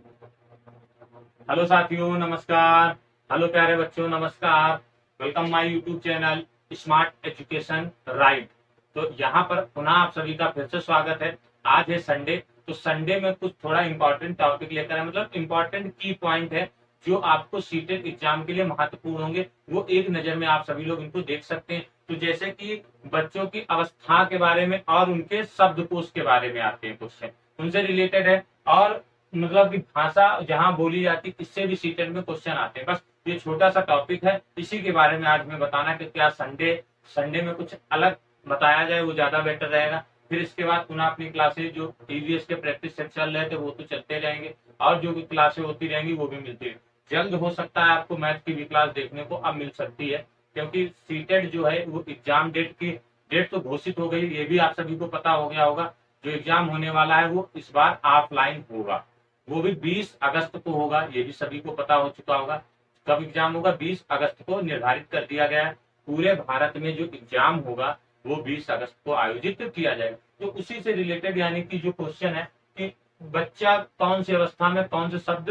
Hello साथियों, नमस्कार। Hello प्यारे बच्चों, नमस्कार। Welcome my YouTube channel smart education right. तो यहाँ पर पुनः आप सभी का फिर से स्वागत है। आज है संडे, तो संडे में कुछ थोड़ा इंपॉर्टेंट टॉपिक लेकर है, मतलब इंपॉर्टेंट की पॉइंट है जो आपको सीटेट एग्जाम के लिए महत्वपूर्ण होंगे। वो एक नजर में आप सभी लोग इनको देख सकते हैं। तो जैसे कि बच्चों की अवस्था के बारे में और उनके शब्दकोश के बारे में आते हैं क्वेश्चन, उनसे रिलेटेड है। और मतलब कि भाषा जहां बोली जाती है इससे भी सीटेट में क्वेश्चन आते हैं। बस ये छोटा सा टॉपिक है, इसी के बारे में आज मैं बताना कि क्या संडे संडे में कुछ अलग बताया जाए, वो ज्यादा बेटर रहेगा। फिर इसके बाद पुनः अपनी क्लासेज जो ईवीएस के प्रैक्टिस सेट चल रहे थे वो तो चलते रहेंगे, और जो भी क्लासेज होती रहेंगी वो भी मिलती है। जल्द हो सकता है आपको मैथ की भी क्लास देखने को अब मिल सकती है, क्योंकि सीटेट जो है वो एग्जाम डेट तो घोषित हो गई, ये भी आप सभी को पता हो गया होगा। जो एग्जाम होने वाला है वो इस बार ऑफलाइन होगा, वो भी 20 अगस्त को होगा, ये भी सभी को पता हो चुका होगा। कब एग्जाम होगा? 20 अगस्त को निर्धारित कर दिया गया है। पूरे भारत में जो एग्जाम होगा वो 20 अगस्त को आयोजित किया जाएगा। तो उसी से रिलेटेड यानी कि जो क्वेश्चन है कि बच्चा कौन सी अवस्था में कौन से शब्द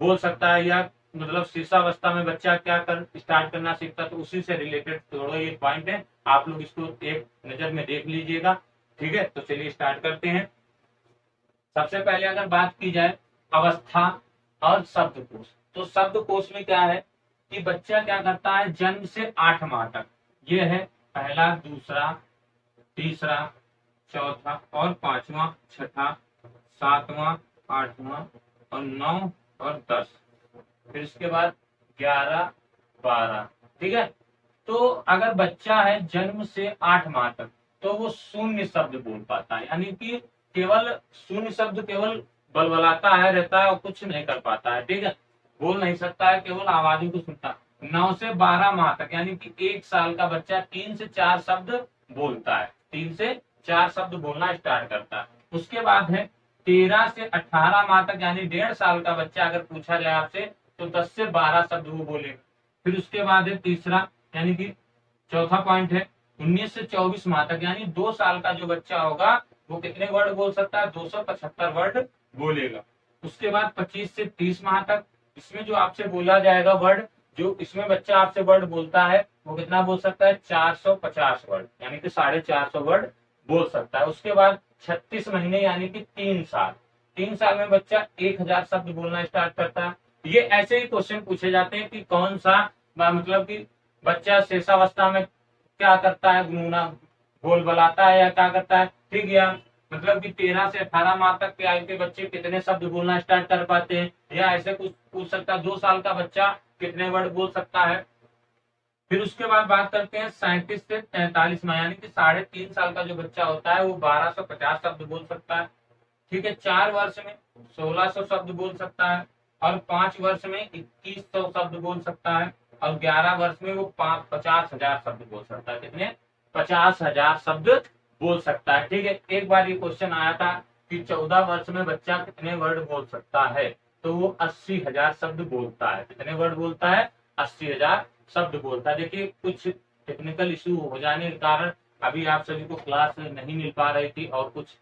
बोल सकता है, या मतलब शिशावस्था में बच्चा क्या कर स्टार्ट करना सीखता है, तो उसी से रिलेटेड थोड़ा ये पॉइंट है। आप लोग इसको एक नजर में देख लीजिएगा। ठीक है, तो चलिए स्टार्ट करते हैं। सबसे पहले अगर बात की जाए अवस्था और शब्दकोश, तो शब्दकोश में क्या है कि बच्चा क्या करता है जन्म से 8 माह तक। ये है पहला, दूसरा, तीसरा, चौथा और पांचवा, छठा, सातवां, आठवां और 9 और 10। फिर इसके बाद 11, 12। ठीक है, तो अगर बच्चा है जन्म से 8 माह तक तो वो शून्य शब्द बोल पाता है, यानी कि केवल शून्य शब्द केवल बलबलाता है, रहता है और कुछ नहीं कर पाता है। ठीक है, बोल नहीं सकता है, केवल आवाजों को सुनता है। 9 से 12 माह तक यानी कि 1 साल का बच्चा 3 से 4 शब्द बोलता है, 3 से 4 शब्द बोलना स्टार्ट करता है। उसके बाद है 13 से 18 माह तक, यानी 1.5 साल का बच्चा अगर पूछा जाए आपसे तो 10 से 12 शब्द वो बोलेगा। फिर उसके बाद है तीसरा, यानी कि चौथा पॉइंट है 19 से 24 माह तक, यानी 2 साल का जो बच्चा होगा वो कितने वर्ड बोल सकता है? 275 वर्ड बोलेगा। उसके बाद 25 से 30 माह तक, इसमें जो आपसे बोला जाएगा वर्ड, जो इसमें बच्चा आपसे वर्ड बोलता है वो कितना बोल सकता है? 450 वर्ड, यानी कि 450 वर्ड बोल सकता है। उसके बाद 36 महीने यानी कि 3 साल, 3 साल में बच्चा 1000 शब्द बोलना स्टार्ट करता है। ये ऐसे ही क्वेश्चन पूछे जाते हैं कि कौन सा मतलब कि बच्चा शेषावस्था में क्या करता है, गुनगुना बोल बलाता है या क्या करता है। ठीक है, मतलब कि 13 से 18 माह तक के आयु के बच्चे कितने शब्द बोलना स्टार्ट कर पाते हैं, या ऐसे कुछ पूछ सकता है 2 साल का बच्चा कितने वर्ड बोल सकता है। फिर उसके बाद बात करते हैं 37 से 43 माह, यानी कि 3.5 साल का जो बच्चा होता है वो 1250 शब्द बोल सकता है। ठीक है, 4 वर्ष में 1600 शब्द बोल सकता है, और 5 वर्ष में 2100 शब्द बोल सकता है, और 11 वर्ष में वो 50,000 शब्द बोल सकता है। कितने? 50,000 शब्द बोल सकता है। ठीक है, एक बार ये क्वेश्चन आया था कि 14 वर्ष में बच्चा कितने वर्ड बोल सकता है, तो वो 80,000 शब्द बोलता है। कितने वर्ड बोलता है? 80,000 शब्द बोलता है। देखिए, कुछ टेक्निकल इशू हो जाने के कारण अभी आप सभी को क्लास नहीं मिल पा रही थी, और कुछ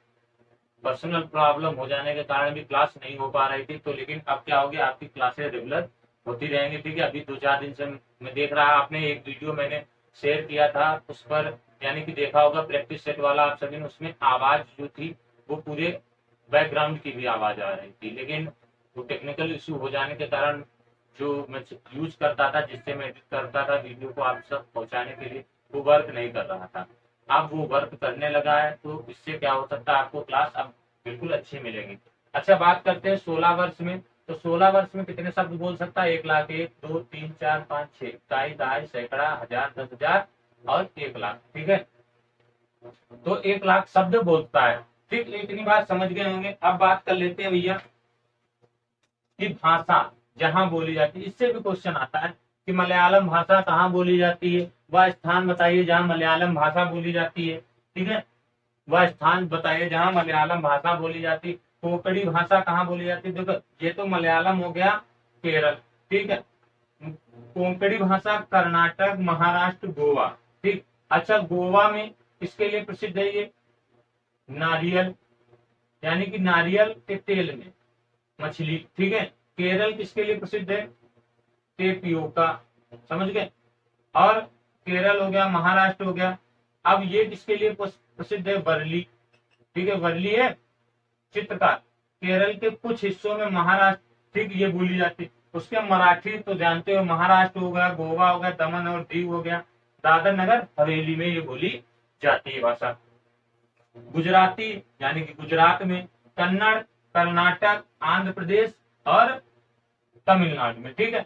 पर्सनल प्रॉब्लम हो जाने के कारण भी क्लास नहीं हो पा रही थी। तो लेकिन अब क्या होगी, आपकी क्लासें रेगुलर होती रहेंगी। ठीक है, अभी 2-4 दिन से मैं देख रहा, आपने एक वीडियो मैंने शेयर किया था उस पर, यानी कि देखा होगा प्रैक्टिस सेट वाला आप सभी ने, उसमें आवाज जो थी वो पूरे बैकग्राउंड की भी आवाज आ रही थी, लेकिन वो टेक्निकल इशू हो जाने के कारण जो मैं यूज करता था, जिससे मैं एडिट करता था वीडियो को आप सब पहुंचाने के लिए, वो वर्क नहीं कर रहा था। अब वो वर्क करने लगा है, तो इससे क्या हो सकता है, आपको क्लास अब बिल्कुल अच्छी मिलेगी। अच्छा, बात करते हैं 16 वर्ष में। तो 16 वर्ष में कितने शब्द बोल सकता है? 1 लाख, 1, 2, 3, 4, 5, 6, इकाई, दहाई, सैकड़ा, हजार, 10,000 और 1 लाख। ठीक है, तो 1 लाख शब्द बोलता है। ठीक, इतनी बात समझ गए होंगे। अब बात कर लेते हैं भैया कि भाषा जहां बोली जाती है, इससे भी क्वेश्चन आता है कि मलयालम भाषा कहाँ बोली जाती है, वह स्थान बताइए जहां मलयालम भाषा बोली जाती है। ठीक है, वह स्थान बताइए जहां मलयालम भाषा बोली जाती है। कोंकणी भाषा कहाँ बोली जाती है? देखो, ये तो मलयालम हो गया, केरल। ठीक है, कोंकणी भाषा कर्नाटक, महाराष्ट्र, गोवा। ठीक, अच्छा, गोवा में किसके लिए प्रसिद्ध है ये? नारियल, यानी कि नारियल के तेल में। मछली, ठीक है। केरल किसके लिए प्रसिद्ध है? टेपियोका, समझ गए। और केरल हो गया, महाराष्ट्र हो गया। अब ये किसके लिए प्रसिद्ध है? वर्ली, ठीक है, वर्ली है चित्रकार। केरल के कुछ हिस्सों में महाराष्ट्र, ठीक, ये बोली जाती है। उसके मराठी तो जानते हो, महाराष्ट्र हो गया, गोवा हो गया, दमन और दीव हो गया, दादर नगर हवेली में ये बोली जाती है भाषा। गुजराती यानी कि गुजरात में, कन्नड़ कर्नाटक, आंध्र प्रदेश और तमिलनाडु में, ठीक है।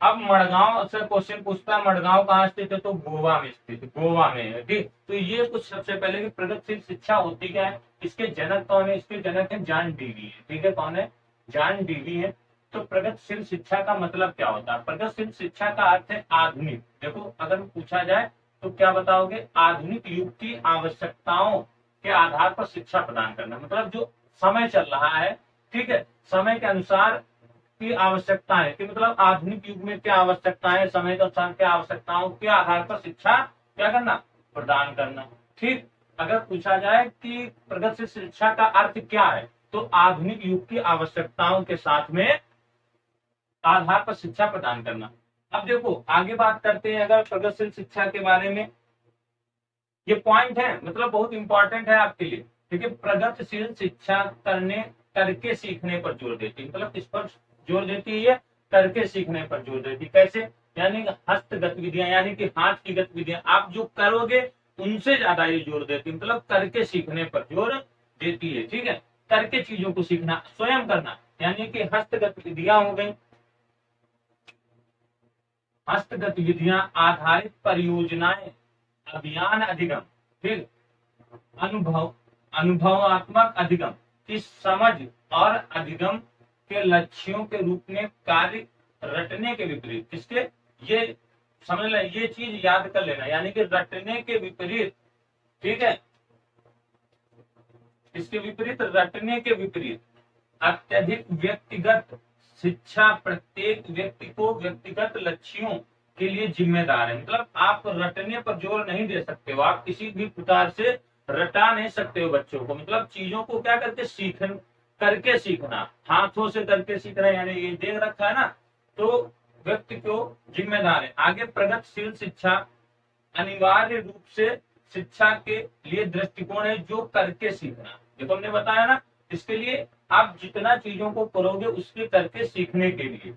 अब मड़गांव से क्वेश्चन पूछता है, मड़गांव कहाँ स्थित है? तो गोवा में स्थित, गोवा में है, ठीक। तो ये कुछ सबसे पहले की प्रगतिशील शिक्षा होती क्या है, इसके जनक कौन है? इसके जनक है जॉन डीवी है, ठीक है। कौन है? जॉन डीवी है। तो प्रगतिशील शिक्षा का मतलब क्या होता है? प्रगतिशील शिक्षा का अर्थ है आधुनिक। देखो अगर पूछा जाए तो क्या बताओगे? आधुनिक युग की आवश्यकताओं के आधार पर शिक्षा प्रदान करना, मतलब जो समय चल रहा है, ठीक है, समय के अनुसार की आवश्यकता है, कि मतलब आधुनिक युग में क्या आवश्यकता है, समय के अनुसार क्या आवश्यकताओं के आधार पर शिक्षा क्या करना? प्रदान करना, ठीक। अगर पूछा जाए कि प्रगतिशील शिक्षा का अर्थ क्या है, तो आधुनिक युग की आवश्यकताओं के साथ में आधार पर शिक्षा प्रदान करना। अब देखो आगे बात करते हैं अगर प्रगतिशील शिक्षा के बारे में। ये पॉइंट है, मतलब बहुत इंपॉर्टेंट है आपके लिए, ठीक है। प्रगतिशील शिक्षा करके सीखने पर जोर देती है, मतलब इस पर जोर देती है, ये करके सीखने पर जोर देती है। कैसे? यानी हस्त गतिविधियां, यानी कि हाथ की गतिविधियां आप जो करोगे उनसे ज्यादा ये जोर देती है, मतलब करके सीखने पर जोर देती है, ठीक है। करके चीजों को सीखना, स्वयं करना, यानी कि हस्त गतिविधियां हो गई, हस्त गतिविधियां आधारित परियोजनाएं, अभियान अधिगम, फिर अनुभव, अनुभवात्मक अधिगम की समझ और अधिगम के लक्ष्यों के रूप में कार्य रटने के विपरीत। इसके ये समझ लें, ये चीज याद कर लेना, यानी कि रटने के विपरीत, ठीक है। इसके विपरीत, रटने के विपरीत अत्यधिक व्यक्तिगत शिक्षा प्रत्येक व्यक्ति को व्यक्तिगत लक्ष्यों के लिए जिम्मेदार है। मतलब आप रटने पर जोर नहीं दे सकते हो, आप किसी भी प्रकार से रटा नहीं सकते हो बच्चों को, मतलब चीजों को क्या करके करके सीखना, हाथों से करके सीखना, यानी ये देख रखा है ना, तो व्यक्ति को जिम्मेदार है। आगे प्रगतिशील शिक्षा अनिवार्य रूप से शिक्षा के लिए दृष्टिकोण है जो करके सीखना, देखो हमने बताया ना, इसके लिए आप जितना चीजों को करोगे उसके करके सीखने के लिए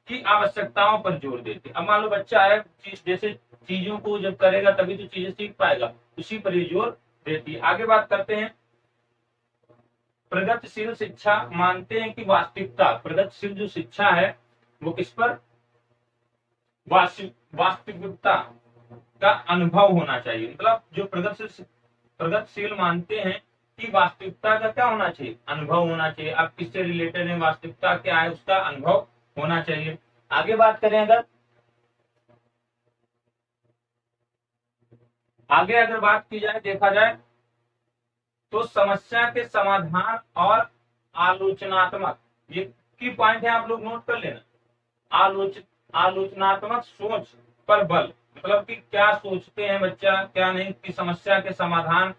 की आवश्यकताओं पर जोर देते। अब मान लो बच्चा है, जैसे चीजों को जब करेगा तभी तो चीजें सीख पाएगा, उसी पर ये जोर देती है। आगे बात करते हैं, प्रगतिशील शिक्षा मानते हैं कि वास्तविकता, प्रगतिशील जो शिक्षा है वो किस पर? वास्तविकता का अनुभव होना चाहिए। मतलब जो प्रगतिशील मानते हैं कि वास्तविकता का क्या होना चाहिए? अनुभव होना चाहिए। आप किससे रिलेटेड है, वास्तविकता क्या है उसका अनुभव होना चाहिए। आगे बात करें अगर बात की जाए, देखा जाए तो समस्या के समाधान और आलोचनात्मक, ये की पॉइंट है, आप लोग नोट कर लेना। आलोचनात्मक सोच पर बल, मतलब कि क्या सोचते हैं बच्चा, क्या नहीं, कि समस्या के समाधान,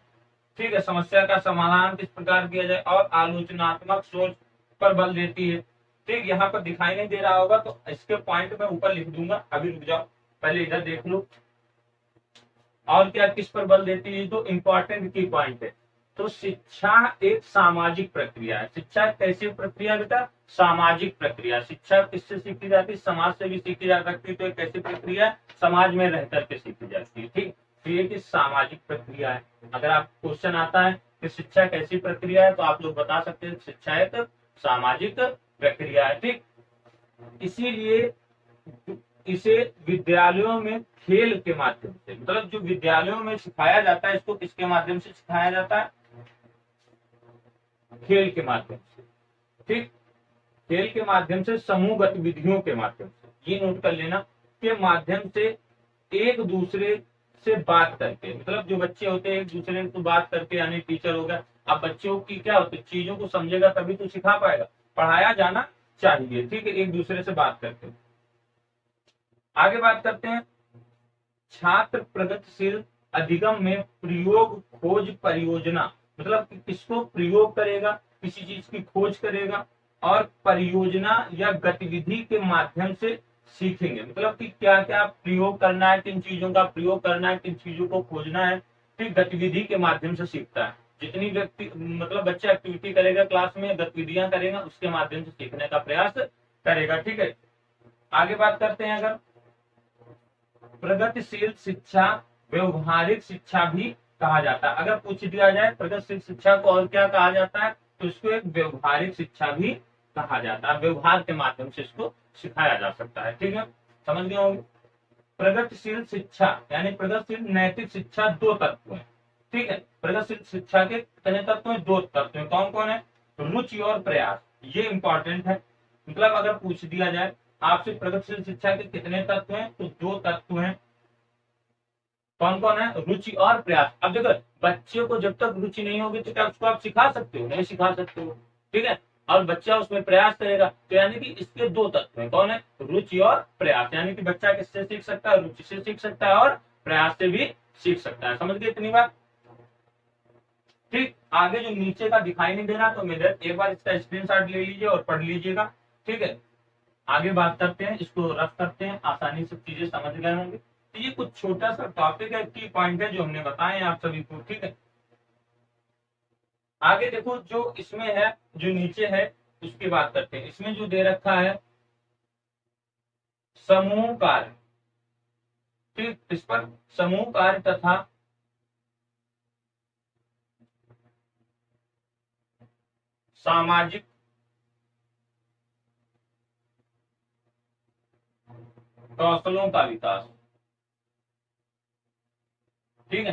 ठीक है, समस्या का समाधान किस प्रकार किया जाए, और आलोचनात्मक सोच पर बल देती है, ठीक। यहाँ पर दिखाई नहीं दे रहा होगा तो इसके पॉइंट में ऊपर लिख दूंगा, अभी रुक जाओ, पहले इधर देख लो। और क्या किस पर बल देती है, तो इंपॉर्टेंट की पॉइंट है। तो शिक्षा एक सामाजिक प्रक्रिया है। शिक्षा कैसी प्रक्रिया बेटा? सामाजिक प्रक्रिया। शिक्षा किससे सीखी जाती है? समाज से भी सीखी जा सकती है। तो एक ऐसी प्रक्रिया समाज में रह करके सीखी जाती है, ठीक। तो ये की सामाजिक प्रक्रिया है। अगर आप क्वेश्चन आता है कि शिक्षा कैसी प्रक्रिया है, तो आप लोग बता सकते हैं शिक्षा एक सामाजिक प्रक्रिया है, ठीक। इसीलिए इसे विद्यालयों में खेल के माध्यम से, मतलब जो विद्यालयों में सिखाया जाता है, इसको किसके माध्यम से सिखाया जाता है? खेल के माध्यम से, ठीक। खेल के माध्यम से, समूह गतिविधियों के माध्यम से, ये नोट कर लेना, के माध्यम से एक दूसरे से बात करके, मतलब जो बच्चे होते हैं एक दूसरे से बात करके, यानी टीचर हो गया, अब बच्चों की क्या होती है, चीजों को समझेगा तभी तो सिखा पाएगा, पढ़ाया जाना चाहिए, ठीक है, एक दूसरे से बात करके। आगे बात करते हैं, छात्र प्रगतिशील अधिगम में प्रयोग खोज परियोजना, मतलब कि किसको प्रयोग करेगा, किसी चीज की खोज करेगा, और परियोजना या गतिविधि के माध्यम से सीखेंगे। मतलब कि क्या क्या प्रयोग करना है, किन चीजों का प्रयोग करना है, किन चीजों को खोजना है, फिर गतिविधि के माध्यम से सीखता है। जितनी व्यक्ति मतलब बच्चा एक्टिविटी करेगा क्लास में, गतिविधियां करेगा, उसके माध्यम से सीखने का प्रयास करेगा। ठीक है, आगे बात करते हैं। अगर प्रगतिशील शिक्षा व्यवहारिक शिक्षा भी कहा जाता है। अगर पूछ दिया जाए प्रगतिशील शिक्षा को और क्या कहा जाता है, तो इसको एक व्यवहारिक शिक्षा भी कहा जाता है। व्यवहार के माध्यम से इसको सिखाया जा सकता है। ठीक है, समझ गए होंगे। प्रगतिशील शिक्षा यानी प्रगतिशील नैतिक शिक्षा दो तत्व है। ठीक है, प्रगतिशील शिक्षा के कितने तत्व हैं? दो तत्व हैं। कौन कौन है? रुचि और प्रयास। ये इंपॉर्टेंट है। मतलब अगर पूछ दिया जाए आपसे प्रगतिशील शिक्षा के कितने तत्व हैं, तो दो तत्व हैं। कौन कौन है? रुचि और प्रयास। अब देखो, बच्चे को जब तक रुचि नहीं होगी तो क्या उसको आप सिखा सकते हो? नहीं सिखा सकते हो। ठीक है, और बच्चा उसमें प्रयास करेगा, तो यानी कि इसके दो तत्व हैं। कौन है? रुचि और प्रयास। यानी कि बच्चा किससे सीख सकता है? रुचि से सीख सकता है और प्रयास से भी सीख सकता है। समझ गए इतनी बात? ठीक, आगे जो नीचे का दिखाई नहीं दे रहा तो मेरे एक बार इसका स्क्रीनशॉट ले लीजिए और पढ़ लीजिएगा। ठीक है, आगे बात करते हैं, इसको रफ करते हैं, आसानी से चीजें समझ गए होंगे। तो ये कुछ छोटा सा टॉपिक है, की पॉइंट है जो हमने बताए हैं आप सभी को। ठीक है, आगे देखो जो इसमें है, जो नीचे है उसकी बात करते हैं। इसमें जो दे रखा है समूह कार्य। ठीक, इस पर समूह कार्य तथा सामाजिक कौशलों का विकास। ठीक है,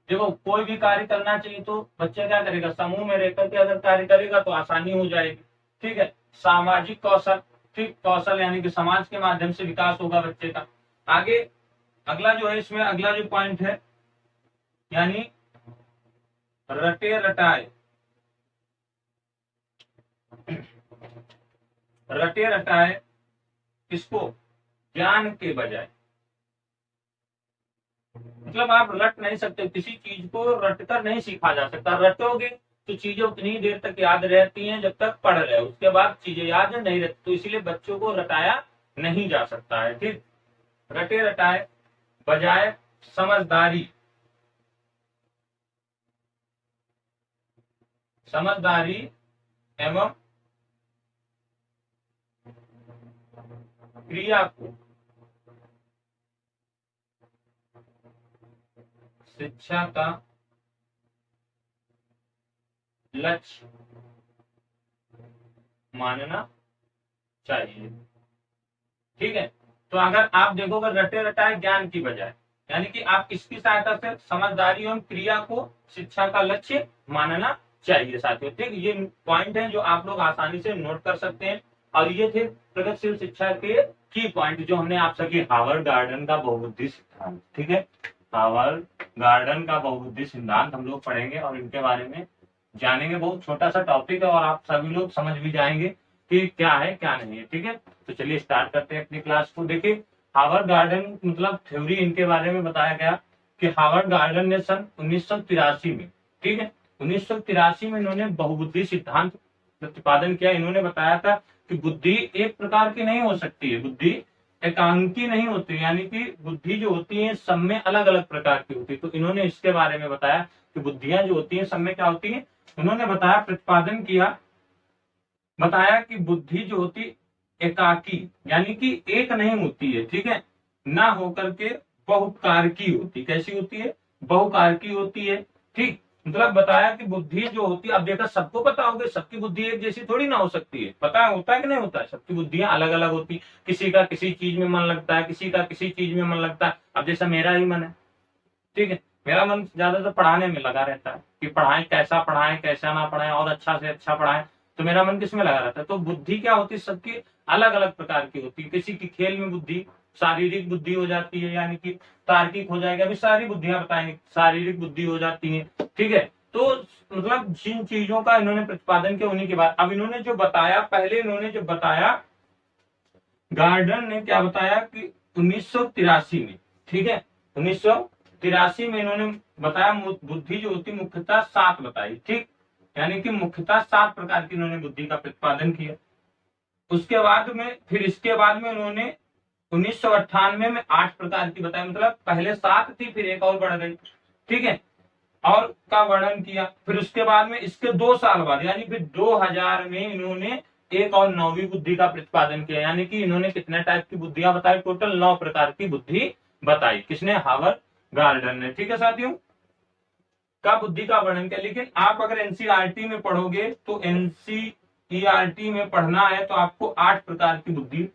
देखो कोई भी कार्य करना चाहिए तो बच्चा क्या करेगा? समूह में रहकर के अगर कार्य करेगा तो आसानी हो जाएगी। ठीक है, सामाजिक कौशल। ठीक, कौशल यानी कि समाज के माध्यम से विकास होगा बच्चे का। आगे अगला जो है, इसमें अगला जो पॉइंट है यानी रटे रटाए। रटे रटाए किसको? ज्ञान के बजाय। मतलब आप रट नहीं सकते, किसी चीज को रट कर नहीं सीखा जा सकता। रटोगे तो चीजें उतनी देर तक याद रहती हैं जब तक पढ़ रहे हो, उसके बाद चीजें याद नहीं रहती। तो इसीलिए बच्चों को रटाया नहीं जा सकता है। ठीक, रटे रटाए बजाय समझदारी। समझदारी एवं क्रिया को शिक्षा का लक्ष्य मानना चाहिए। ठीक है, तो अगर आप देखोगे रटे रटाए ज्ञान की बजाय, यानी कि आप इसकी सहायता से समझदारी एवं क्रिया को शिक्षा का लक्ष्य मानना चाहिए साथियों। ठीक, ये पॉइंट है जो आप लोग आसानी से नोट कर सकते हैं। और ये थे प्रगतिशील शिक्षा के की पॉइंट जो हमने आप सभी हार्वर्ड गार्डन का बहुबुद्धि सिद्धांत। ठीक है, हार्वर्ड गार्डन का बहुबुद्धि सिद्धांत हम लोग पढ़ेंगे और इनके बारे में जानेंगे। बहुत छोटा सा टॉपिक है और आप सभी लोग समझ भी जाएंगे कि क्या है क्या नहीं है। ठीक है, तो चलिए स्टार्ट करते हैं अपनी क्लास को। देखिए हार्वर्ड गार्डन मतलब थ्योरी इनके बारे में बताया गया कि हार्वर्ड गार्डन ने सन 1983 में, ठीक है 1983 में इन्होंने बहुबुद्धि सिद्धांत प्रतिपादन किया। इन्होंने बताया था कि बुद्धि एक प्रकार की नहीं हो सकती है, बुद्धि एकांकी नहीं होती, यानी कि बुद्धि जो होती है सब में अलग अलग प्रकार की होती है। तो इन्होंने इसके बारे में बताया कि बुद्धियां जो होती हैं सब में क्या होती है। उन्होंने बताया, प्रतिपादन किया, बताया कि बुद्धि जो होती एकाकी यानी कि एक नहीं होती है, ठीक है, ना होकर के बहुकारकी होती। कैसी होती है? बहुकारकी होती है। ठीक, मतलब बताया कि बुद्धि जो होती है, अब देखा सबको पता होगा सबकी बुद्धि एक जैसी थोड़ी ना हो सकती है, पता होता है कि नहीं होता है, सबकी बुद्धियां अलग अलग होती। किसी का किसी चीज में मन लगता है, किसी का किसी चीज में मन लगता है। अब जैसा मेरा ही मन है, ठीक है, मेरा मन ज्यादातर पढ़ाने में लगा रहता है कि पढ़ाएं, कैसा पढ़ाएं कैसा ना पढ़ाएं और अच्छा से अच्छा पढ़ाएं। तो मेरा मन किसमें लगा रहता है। तो बुद्धि क्या होती है, सबकी अलग अलग प्रकार की होती है। किसी की खेल में बुद्धि, शारीरिक बुद्धि हो जाती है, यानी कि तार्किक हो जाएगा। अभी सारी बुद्धियां बताएंगे, शारीरिक बुद्धि हो जाती है। ठीक है, तो मतलब जिन चीजों का इन्होंने प्रतिपादन किया उन्हीं के बाद अब इन्होंने जो बताया, पहले इन्होंने जो बताया, गार्डन ने क्या बताया कि 1983 में, ठीक है 1983 में इन्होंने बताया बुद्धि जो होती मुख्यतः 7 बताई। ठीक, यानी कि मुख्यतः 7 प्रकार की इन्होंने बुद्धि का प्रतिपादन किया। उसके बाद में फिर इसके बाद में उन्होंने 1998 में 8 प्रकार की बताई, मतलब पहले 7 थी फिर एक और बढ़ गई, ठीक है, और का वर्णन किया। फिर उसके बाद में इसके 2 साल बाद यानी फिर 2000 में इन्होंने एक और 9वीं बुद्धि का प्रतिपादन किया, यानी कि इन्होंने कितने टाइप की बुद्धियां बताई, टोटल 9 प्रकार की बुद्धि बताई। किसने? हार्वर्ड गार्डन ने। ठीक है साथियों, का बुद्धि का वर्णन किया। लेकिन आप अगर एनसीईआरटी में पढ़ोगे तो एनसीईआरटी में पढ़ना है तो आपको 8 प्रकार की बुद्धि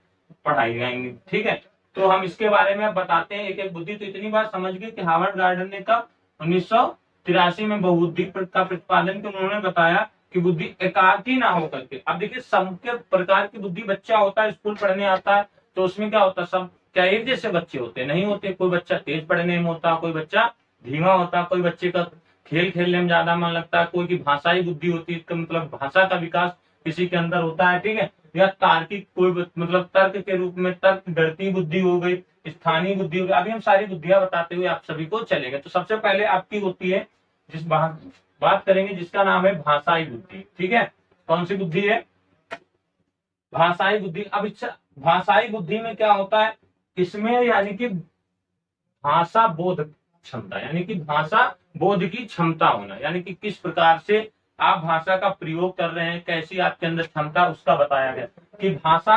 पढ़ाई जाएंगी, ठीक है। तो हम इसके बारे में बताते हैं एक एक बुद्धि। तो इतनी बात समझ गए कि हार्वर्ड गार्डन ने कब 1983 में बहुबुद्धि का प्रतिपादन किया। उन्होंने बताया कि बुद्धि एकाकी ना हो करके। अब देखिए सब के प्रकार की बुद्धि, बच्चा होता है स्कूल पढ़ने आता है तो उसमें क्या होता है, सब क्या एक जैसे बच्चे होते नहीं होते। कोई बच्चा तेज पढ़ने में होता, कोई बच्चा धीमा होता, कोई बच्चे का खेल खेलने में ज्यादा मन लगता है, कोई की भाषाई बुद्धि होती है, मतलब भाषा का विकास किसी के अंदर होता है, ठीक है। या तार्किक कोई मतलब तर्क के रूप में तर्क गणती बुद्धि हो गई, स्थानीय बुद्धि हो गई। अभी हम सारी बुद्धियां बताते हुए आप सभी को चलेंगे। तो सबसे पहले आपकी होती है जिस बात करेंगे जिसका नाम है भाषाई बुद्धि, ठीक है। कौन सी बुद्धि है? भाषाई बुद्धि। अब इच्छा भाषाई बुद्धि में क्या होता है, इसमें यानी कि भाषा बोध क्षमता, यानी कि भाषा बोध की क्षमता होना, यानी कि किस प्रकार से आप भाषा का प्रयोग कर रहे हैं, कैसी आपके अंदर क्षमता, उसका बताया गया कि भाषा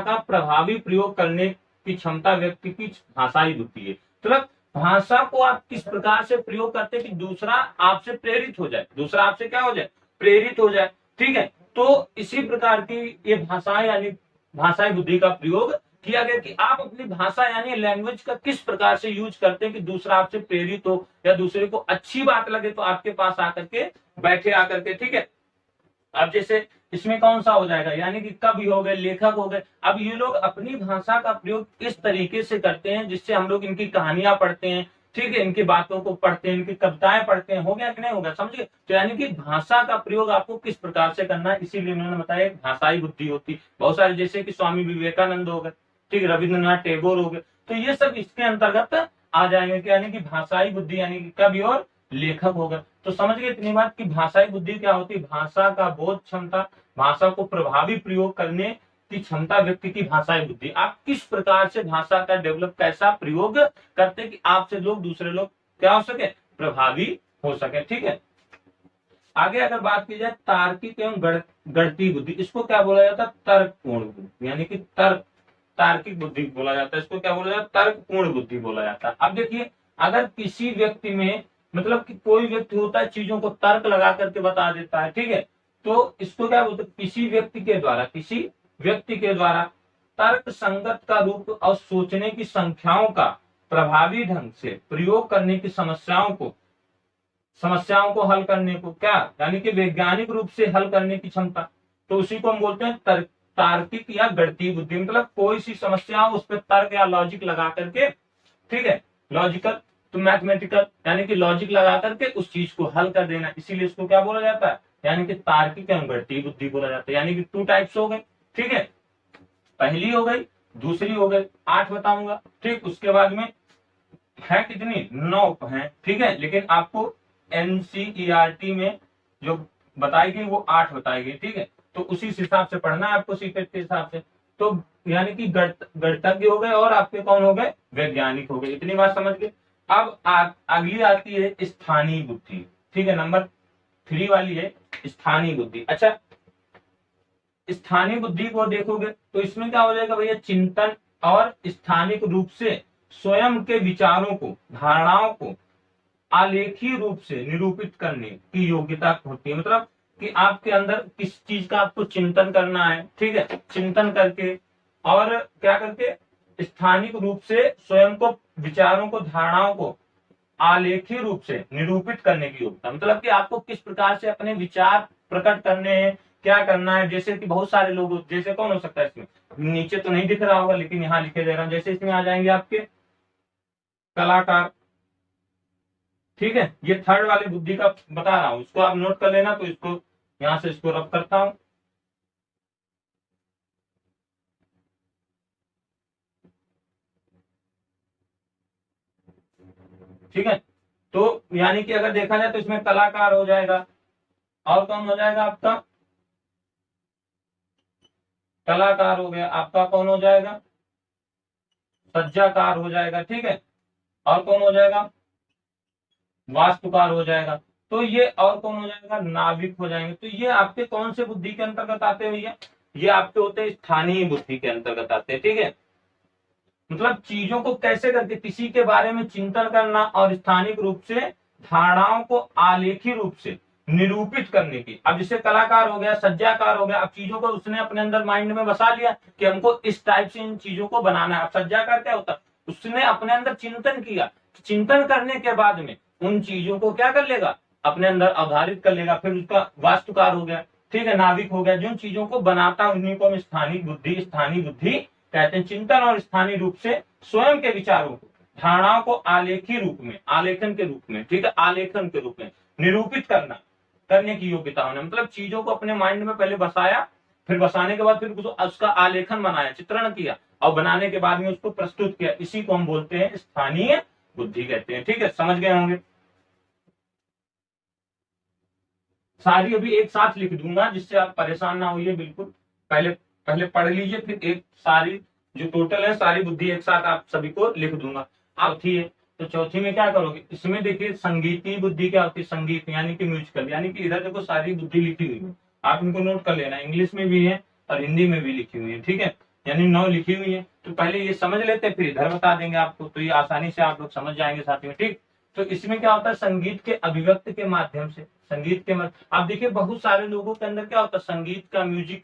का प्रभावी प्रयोग करने की क्षमता व्यक्ति की भाषाई बुद्धि है। मतलब भाषा को आप किस प्रकार से प्रयोग करते हैं कि दूसरा आपसे प्रेरित हो जाए, दूसरा आपसे क्या हो जाए, प्रेरित हो जाए, ठीक है। तो इसी प्रकार की ये भाषा यानी भाषाई बुद्धि का प्रयोग किया गया कि आप अपनी भाषा यानी लैंग्वेज का किस प्रकार से यूज करते हैं कि दूसरा आपसे प्रेरित हो या दूसरे को अच्छी बात लगे तो आपके पास आकर के बैठे आकर के, ठीक है। अब जैसे इसमें कौन सा हो जाएगा, यानी कि कवि हो गए, लेखक हो गए। अब ये लोग अपनी भाषा का प्रयोग इस तरीके से करते हैं जिससे हम लोग इनकी कहानियां पढ़ते हैं, ठीक है, इनकी बातों को पढ़ते हैं, इनकी कविताएं पढ़ते हैं। हो गया कि नहीं होगा, समझिए। तो यानी कि भाषा का प्रयोग आपको किस प्रकार से करना है, इसीलिए उन्होंने बताया भाषाई बुद्धि होती। बहुत सारे जैसे कि स्वामी विवेकानंद हो गए, ठीक, रविन्द्रनाथ टैगोर हो गए, तो ये सब इसके अंतर्गत आ जाएंगे। यानी कि भाषाई बुद्धि यानी कि कवि और लेखक हो गए। तो समझ गए इतनी बात कि भाषाई बुद्धि क्या होती है, भाषा का बोध क्षमता, भाषा को प्रभावी प्रयोग करने की क्षमता व्यक्ति की भाषाई बुद्धि। आप किस प्रकार से भाषा का डेवलप कैसा प्रयोग करते कि आपसे लोग दूसरे लोग क्या हो सके, प्रभावी हो सके, ठीक है। आगे अगर बात की जाए तार्किक एवं गणितीय बुद्धि, इसको क्या बोला जाता है, तर्कपूर्ण बुद्धि, यानी कि तार्किक बुद्धि बोला जाता है। इसको क्या बोला जाता है, तर्कपूर्ण बुद्धि बोला जाता है। अब देखिए अगर किसी व्यक्ति में मतलब कि कोई व्यक्ति होता है चीजों को तर्क लगा करके बता देता है, ठीक है, तो इसको क्या बोलते हैं, किसी व्यक्ति के द्वारा तर्क संगत का रूप और सोचने की संख्याओं का प्रभावी ढंग से प्रयोग करने की समस्याओं को हल करने को क्या, यानी कि वैज्ञानिक रूप से हल करने की क्षमता, तो उसी को हम बोलते हैं तार्किक या गणितीय बुद्धि। मतलब कोई सी समस्या हो उस पर तर्क या लॉजिक लगा करके, ठीक है, लॉजिकल तो मैथमेटिकल यानी कि लॉजिक लगा करके उस चीज को हल कर देना, इसीलिए इसको क्या बोला जाता है, यानी कि तार्किक एवं गणितीय बुद्धि बोला जाता है। यानी कि 2 टाइप्स हो गए, ठीक है, पहली हो गई, दूसरी हो गई। 8 बताऊंगा, ठीक। उसके बाद में है कितनी, 9 है, ठीक है। लेकिन आपको एनसीईआरटी में जो बताई गई वो 8 बताई गई, ठीक है। तो उसी हिसाब से पढ़ना है आपको सीटेट के हिसाब से। तो यानी कि गणितज्ञ हो गए और आपके कौन हो गए, वैज्ञानिक हो गए। इतनी बात समझ गए। अब अगली आती है स्थानीय बुद्धि, ठीक है, नंबर 3 वाली है स्थानीय बुद्धि। अच्छा, स्थानीय बुद्धि को देखोगे तो इसमें क्या हो जाएगा भैया, चिंतन और स्थानिक रूप से स्वयं के विचारों को, धारणाओं को आलेखीय रूप से निरूपित करने की योग्यता होती है। मतलब कि आपके अंदर किस चीज का आपको चिंतन करना है, ठीक है, चिंतन करके और क्या करके स्थानिक रूप से स्वयं को, विचारों को, धारणाओं को आलेखीय रूप से निरूपित करने की योग्यता। मतलब कि आपको किस प्रकार से अपने विचार प्रकट करने हैं, क्या करना है। जैसे कि बहुत सारे लोग, जैसे कौन हो सकता है, इसमें नीचे तो नहीं दिख रहा होगा लेकिन यहाँ लिखे दे रहा हूं, जैसे इसमें आ जाएंगे आपके कलाकार, ठीक है। ये 3rd वाले बुद्धि का बता रहा हूं, इसको आप नोट कर लेना। तो इसको यहां से इसको रब करता हूं, ठीक है। तो यानी कि अगर देखा जाए तो इसमें कलाकार हो जाएगा और कौन हो जाएगा आपका कलाकार हो गया, आपका कौन हो जाएगा, सज्जाकार हो जाएगा, ठीक है। और कौन हो जाएगा, वास्तुकार हो जाएगा। तो ये और कौन हो जाएगा, नाविक हो जाएंगे। तो ये आपके कौन से बुद्धि के अंतर्गत आते हैं भैया, ये आपके होते हैं स्थानीय बुद्धि के अंतर्गत आते हैं, ठीक है। मतलब चीजों को कैसे करके किसी के बारे में चिंतन करना और स्थानिक रूप से धारणाओं को आलेखी रूप से निरूपित करने की। अब जैसे कलाकार हो गया, सज्जाकार हो गया, अब चीजों को उसने अपने अंदर माइंड में बसा लिया कि हमको इस टाइप से इन चीजों को बनाना है। अब सज्जाकार क्या होता है, उसने अपने अंदर चिंतन किया, चिंतन करने के बाद में उन चीजों को क्या कर लेगा, अपने अंदर अवधारित कर लेगा। फिर उसका वास्तुकार हो गया, ठीक है, नाविक हो गया, जिन चीजों को बनाता है उन्हीं को हम स्थानीय बुद्धि कहते हैं। चिंतन और स्थानीय रूप से स्वयं के विचारों को, धारणाओं को आलेखी रूप में, आलेखन के रूप में, ठीक है, आलेखन के रूप में निरूपित करने की योग्यता होना। मतलब चीजों को अपने माइंड में पहले बसाया, फिर बसाने के बाद फिर उसका आलेखन बनाया, चित्रण किया, और बनाने के बाद में उसको प्रस्तुत किया। इसी को हम बोलते हैं स्थानीय बुद्धि कहते हैं, ठीक है, समझ गए होंगे। सारी अभी एक साथ लिख दूंगा जिससे आप परेशान ना होइए, बिल्कुल पहले पहले पढ़ लीजिए, फिर एक सारी जो टोटल है सारी बुद्धि एक साथ आप सभी को लिख दूंगा। चौथी है, तो चौथी में क्या करोगे, इसमें देखिए संगीतीय बुद्धि क्या होती है, संगीत यानी कि म्यूजिकल, यानी कि इधर देखो सारी बुद्धि लिखी हुई है, आप इनको नोट कर लेना, इंग्लिश में भी है और हिंदी में भी लिखी हुई है, ठीक है, यानी 9 लिखी हुई है। तो पहले ये समझ लेते फिर इधर बता देंगे आपको, तो ये आसानी से आप लोग समझ जाएंगे साथ में, ठीक। तो इसमें क्या होता है, संगीत के अभिव्यक्ति के माध्यम से, संगीत के आप देखिए बहुत सारे लोगों के अंदर क्या होता है, संगीत का, म्यूजिक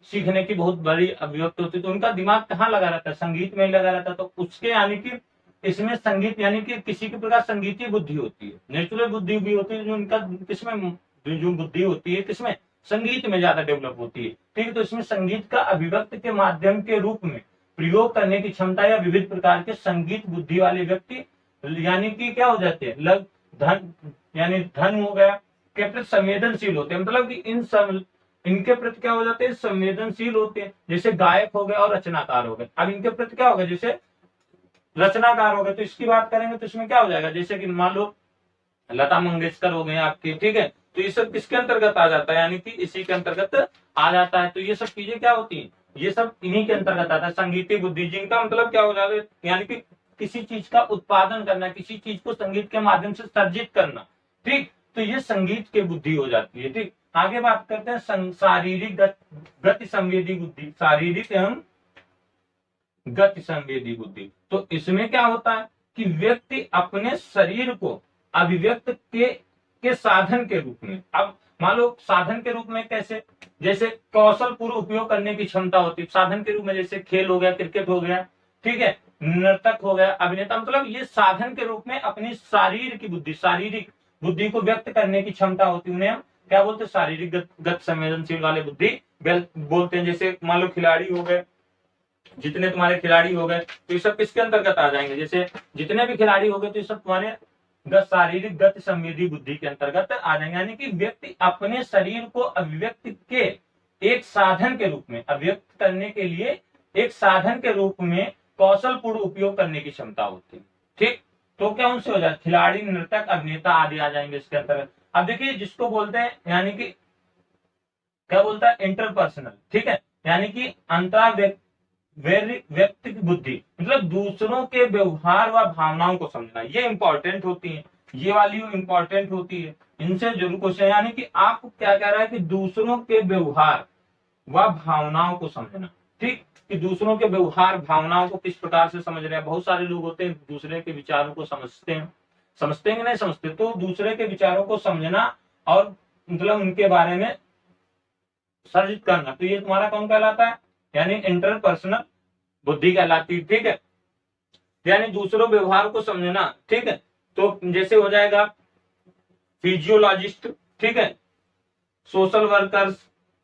सीखने की बहुत बड़ी अभिव्यक्ति होती है, तो उनका दिमाग कहाँ लगा रहता है, संगीत में ही लगा रहता है। तो उसके यानी कि इसमें संगीत यानी कि किसी के प्रकार संगीतीय बुद्धि होती है, नेचुरल बुद्धि भी होती है, जो उनका किसमें जो बुद्धि होती है किसमें, संगीत में ज्यादा डेवलप होती है, ठीक है। तो इसमें संगीत का अभिव्यक्ति के माध्यम के रूप में प्रयोग करने की क्षमता या विविध प्रकार के संगीत बुद्धि वाले व्यक्ति यानी कि क्या हो जाते हैं, लग धन यानी धन हो गया के प्रति संवेदनशील होते हैं, मतलब कि इनके प्रति क्या हो जाते हैं, संवेदनशील होते हैं। जैसे गायक हो गए और रचनाकार हो गए, अब इनके प्रति क्या होगा, जैसे रचनाकार हो गए तो इसकी बात करेंगे तो इसमें क्या हो जाएगा, जैसे कि मान लो लता मंगेशकर हो गए आपके, ठीक है, तो ये सब किसके अंतर्गत आ जाता है, यानी कि इसी के अंतर्गत आ जाता है। तो ये सब चीजें क्या होती हैं, ये सब इन्हीं के अंतर्गत आता है, संगीतीय बुद्धि, जिनका मतलब क्या हो जाता है, यानी कि किसी चीज का उत्पादन करना, किसी चीज को संगीत के माध्यम से सर्जित करना, ठीक। तो ये संगीत की बुद्धि हो जाती है, ठीक। आगे बात करते हैं शारीरिक गति संवेदी बुद्धि, शारीरिक एवं गति संवेदी बुद्धि। तो इसमें क्या होता है कि व्यक्ति अपने शरीर को अभिव्यक्त के साधन के रूप में, अब मान लो साधन के रूप में कैसे, जैसे कौशल पूर्व उपयोग करने की क्षमता होती है साधन के रूप में, जैसे खेल हो गया, क्रिकेट हो गया, ठीक है, नर्तक हो गया, अभिनेता, मतलब ये साधन के रूप में अपनी शारीरिक बुद्धि को व्यक्त करने की क्षमता होती है, उन्हें हम क्या बोलते हैं, शारीरिक गत संवेदनशील वाले बुद्धि बोलते हैं। जैसे मान लो खिलाड़ी हो गए, जितने तुम्हारे खिलाड़ी हो गए तो ये सब किसके अंतर्गत आ जाएंगे, जैसे जितने भी खिलाड़ी हो गए तो ये सब तुम्हारे शारीरिक गति संवेदी बुद्धि के अंतर्गत आ जाएंगे। यानी कि व्यक्ति अपने शरीर को अभिव्यक्ति के एक साधन के रूप में, अभिव्यक्त करने के लिए एक साधन के रूप में कौशल पूर्ण उपयोग करने की क्षमता होती है, ठीक। तो क्या उनसे हो जाए, खिलाड़ी, नर्तक, अभिनेता आदि आ जाएंगे इसके अंतर्गत। अब देखिए जिसको बोलते हैं, यानी कि क्या बोलता है, इंटरपर्सनल, ठीक है, यानी कि व्यक्ति की बुद्धि, मतलब दूसरों के व्यवहार व भावनाओं को समझना, ये इंपॉर्टेंट होती है, ये वाली इंपॉर्टेंट होती है, इनसे जरूर क्वेश्चन, यानी कि आपको क्या कह रहा है कि दूसरों के व्यवहार व भावनाओं को समझना, ठीक, कि दूसरों के व्यवहार भावनाओं को किस प्रकार से समझ रहे हैं। बहुत सारे लोग होते हैं दूसरे के विचारों को समझते हैं कि नहीं समझते, तो दूसरे के विचारों को समझना और मतलब उनके बारे में सर्जित करना, तो ये तुम्हारा कौन कहलाता है, यानी इंटरपर्सनल बुद्धि कहलाती है, ठीक है, यानी दूसरों व्यवहार को समझना, ठीक है। तो जैसे हो जाएगा फिजियोलॉजिस्ट, ठीक है, सोशल वर्कर्स,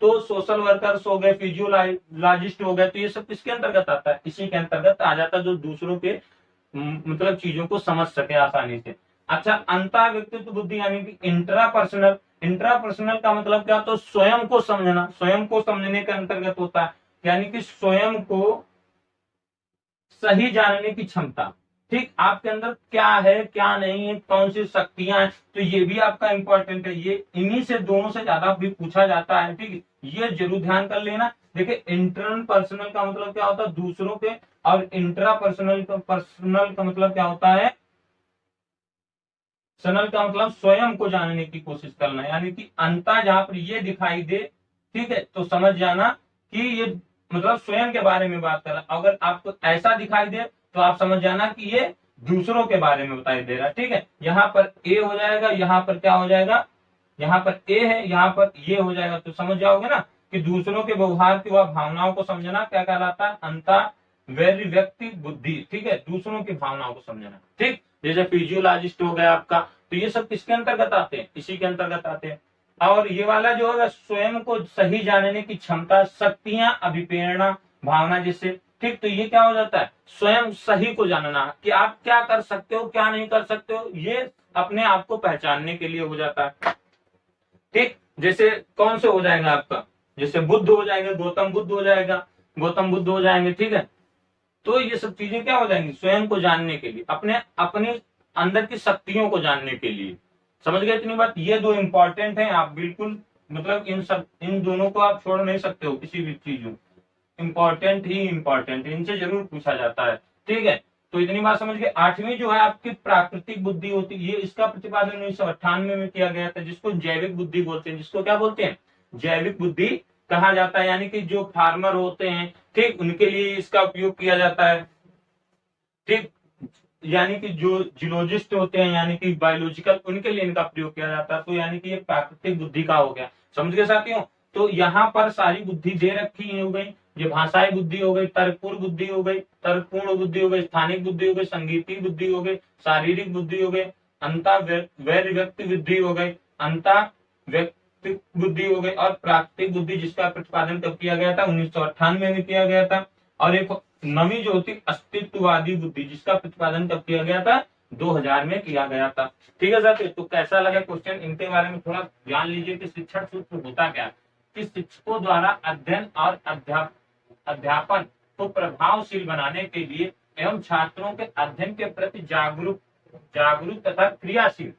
तो सोशल वर्कर्स हो गए, फिजियोलॉजिस्ट हो गए, तो ये सब किसके अंतर्गत आता है, इसी के अंतर्गत आ जाता है, जो दूसरों के मतलब चीजों को समझ सके आसानी से। अच्छा, अंतर व्यक्तित्व बुद्धि यानी कि इंट्रापर्सनल का मतलब क्या, तो स्वयं को समझना, स्वयं को समझने के अंतर्गत होता है, यानी कि स्वयं को सही जानने की क्षमता, ठीक, आपके अंदर क्या है क्या नहीं है, कौन सी शक्तियां हैं, तो ये भी आपका इंपॉर्टेंट है। ये इन्हीं से दोनों से ज्यादा भी पूछा जाता है। ठीक, ये जरूर ध्यान कर लेना। देखिए इंटरनल पर्सनल का मतलब क्या होता है, दूसरों के, और इंट्रा पर्सनल का मतलब क्या होता है, सनल का मतलब स्वयं को जानने की कोशिश करना, यानी कि अंतर जहां पर ये दिखाई दे, ठीक है, तो समझ जाना कि ये मतलब स्वयं के बारे में बात कर रहा। अगर आपको ऐसा दिखाई दे तो आप समझ जाना कि ये दूसरों के बारे में बताई दे रहा है। ठीक है, यहाँ पर ए हो जाएगा, यहाँ पर क्या हो जाएगा, यहाँ पर ए है, यहाँ पर ये हो जाएगा, तो समझ जाओगे ना कि दूसरों के व्यवहार की व भावनाओं को समझना क्या कहलाता है, अंतर वैरी व्यक्ति बुद्धि। ठीक है, दूसरों की भावनाओं को समझना। ठीक, जैसे फिजियोलॉजिस्ट हो गया आपका, तो ये सब किसके अंतर्गत आते हैं, इसी के अंतर्गत आते हैं। और ये वाला जो है स्वयं को सही जानने की क्षमता, शक्तियां, अभिप्रेरणा, भावना जिससे, ठीक, तो ये क्या हो जाता है, स्वयं सही को जानना कि आप क्या कर सकते हो क्या नहीं कर सकते हो, ये अपने आप को पहचानने के लिए हो जाता है। ठीक, जैसे कौन से हो जाएगा आपका, जैसे बुद्ध हो जाएंगे, गौतम बुद्ध हो जाएगा, गौतम बुद्ध हो जाएंगे। ठीक है, तो ये सब चीजें क्या हो जाएंगी, स्वयं को जानने के लिए, अपने अपने अंदर की शक्तियों को जानने के लिए। समझ गए इतनी बात, ये दो इंपॉर्टेंट हैं, आप बिल्कुल मतलब इन दोनों को आप छोड़ नहीं सकते हो किसी भी चीज में, इंपॉर्टेंट ही इंपॉर्टेंट, इनसे जरूर पूछा जाता है। ठीक है, तो इतनी बात समझ गए। आठवीं जो है आपकी प्राकृतिक बुद्धि होती है, ये इसका प्रतिपादन 1998 में किया गया था, जिसको जैविक बुद्धि बोलते हैं। जिसको क्या बोलते हैं, जैविक बुद्धि कहा जाता है, यानी कि जो फार्मर होते हैं, ठीक, उनके लिए इसका उपयोग किया जाता है। ठीक, यानी कि जो जियोलॉजिस्ट होते हैं, यानी कि बायोलॉजिकल, उनके लिए इनका प्रयोग किया जाता है। तो यानी कि ये प्राकृतिक बुद्धि का हो गया। समझ गए साथियों, तो यहाँ पर सारी बुद्धि दे रखी हो गई। ये भाषाई बुद्धि हो गई, तर्कपूर्ण बुद्धि हो गई, तर्कपूर्ण बुद्धि हो गई, स्थानिक बुद्धि हो गई, संगीतीय बुद्धि हो गई, शारीरिक बुद्धि हो गई, अंता वैर व्यक्ति बुद्धि हो गई, अंता व्यक्ति बुद्धि हो गई, और प्राकृतिक बुद्धि जिसका प्रतिपादन कब किया गया था, 1998 में किया गया था। और एक नवी जो होती अस्तित्ववादी बुद्धि, जिसका प्रतिपादन कब किया गया था, 2000 में किया गया था। ठीक है साथियों, तो कैसा लगा क्वेश्चन, इनके बारे में थोड़ा जान लीजिए कि शिक्षण सूत्र होता क्या है, कि शिक्षकों द्वारा अध्ययन और अध्यापन को प्रभावशील बनाने के लिए एवं छात्रों के अध्ययन के प्रति जागरूक तथा क्रियाशील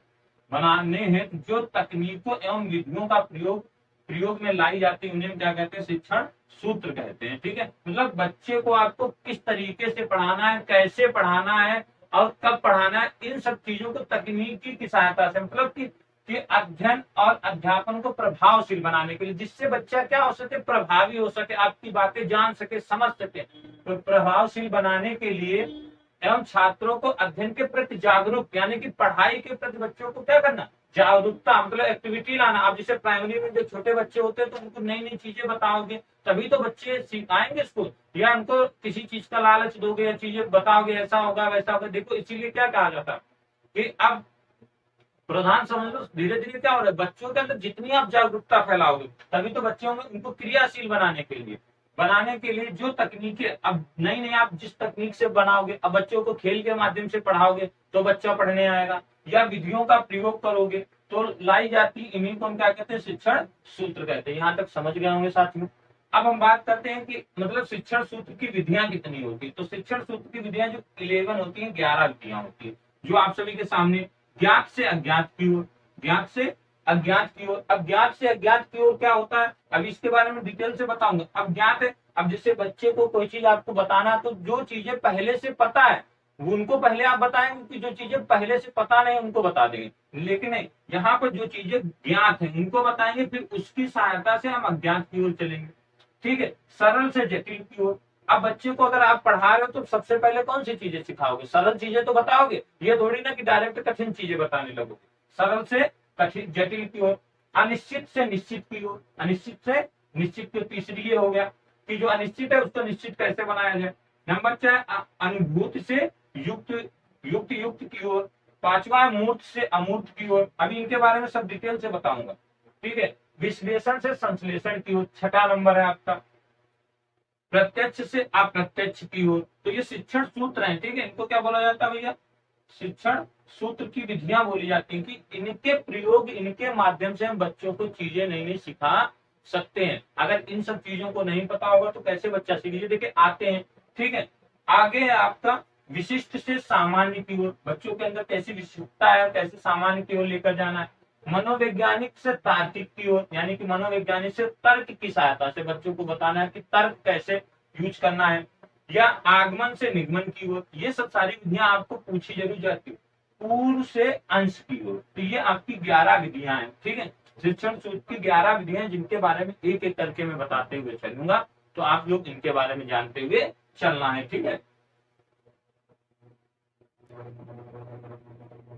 बनाने हेतु जो तकनीकों एवं विधियों का प्रयोग में लाई जाती है, उन्हें क्या कहते हैं, शिक्षण सूत्र कहते हैं। ठीक है, मतलब बच्चे को आपको किस तरीके से पढ़ाना है, कैसे पढ़ाना है और कब पढ़ाना है, इन सब चीजों को तकनीकी की सहायता से, मतलब कि अध्ययन और अध्यापन को प्रभावशील बनाने के लिए, जिससे बच्चा क्या हो सके, प्रभावी हो सके, आपकी बातें जान सके, समझ सके। तो प्रभावशील बनाने के लिए एवं छात्रों को अध्ययन के प्रति जागरूक, यानी कि पढ़ाई के प्रति बच्चों को क्या करना, जागरूकता, मतलब एक्टिविटी लाना। आप जैसे प्राइमरी में जो छोटे बच्चे होते हैं तो उनको नई नई चीजें बताओगे, तभी तो बच्चे आएंगे स्कूल, या उनको किसी चीज का लालच दोगे या चीजें बताओगे, ऐसा होगा वैसा होगा। देखो इसीलिए क्या कहा जाता है कि अब प्रधान समझ लो, धीरे धीरे क्या हो रहा है, बच्चों के अंदर जितनी आप जागरूकता फैलाओगे, तभी तो बच्चों में उनको क्रियाशील बनाने के लिए जो तकनीकें अब नई नई आप जिस तकनीक से बनाओगे, अब बच्चों को खेल के माध्यम से पढ़ाओगे तो बच्चा पढ़ने आएगा, या विधियों का प्रयोग करोगे तो लाई जाती, इन्हीं को हम क्या कहते हैं, शिक्षण सूत्र कहते हैं। यहाँ तक समझ गए होंगे साथियों। अब हम बात करते हैं कि मतलब शिक्षण सूत्र की विधियां कितनी होती है। तो शिक्षण सूत्र की विधियां जो 11 होती है, 11 विधियां होती है, जो आप सभी के सामने ज्ञात से अज्ञात की ओर, ज्ञात से अज्ञात की ओर। अब ज्ञात से अज्ञात की ओर क्या होता है, अब इसके बारे में डिटेल से बताऊंगा। अब ज्ञात है, अब जिससे बच्चे को कोई चीज आपको बताना, तो जो चीजें पहले से पता है वो उनको पहले आप बताएंगे, कि जो चीजें पहले से पता नहीं उनको बता देंगे। लेकिन यहाँ पर जो चीजें ज्ञात है उनको बताएंगे, फिर उसकी सहायता से हम अज्ञात की ओर चलेंगे। ठीक है, सरल से जटिल की ओर। अब बच्चे को अगर आप पढ़ा रहे हो तो सबसे पहले कौन सी चीजें सिखाओगे, सरल चीजें तो बताओगे, ये थोड़ी ना कि डायरेक्ट कठिन चीजें बताने लगोगे। सरल से कठिन जटिल की ओर, अनिश्चित से निश्चित की ओर, अनिश्चित से निश्चित की तीसरी ये हो गया कि जो अनिश्चित है उसको निश्चित कैसे बनाया जाए। नंबर 4 अनुभूति से युक्त युक्त की ओर। 5वां मूर्त से अमूर्त की ओर। अभी इनके बारे में सब डिटेल से बताऊंगा। ठीक है, विश्लेषण से संश्लेषण की ओर 6वां नंबर है आपका। प्रत्यक्ष से अप्रत्यक्ष की ओर। तो ये शिक्षण सूत्र है। ठीक है, इनको क्या बोला जाता है भैया, शिक्षण सूत्र की विधियां बोली जाती हैं, कि इनके प्रयोग, इनके माध्यम से हम बच्चों को चीजें नई नई सिखा सकते हैं। अगर इन सब चीजों को नहीं पता होगा तो कैसे बच्चा सीखेगा। देखिए आते हैं। ठीक है, आगे है आपका विशिष्ट से सामान्य की ओर, बच्चों के अंदर कैसी विशिष्टता है, कैसे सामान्य की ओर लेकर जाना है। मनोवैज्ञानिक से तार्किक की ओर, यानी कि मनोवैज्ञानिक से तर्क की सहायता से बच्चों को बताना है कि तर्क कैसे यूज करना है। या आगमन से निगमन की ओर, ये सब सारी विधियां आपको पूछी जरूर जाती है। पूर्व से अंश की ओर, तो ये आपकी 11 विधियां हैं, ठीक है। शिक्षण सूत्र की 11 विधियां, जिनके बारे में एक एक करके मैं बताते हुए चलूंगा, तो आप लोग इनके बारे में जानते हुए चलना है, ठीक है।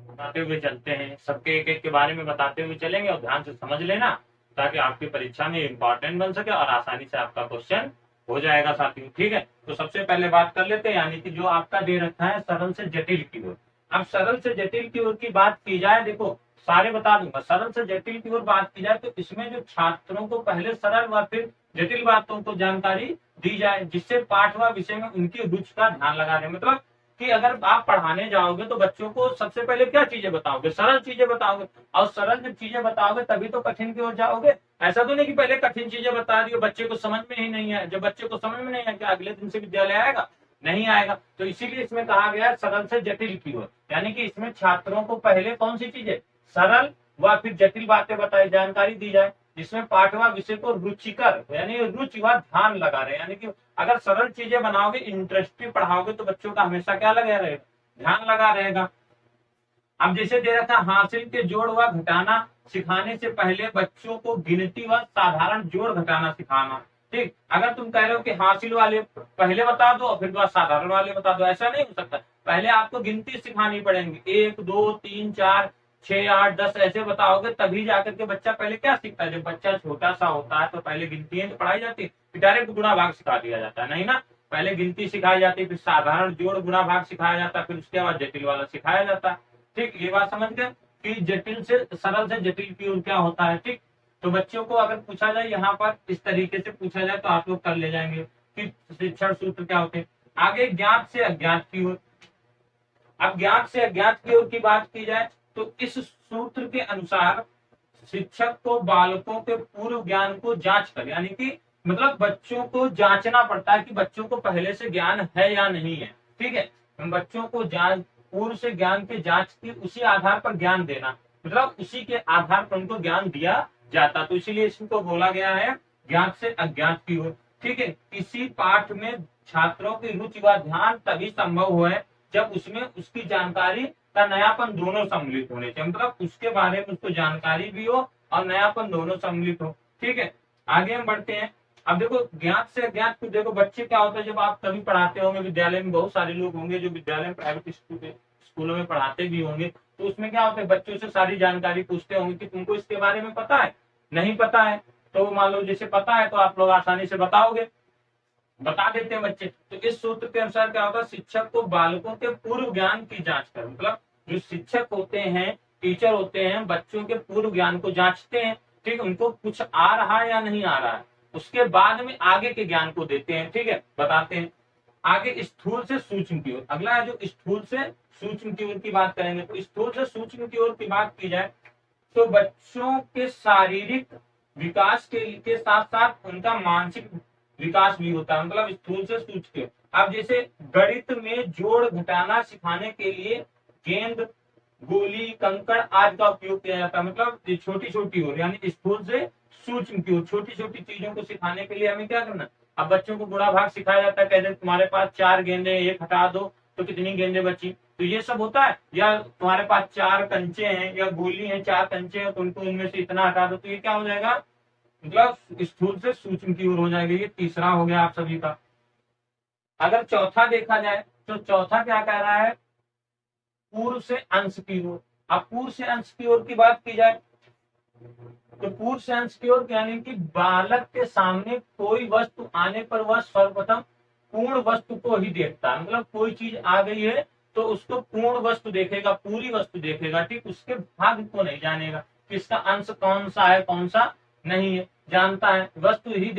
बताते हुए चलते हैं, सबके एक एक के बारे में बताते हुए चलेंगे और ध्यान से समझ लेना, ताकि आपकी परीक्षा में इंपॉर्टेंट बन सके और आसानी से आपका क्वेश्चन हो जाएगा साथियों, ठीक है। तो सबसे पहले बात कर लेते हैं, यानी कि जो आपका दे रखा है सरल से जटिल की ओर। अब सरल से जटिल की ओर की बात की जाए, देखो सारे बता दूंगा। सरल से जटिल की ओर बात की जाए तो इसमें जो छात्रों को पहले सरल व फिर जटिल बातों को जानकारी दी जाए, जिससे पाठ व विषय में उनकी रुचि का ध्यान लगा रहे। मतलब कि अगर आप पढ़ाने जाओगे तो बच्चों को सबसे पहले क्या चीजें बताओगे, सरल चीजें बताओगे, और सरल जब चीजें बताओगे तभी तो कठिन की ओर जाओगे। ऐसा तो नहीं कि पहले कठिन चीजें बता दी, बच्चे को समझ में ही नहीं है। जब बच्चे को समझ में नहीं है, क्या अगले दिन से विद्यालय आएगा? नहीं आएगा। तो इसीलिए इसमें कहा गया है सरल से जटिल की ओर, यानी कि इसमें छात्रों को पहले कौन सी चीजें, सरल व फिर जटिल बातें बताई, जानकारी दी जाए, जिसमें पाठ व विषय को रुचिकर, यानी रुचि व ध्यान लगा रहे, यानी कि अगर सरल चीजें बनाओगे, इंटरेस्टिंग पढ़ाओगे, तो बच्चों का हमेशा क्या लगा रहेगा, ध्यान लगा रहेगा। अब जैसे दे रखा हासिल के जोड़ व घटाना सिखाने से पहले बच्चों को गिनती व साधारण जोड़ घटाना सिखाना, ठीक। अगर तुम कह रहे हो कि हासिल वाले पहले बता दो और फिर साधारण वाले बता दो, ऐसा नहीं हो सकता। पहले आपको गिनती सिखानी पड़ेगी, 1 2 3 4 6 8 10 ऐसे बताओगे, तभी जाकर के बच्चा पहले क्या सीखता है। जब बच्चा छोटा सा होता है तो पहले गिनती तो पढ़ाई जाती है, फिर डायरेक्ट गुणा भाग सिखा दिया जाता है, नहीं ना। पहले गिनती सिखाई जाती है, फिर साधारण जोड़ गुणा भाग सिखाया जाता है, फिर उसके बाद जटिल वाला सिखाया जाता है, ठीक। ये बात समझ गए कि जटिल से सरल से जटिल की ओर क्या होता है, ठीक। तो बच्चों को अगर पूछा जाए यहाँ पर इस तरीके से पूछा जाए तो आप लोग कर ले जाएंगे कि शिक्षण सूत्र क्या होते हैं। आगे ज्ञात से अज्ञात की ओर। अब ज्ञात से अज्ञात की ओर की बात की जाए तो इस सूत्र के अनुसार शिक्षक को बालकों के पूर्व ज्ञान को जांच कर, यानी कि मतलब बच्चों को जांचना पड़ता है कि बच्चों को पहले से ज्ञान है या नहीं है, ठीक है। बच्चों को जांच, पूर्व से ज्ञान की जांच की, उसी आधार पर ज्ञान देना, मतलब उसी के आधार पर उनको ज्ञान दिया जाता। तो इसीलिए इसको बोला गया है ज्ञात से अज्ञात की ओर, ठीक है। किसी पाठ में छात्रों की रुचि व ध्यान तभी संभव हुआ है जब उसमें उसकी जानकारी का नयापन दोनों सम्मिलित होने चाहिए, मतलब उसके बारे में उसको जानकारी भी हो और नयापन दोनों सम्मिलित हो, ठीक है। आगे हम बढ़ते हैं। अब देखो ज्ञात से अज्ञात को, देखो बच्चे क्या होता है, जब आप कभी पढ़ाते होंगे विद्यालय में, बहुत सारे लोग होंगे जो विद्यालय में प्राइवेट स्कूलों में पढ़ाते भी होंगे, तो उसमें क्या होता है, बच्चों से सारी जानकारी पूछते होंगे कि तुमको इसके बारे में पता है, नहीं पता है। तो मान लो जैसे पता है तो आप लोग आसानी से बताओगे, बता देते हैं बच्चे। तो इस सूत्र के अनुसार क्या होता है, शिक्षक को बालकों के पूर्व ज्ञान की जांच कर, मतलब जो शिक्षक होते हैं, टीचर होते हैं, बच्चों के पूर्व ज्ञान को जांचते हैं, ठीक। उनको कुछ आ रहा है या नहीं आ रहा है, उसके बाद में आगे के ज्ञान को देते हैं, ठीक है, बताते हैं। आगे स्थूल से सूक्ष्म की ओर, अगला है जो स्थूल से सूक्ष्म की ओर की बात करेंगे। तो स्थूल से सूक्ष्म की ओर की बात की जाए तो बच्चों के शारीरिक विकास के साथ साथ उनका मानसिक विकास भी होता है, मतलब स्थूल से सूक्ष्म। अब जैसे गणित में जोड़ घटाना सिखाने के लिए गेंद, गोली, कंकड़ आदि का उपयोग किया जाता है, मतलब छोटी छोटी ओर, यानी स्थूल से सूक्ष्म की ओर छोटी छोटी चीजों को सिखाने के लिए हमें क्या करना। अब बच्चों को गुणा भाग सिखाया जाता है, कहते तुम्हारे पास 4 गेंदे, 1 हटा दो तो कितनी गेंदे बची, तो ये सब होता है। या तुम्हारे पास 4 कंचे हैं या गोली है, 4 कंचे हैं, तो उनको उनमें से इतना हटा दो, तो ये क्या हो जाएगा, मतलब स्थूल से सूक्ष्म की ओर हो जाएगा। ये तीसरा हो गया आप सभी का। अगर चौथा देखा जाए तो चौथा क्या कह रहा है, पूर्व से अंश की ओर। अब पूर्व से अंश की ओर की बात की जाए तो पूर्व से अंश की ओर यानी कि बालक के सामने कोई वस्तु आने पर वह सर्वप्रथम पूर्ण वस्तु को ही देखता है, मतलब कोई चीज आ गई है तो उसको पूर्ण वस्तु देखेगा, पूरी वस्तु देखेगा, ठीक। उसके भाग को नहीं जानेगा कि इसका अंश कौन सा है कौन सा नहीं है, जानता है वस्तु ही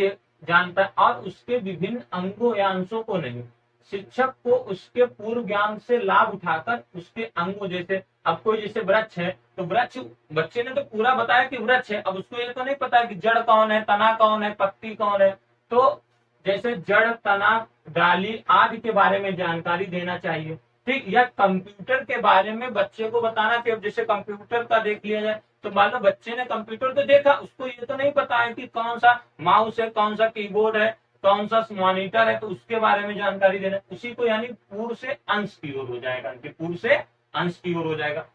जानता है, और उसके विभिन्न अंगों या अंशों को नहीं। शिक्षक को उसके पूर्व ज्ञान से लाभ उठाकर उसके अंगों, जैसे अब कोई जैसे वृक्ष है तो वृक्ष, बच्चे ने तो पूरा बताया कि वृक्ष है, अब उसको ये तो नहीं पता है कि जड़ कौन है, तना कौन है, पत्ती कौन है। तो जैसे जड़, तना, डाली आदि के बारे में जानकारी देना चाहिए। ठीक, या कंप्यूटर के बारे में बच्चे को बताना चाहिए। जैसे कंप्यूटर का देख लिया जाए तो मान लो बच्चे ने कंप्यूटर तो देखा, उसको ये तो नहीं पता है कि कौन सा माउस है, कौन सा कीबोर्ड है, कौन सा मॉनिटर है, तो उसके बारे में जानकारी देना उसी को, यानी पूर्व से अंश की ओर हो जाएगा, पूर्व से अंश की ओर हो जाएगा।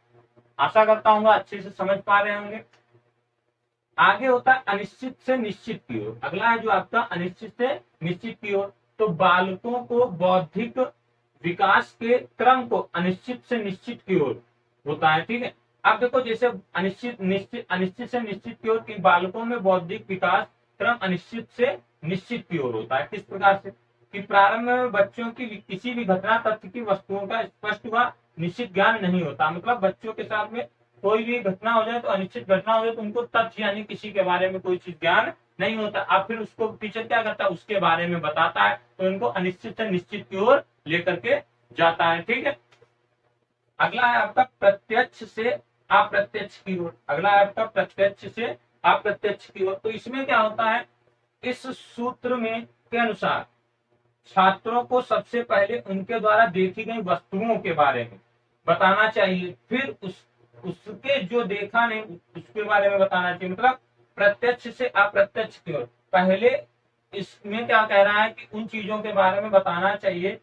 आशा करता हूँ अच्छे से समझ पा रहे होंगे। आगे होता है अनिश्चित से निश्चित की ओर। अगला है जो आपका अनिश्चित से निश्चित की ओर। तो बालकों को बौद्धिक विकास के क्रम को अनिश्चित से निश्चित की ओर होता है। ठीक है, अब देखो जैसे अनिश्चित से निश्चित की ओर की बालकों में बौद्धिक विकास क्रम अनिश्चित से निश्चित की ओर होता है। किस प्रकार से कि प्रारंभ में बच्चों की किसी भी घटना तथ्य की वस्तुओं का स्पष्ट व निश्चित ज्ञान नहीं होता। मतलब बच्चों के साथ में कोई भी घटना हो जाए, तो अनिश्चित घटना हो जाए, तो उनको तथ्य यानी किसी के बारे में कोई चीज ज्ञान नहीं होता। अब फिर उसको टीचर क्या करता है, उसके बारे में बताता है, तो इनको अनिश्चित से निश्चित की ओर लेकर के जाता है। ठीक है, अगला है आपका प्रत्यक्ष से अप्रत्यक्ष की ओर। अगला है आपका प्रत्यक्ष से अप्रत्यक्ष की ओर। तो इसमें क्या होता है, इस सूत्र में के अनुसार छात्रों को सबसे पहले उनके द्वारा देखी गई वस्तुओं के बारे में बताना चाहिए, फिर उसके जो देखा नहीं उसके बारे में बताना चाहिए। मतलब प्रत्यक्ष से अप्रत्यक्ष की ओर। पहले इसमें क्या कह रहा है कि उन चीजों के बारे में बताना चाहिए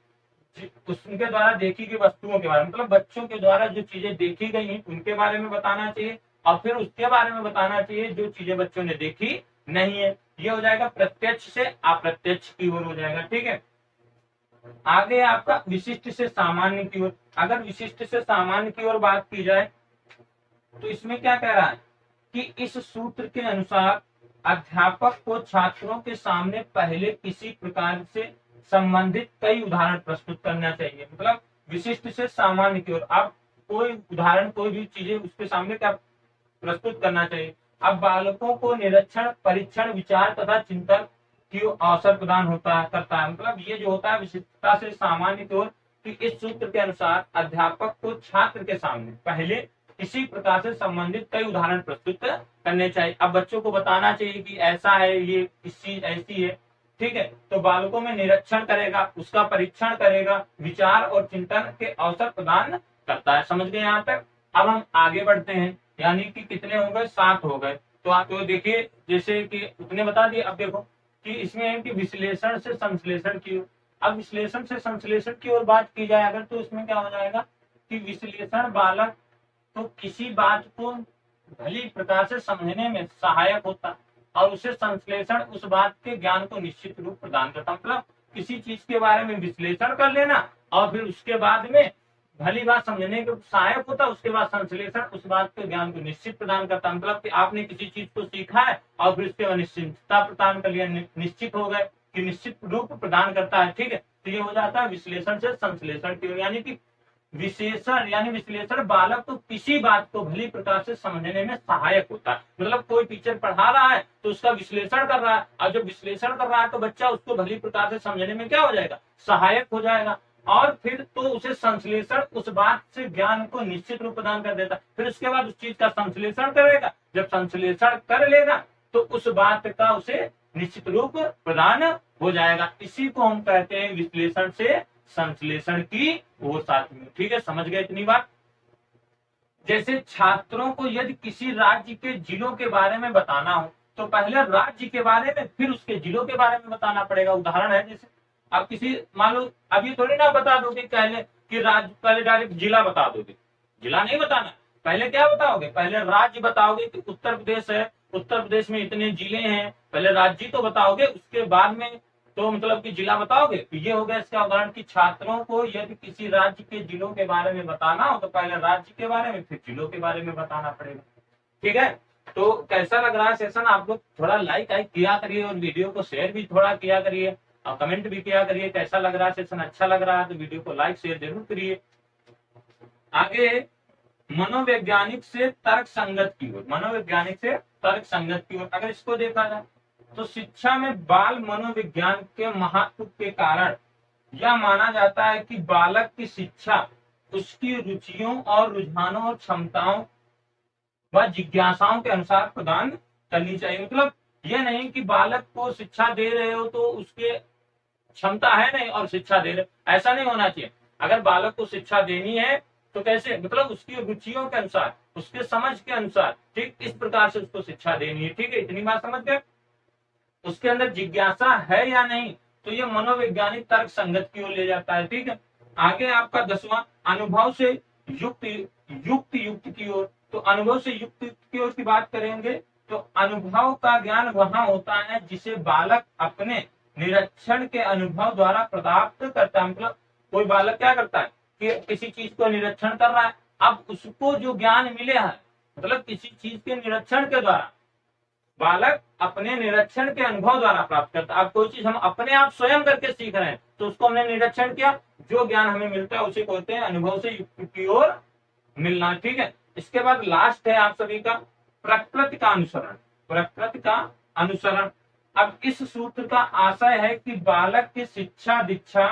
उनके द्वारा देखी गई वस्तुओं के बारे में, मतलब बच्चों के द्वारा जो चीजें देखी गई हैं उनके बारे में बताना चाहिए, और फिर उसके बारे में बताना चाहिए जो चीजें बच्चों ने देखी नहीं है। ये हो जाएगा प्रत्यक्ष से अप्रत्यक्ष की ओर हो जाएगा। ठीक है, आगे आपका विशिष्ट से सामान्य की ओर। अगर विशिष्ट से सामान्य की ओर बात की जाए तो इसमें क्या कह रहा है कि इस सूत्र के अनुसार अध्यापक को छात्रों के सामने पहले किसी प्रकार से संबंधित कई उदाहरण प्रस्तुत करना चाहिए। मतलब विशिष्ट से सामान्य की ओर आप कोई उदाहरण, कोई भी चीजें उसके सामने क्या प्रस्तुत करना चाहिए। अब बालकों को निरीक्षण, परीक्षण, विचार तथा चिंतन की अवसर प्रदान करता है। मतलब ये जो होता है विशिष्टता से सामान्य की ओर, कि इस सूत्र के अनुसार अध्यापक को छात्र के सामने पहले इसी प्रकार से संबंधित कई उदाहरण प्रस्तुत करने चाहिए। अब बच्चों को बताना चाहिए कि ऐसा है, ये इस चीज ऐसी है। ठीक है, तो बालकों में निरीक्षण करेगा, उसका परीक्षण करेगा, विचार और चिंतन के अवसर प्रदान करता है। समझ गए यहाँ तक। अब हम आगे बढ़ते हैं, यानी कि कितने हो गए, 7 हो गए। तो आप तो देखिए जैसे कि उतने बता दिए। अब देखो कि इसमें है कि विश्लेषण से संश्लेषण की ओर। अब विश्लेषण से संश्लेषण की ओर बात की जाए अगर, तो इसमें क्या हो जाएगा कि विश्लेषण बालक तो किसी बात को भली प्रकार से समझने में सहायक होता, और उसे संश्लेषण उस बात के ज्ञान को निश्चित रूप प्रदान करता। मतलब किसी चीज के बारे में विश्लेषण कर लेना और फिर उसके बाद में भली बात समझने के सहायक होता, उसके बाद संश्लेषण उस बात के ज्ञान को निश्चित प्रदान करता। मतलब कि आपने किसी चीज को सीखा है और फिर उसके बाद निश्चितता प्रदान कर लिया, निश्चित हो गए कि निश्चित रूप प्रदान करता है। ठीक है, तो ये हो जाता है विश्लेषण से संश्लेषण की ओर। यानी कि विशेषण यानी विश्लेषण बालक तो किसी बात को भली प्रकार से समझने में सहायक होता है। मतलब कोई टीचर पढ़ा रहा है तो उसका विश्लेषण कर रहा है, और जब विश्लेषण कर रहा है तो बच्चा उसको भली प्रकार से समझने में क्या हो जाएगा, सहायक हो जाएगा। और फिर तो उसे संश्लेषण उस बात से ज्ञान को निश्चित रूप प्रदान कर देता। फिर उसके बाद उस चीज का संश्लेषण करेगा, जब संश्लेषण कर लेगा तो उस बात का उसे निश्चित रूप प्रदान हो जाएगा। इसी को हम कहते हैं विश्लेषण से संश्लेषण की ओर साथियों। ठीक है, समझ गए इतनी बात। जैसे छात्रों को यदि किसी राज्य के जिलों के बारे में बताना हो तो पहले राज्य के बारे में फिर उसके जिलों के बारे में बताना पड़ेगा। उदाहरण है जैसे अब किसी मान लो अभी थोड़ी ना बता दोगे पहले कि राज्य, पहले डायरेक्ट जिला बता दोगे, जिला नहीं बताना। पहले क्या बताओगे, पहले राज्य बताओगे कि उत्तर प्रदेश है, उत्तर प्रदेश में इतने जिले हैं, पहले राज्य तो बताओगे, उसके बाद में तो मतलब कि जिला बताओगे। तो ये हो गया इसका उदाहरण कि छात्रों को यदि किसी राज्य के जिलों के बारे में बताना हो तो पहले राज्य के बारे में फिर जिलों के बारे में बताना पड़ेगा। ठीक है, तो कैसा लग रहा है सेशन, आप लोग थोड़ा लाइक किया करिए और वीडियो को शेयर भी थोड़ा किया करिए और कमेंट भी किया करिए कैसा लग रहा है सेशन। अच्छा लग रहा है तो वीडियो को लाइक शेयर जरूर करिए। आगे मनोवैज्ञानिक से तर्क संगत की ओर। मनोवैज्ञानिक से तर्क संगत की ओर अगर इसको देखा जाए तो शिक्षा में बाल मनोविज्ञान के महत्व के कारण यह माना जाता है कि बालक की शिक्षा उसकी रुचियों और रुझानों और क्षमताओं व जिज्ञासाओं के अनुसार प्रदान करनी चाहिए। मतलब यह नहीं कि बालक को शिक्षा दे रहे हो तो उसके क्षमता है नहीं और शिक्षा दे रहे, ऐसा नहीं होना चाहिए। अगर बालक को शिक्षा देनी है तो कैसे, मतलब उसकी रुचियों के अनुसार, उसके समझ के अनुसार, ठीक इस प्रकार से उसको शिक्षा देनी है। ठीक है, इतनी बात समझ गए। उसके अंदर जिज्ञासा है या नहीं, तो ये मनोवैज्ञानिक तर्क संगत की ओर ले जाता है। ठीक है, आगे आपका 10वां, अनुभव से युक्त युक्त की ओर। तो अनुभव से युक्त की ओर की बात करेंगे तो अनुभव का ज्ञान वहां होता है जिसे बालक अपने निरीक्षण के अनुभव द्वारा प्राप्त करता है। मतलब कोई बालक क्या करता है कि किसी चीज को निरीक्षण कर रहा है, अब उसको जो ज्ञान मिले है, मतलब किसी चीज के निरीक्षण के द्वारा बालक अपने निरीक्षण के अनुभव द्वारा प्राप्त करता है। अब कोई चीज हम अपने आप स्वयं करके सीख रहे हैं तो उसको हमने निरीक्षण किया, जो ज्ञान हमें मिलता है उसे कहते हैं अनुभव से युक्त की ओर मिलना। ठीक है, इसके बाद लास्ट है आप सभी का प्रकृति का अनुसरण। प्रकृति का अनुसरण, अब इस सूत्र का आशय है कि बालक की शिक्षा दीक्षा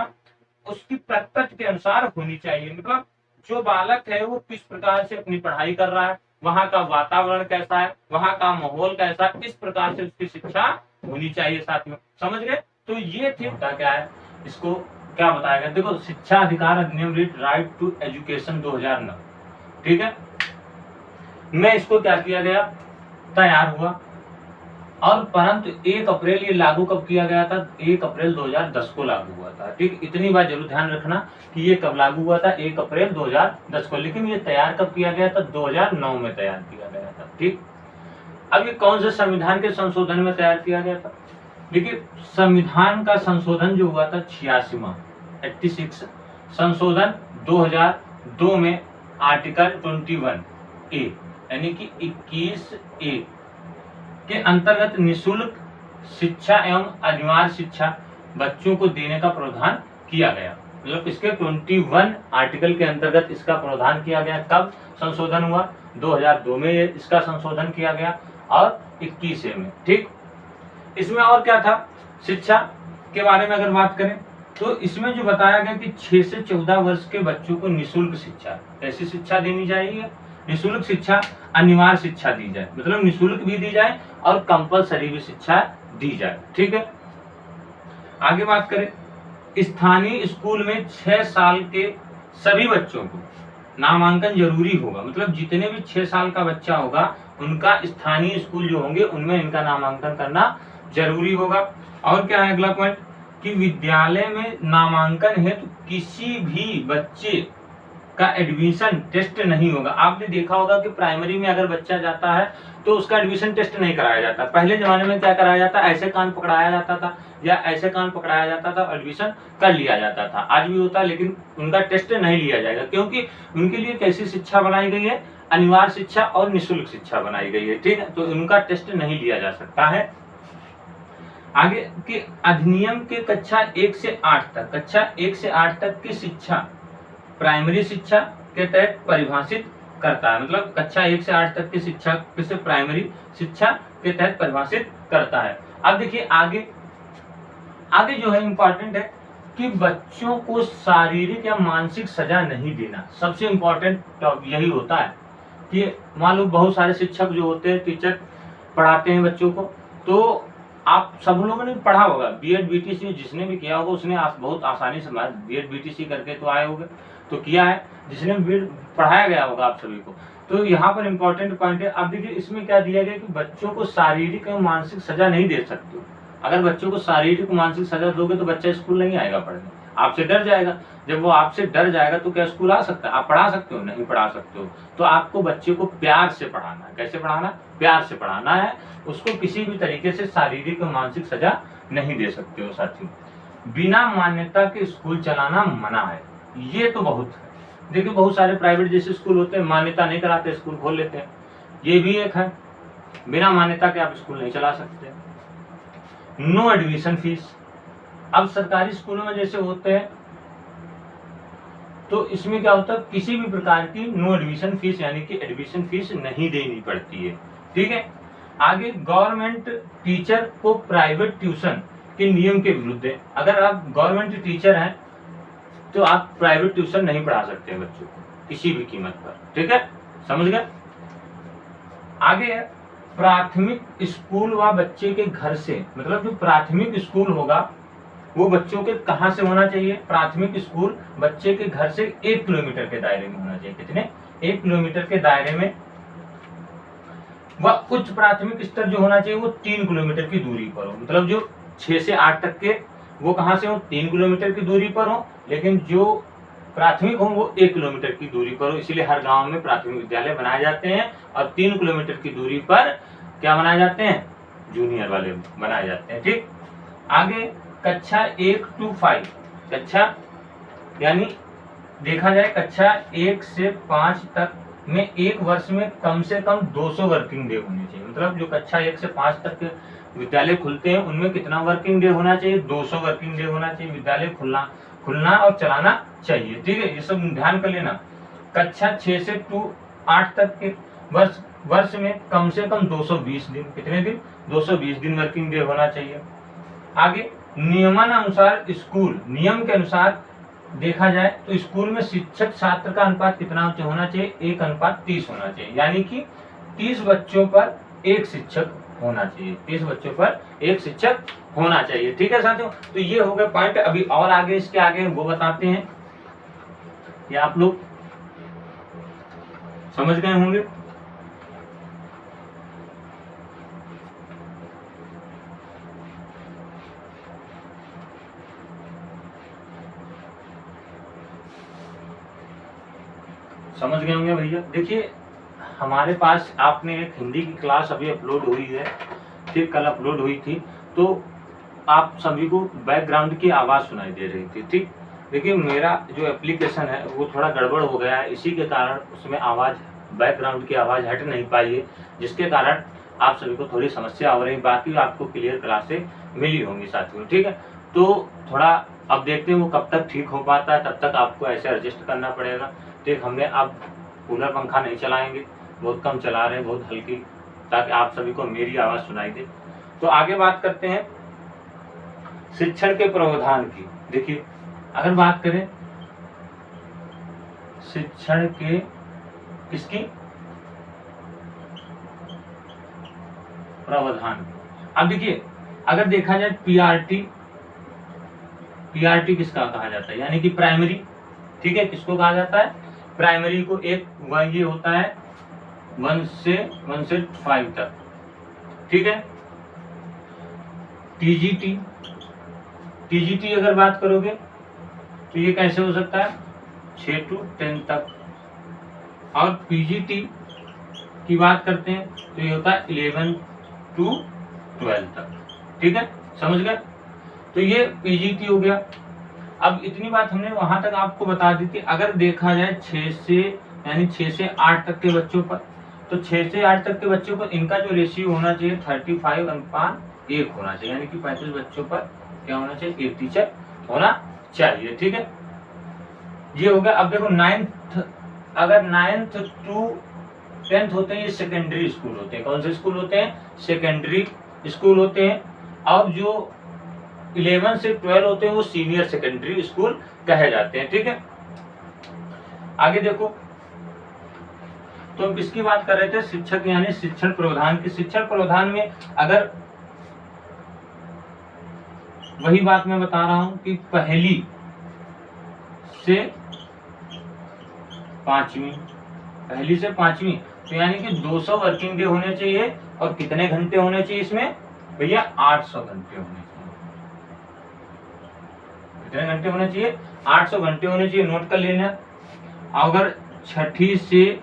उसकी प्रकृति के अनुसार होनी चाहिए। मतलब जो बालक है वो किस प्रकार से अपनी पढ़ाई कर रहा है, वहां का वातावरण कैसा है, वहां का माहौल कैसा है, इस प्रकार से उसकी शिक्षा होनी चाहिए साथियों। समझ गए। तो ये थी क्या है, इसको क्या बताया गया, देखो शिक्षा अधिकार अधिनियम राइट टू एजुकेशन 2009। ठीक है, मैं इसको क्या किया गया, तैयार हुआ, और परंतु 1 अप्रैल ये लागू कब किया गया था, 1 अप्रैल 2010 को लागू हुआ था। ठीक, इतनी बात जरूर ध्यान रखना कि ये कब लागू हुआ था, 1 अप्रैल 2010 को, लेकिन ये तैयार कब किया गया था, 2009 में तैयार किया गया था। ठीक, अब ये कौन से संविधान के संशोधन में तैयार किया गया था। देखिए संविधान का संशोधन जो हुआ था 86 संशोधन 2002 में आर्टिकल 21A यानी कि 21A के अंतर्गत निःशुल्क शिक्षा एवं अनिवार्य शिक्षा बच्चों को देने का प्रावधान किया गया। मतलब इसके 21 आर्टिकल के अंतर्गत इसका प्रावधान किया गया। कब संशोधन हुआ, 2002 में इसका संशोधन किया गया और 21 में। ठीक, इसमें और क्या था, शिक्षा के बारे में अगर बात करें तो इसमें जो बताया गया कि 6 से 14 वर्ष के बच्चों को निःशुल्क शिक्षा, ऐसी शिक्षा देनी चाहिए, निःशुल्क शिक्षा, अनिवार्य शिक्षा दी जाए, मतलब निःशुल्क भी दी जाए और कंपलसरी भी शिक्षा दी जाए। ठीक है, आगे बात करें, स्थानीय स्कूल में 6 साल के सभी बच्चों को नामांकन जरूरी होगा। मतलब जितने भी 6 साल का बच्चा होगा उनका स्थानीय स्कूल जो होंगे उनमें इनका नामांकन करना जरूरी होगा। और क्या है अगला पॉइंट, कि विद्यालय में नामांकन हेतु किसी भी बच्चे का एडमिशन टेस्ट नहीं होगा। आपने देखा होगा कि प्राइमरी में अगर बच्चा जाता है तो उसका एडमिशन टेस्ट नहीं कराया जाता। पहले जमाने में क्या कराया जाता, ऐसे कान पकड़ाया जाता था या ऐसे कान पकड़ाया जाता था, एडमिशन कर लिया जाता था। आज भी होता है लेकिन उनका टेस्ट नहीं लिया जाएगा, क्योंकि उनके लिए कैसी शिक्षा बनाई गई है, अनिवार्य शिक्षा और निःशुल्क शिक्षा बनाई गई है। ठीक है, तो उनका टेस्ट नहीं लिया जा सकता है। आगे के अधिनियम के कक्षा 1 से 8 तक, कक्षा 1 से 8 तक की शिक्षा प्राइमरी शिक्षा के तहत परिभाषित करता है। मतलब कक्षा 1 से 8 तक की शिक्षा किसे प्राइमरी शिक्षा के तहत परिभाषित करता है। अब देखिए आगे आगे जो है इम्पोर्टेंट है कि बच्चों को शारीरिक या मानसिक सजा नहीं देना। सबसे इम्पोर्टेंट यही होता है कि मान लो बहुत सारे शिक्षक जो होते हैं, टीचर पढ़ाते हैं बच्चों को, तो आप सब लोगों ने पढ़ा होगा, बीएड बीटीसी जिसने भी किया होगा उसने बहुत आसानी से बीएड बीटीसी करके तो आए होंगे, तो किया है, जिसने बीएड पढ़ाया गया होगा आप सभी को। तो यहाँ पर इम्पोर्टेंट पॉइंट है। अब देखिए इसमें क्या दिया गया कि बच्चों को शारीरिक एवं मानसिक सजा नहीं दे सकते। अगर बच्चों को शारीरिक मानसिक सजा दोगे तो बच्चा स्कूल नहीं आएगा पढ़ने, आपसे डर जाएगा। जब वो आपसे डर जाएगा तो क्या स्कूल आ सकता है? आप पढ़ा सकते हो? नहीं पढ़ा सकते हो। तो आपको बच्चे को प्यार से पढ़ाना है। कैसे पढ़ाना? प्यार से पढ़ाना है। उसको किसी भी तरीके से शारीरिक और मानसिक सजा नहीं दे सकते हो साथियों। बिना मान्यता के स्कूल चलाना मना है, ये तो बहुत है। देखिए बहुत सारे प्राइवेट जैसे स्कूल होते हैं, मान्यता नहीं कराते, स्कूल खोल लेते हैं। ये भी एक है, बिना मान्यता के आप स्कूल नहीं चला सकते। No admission fee. अब सरकारी स्कूलों में जैसे होते हैं तो इसमें क्या होता है, किसी भी प्रकार की नो एडमिशन फीस यानी कि एडमिशन फीस नहीं देनी पड़ती है। ठीक है, आगे गवर्नमेंट टीचर को प्राइवेट ट्यूशन के नियम के विरुद्ध है। अगर आप गवर्नमेंट टीचर हैं तो आप प्राइवेट ट्यूशन नहीं पढ़ा सकते बच्चों को किसी भी कीमत पर। ठीक है, समझ गए। आगे है प्राथमिक स्कूल व बच्चे के घर से, मतलब जो प्राथमिक स्कूल होगा वो बच्चों के कहाँ से होना चाहिए? प्राथमिक स्कूल बच्चे के घर से 1 किलोमीटर के दायरे में होना चाहिए। कितने? 1 किलोमीटर के दायरे में। वह उच्च प्राथमिक स्तर जो होना चाहिए वो 3 किलोमीटर की दूरी पर हो। मतलब जो 6 से 8 तक के वो कहाँ से हो? 3 किलोमीटर की दूरी पर हो, लेकिन जो प्राथमिक हो वो 1 किलोमीटर की दूरी पर हो। इसीलिए हर गांव में प्राथमिक विद्यालय बनाए जाते हैं और 3 किलोमीटर की दूरी पर क्या बनाए जाते हैं? जूनियर वाले बनाए जाते हैं। ठीक, आगे कक्षा 1 to 5, कक्षा यानी देखा जाए कक्षा 1 से 5 तक में एक वर्ष में कम से कम 200 वर्किंग डे होने चाहिए। मतलब जो कक्षा 1 से 5 तक के विद्यालय खुलते हैं उनमें कितना वर्किंग डे होना चाहिए? 200 वर्किंग डे होना चाहिए। विद्यालय खुलना और चलाना चाहिए। ठीक है, ये सब ध्यान कर लेना। कक्षा 6 से 8 तक के वर्ष में कम से कम 220 दिन। कितने दिन? 220 दिन वर्किंग डे होना चाहिए। आगे नियमानुसार स्कूल, नियम के अनुसार देखा जाए तो स्कूल में शिक्षक छात्र का अनुपात कितना होना चाहिए? 1:30 होना चाहिए। यानी कि 30 बच्चों पर एक शिक्षक होना चाहिए। 30 बच्चों पर एक शिक्षक होना चाहिए। ठीक है साथियों, तो ये हो गए पॉइंट। अभी और आगे इसके आगे वो बताते हैं, ये आप लोग समझ गए होंगे। समझ गए होंगे भैया। देखिए हमारे पास आपने एक हिंदी की क्लास अभी अपलोड हुई है, ठीक, कल अपलोड हुई थी, तो आप सभी को बैकग्राउंड की आवाज़ सुनाई दे रही थी। ठीक, देखिए मेरा जो एप्लीकेशन है वो थोड़ा गड़बड़ हो गया है, इसी के कारण उसमें आवाज़, बैकग्राउंड की आवाज़ हट नहीं पाई है, जिसके कारण आप सभी को थोड़ी समस्या हो रही। बाकी आपको क्लियर क्लासें मिली होंगी साथियों। ठीक है, तो थोड़ा अब देखते हैं वो कब तक ठीक हो पाता है, तब तक आपको ऐसे एडजस्ट करना पड़ेगा। ठीक, हमने अब कूलर पंखा नहीं चलाएंगे, बहुत कम चला रहे हैं, बहुत हल्की, ताकि आप सभी को मेरी आवाज़ सुनाई दे। तो आगे बात करते हैं शिक्षण के प्रावधान की। देखिए अगर बात करें शिक्षण के किसकी? प्रावधान। अब देखिए अगर देखा जाए पीआरटी किसका कहा जाता है? यानी कि प्राइमरी। ठीक है, किसको कहा जाता है? प्राइमरी को। एक ये होता है 1 से 5 तक। ठीक है, टीजीटी अगर बात करोगे तो ये कैसे हो सकता है? 6 to 10 तक। और पीजीटी की बात करते हैं तो ये होता है 11 to 12 तक। ठीक है, समझ गए? तो ये पीजीटी हो गया। अब इतनी बात हमने वहां तक आपको बता दी थी। अगर देखा जाए 6 से 8 तक के बच्चों पर, तो 6 से 8 तक के बच्चों पर इनका जो रेशियो होना चाहिए 35:1 होना चाहिए। यानी कि 35 बच्चों पर क्या होना चाहिए? एक टीचर होना चाहिए। ठीक है, ये हो गया। अब देखो 9th, अगर 9th to 10th होते हैं ये सेकेंडरी स्कूल होते हैं। कौन से स्कूल होते हैं? सेकेंडरी स्कूल होते हैं। और जो 11 से 12 होते हैं वो सीनियर सेकेंडरी स्कूल कहे जाते हैं। ठीक है, आगे देखो, तो हम किसकी बात कर रहे थे? शिक्षक यानी शिक्षण प्रावधान की। शिक्षण प्रावधान में अगर वही बात मैं बता रहा हूं कि पहली से 5वीं, तो यानी कि 200 वर्किंग डे होने चाहिए। और कितने घंटे होने चाहिए इसमें भैया? 800 घंटे होने चाहिए। कितने घंटे होने चाहिए? 800 घंटे होने चाहिए। नोट कर लेना। अगर 6ठी से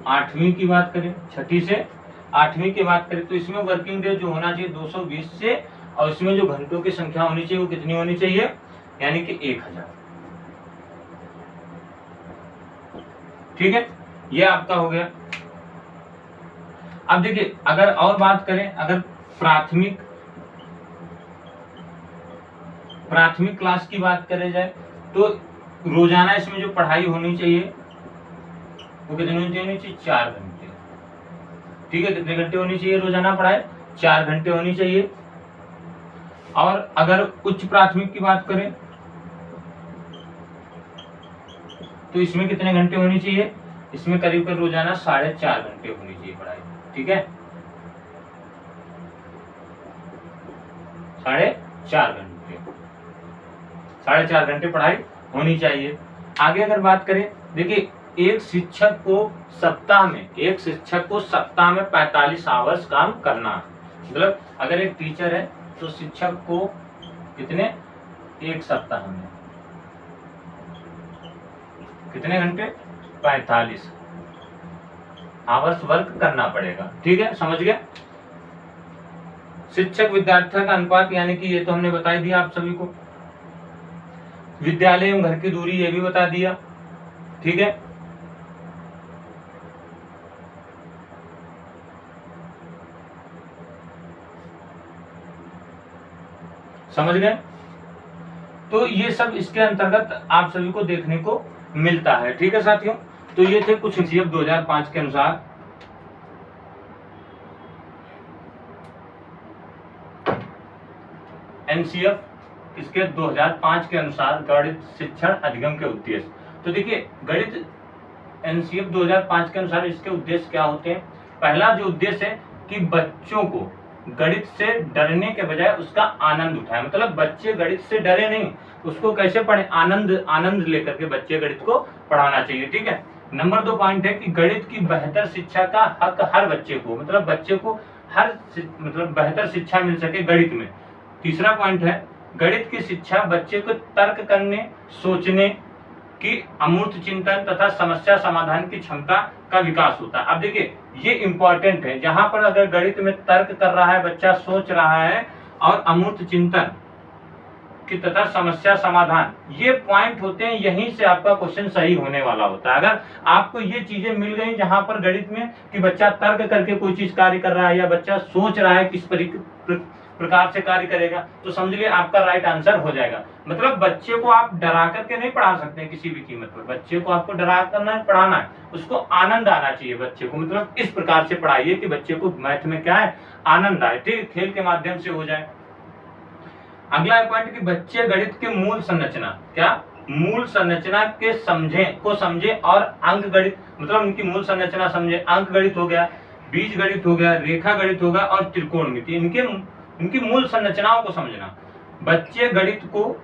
8वीं की बात करें, 6ठी से 8वीं की बात करें तो इसमें वर्किंग डे जो होना चाहिए 220 से, और इसमें जो घंटों की संख्या होनी चाहिए वो कितनी होनी चाहिए? यानी कि 1000। ठीक है, ये आपका हो गया। अब देखिए अगर और बात करें, अगर प्राथमिक क्लास की बात करें जाए तो रोजाना इसमें जो पढ़ाई होनी चाहिए वो कितनी होनी चाहिए? 4 घंटे। ठीक है, कितने घंटे होनी चाहिए रोजाना पढ़ाई? 4 घंटे होनी चाहिए। और अगर उच्च प्राथमिक की बात करें तो इसमें कितने घंटे होनी चाहिए? इसमें करीब रोजाना 4.5 घंटे होनी चाहिए पढ़ाई। ठीक है, 4.5 घंटे, 4.5 घंटे पढ़ाई होनी चाहिए। आगे अगर बात करें, देखिए एक शिक्षक को सप्ताह में 45 आवर्स काम करना है। मतलब अगर एक टीचर है तो शिक्षक को कितने, एक सप्ताह में कितने घंटे, 45 आवर्स वर्क करना पड़ेगा। ठीक है, समझ गए। शिक्षक विद्यार्थी का अनुपात, यानी कि ये तो हमने बता ही दिया आप सभी को। विद्यालय एवं घर की दूरी, ये भी बता दिया। ठीक है, समझ गए। तो ये सब इसके अंतर्गत आप सभी को देखने को मिलता है। ठीक है साथियों, तो ये थे कुछ एनसीएफ 2005 के अनुसार। एनसीएफ इसके 2005 के अनुसार गणित शिक्षण अधिगम के उद्देश्य। तो देखिए गणित एनसीएफ 2005 के अनुसार इसके उद्देश्य क्या होते हैं। पहला जो उद्देश्य है कि बच्चों को गणित से डरने के बजाय उसका आनंद उठाए। मतलब बच्चे गणित से डरे नहीं, उसको कैसे पढ़े, आनंद लेकर के बच्चे गणित को पढ़ाना चाहिए। ठीक है। नंबर 2 पॉइंट है कि गणित की बेहतर शिक्षा का हक हर बच्चे को, मतलब बच्चे को बेहतर शिक्षा मिल सके गणित में। तीसरा पॉइंट है गणित की शिक्षा बच्चे को तर्क करने, सोचने की, अमूर्त चिंतन तथा समस्या समाधान की क्षमता का विकास होता है। अब देखिए ये इंपॉर्टेंट है, जहां पर अगर गणित में तर्क कर रहा है बच्चा, सोच रहा है और अमूर्त चिंतन की तथा समस्या समाधान, ये पॉइंट होते हैं, यहीं से आपका क्वेश्चन सही होने वाला होता है। अगर आपको ये चीजें मिल गई जहां पर गणित में कि बच्चा तर्क करके कोई चीज कार्य कर रहा है या बच्चा सोच रहा है किस प्रकार से कार्य करेगा, तो समझ लिए आपका राइट आंसर हो जाएगा। मतलब बच्चे को आप डरा करके नहीं पढ़ा सकते किसी भी कीमत पर, बच्चे को आपको डरा कर नहीं पढ़ाना है, उसको आनंद आना चाहिए बच्चे को। मतलब इस प्रकार से पढ़ाइए कि बच्चे को मैथ में क्या है, आनंद आए। ठीक, खेल के माध्यम से हो जाए। अगला पॉइंट कि बच्चे गणित के मूल संरचना, क्या मूल संरचना के समझे और अंक गणित, मतलब उनकी मूल संरचना समझे। अंक गणित हो गया, बीज गणित हो गया, रेखा गणित होगा और त्रिकोणमिति, इनकी मूल संरचनाओं को समझना। बच्चे गणित को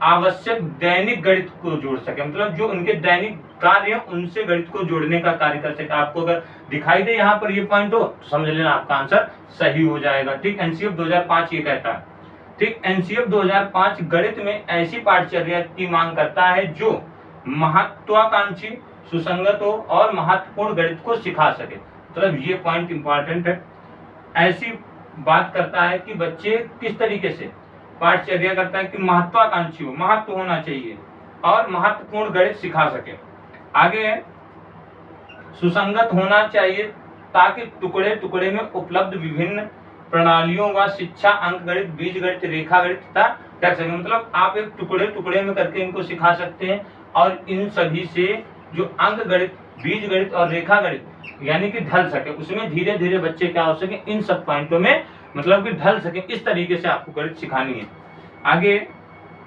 आवश्यक दैनिक गणित को जोड़ सके, मतलब जो उनके दैनिक कार्य है उनसे गणित को जोड़ने का कार्य कर सके। आपको अगर दिखाई दे यहाँ पर ये पॉइंट हो तो समझ लेना आपका आंसर सही हो जाएगा। ठीक, एनसीएफ 2005 ये कहता है। ठीक, एनसीएफ 2005 गणित में ऐसी पाठचर्या की मांग करता है जो महत्वाकांक्षी, सुसंगत हो और महत्वपूर्ण गणित को सिखा सके। मतलब ये पॉइंट इंपॉर्टेंट है। ऐसी बात करता है कि बच्चे किस तरीके से पाठचर्या करता है कि महत्वाकांक्षी हो, महत्व होना चाहिए और महत्वपूर्ण गणित सिखा सके। आगे सुसंगत होना चाहिए ताकि टुकड़े टुकड़े में उपलब्ध विभिन्न प्रणालियों व शिक्षा अंक गणित, बीज गणित, रेखा गणित तथा रख सके। मतलब आप एक टुकड़े टुकड़े में करके इनको सिखा सकते हैं और इन सभी से जो अंक गणित, बीज गणित और रेखा गणित यानी कि ढल सके, उसमें धीरे धीरे बच्चे क्या हो सके, इन सब पॉइंटों में मतलब कि ढल सके, इस तरीके से आपको गणित सिखानी है। आगे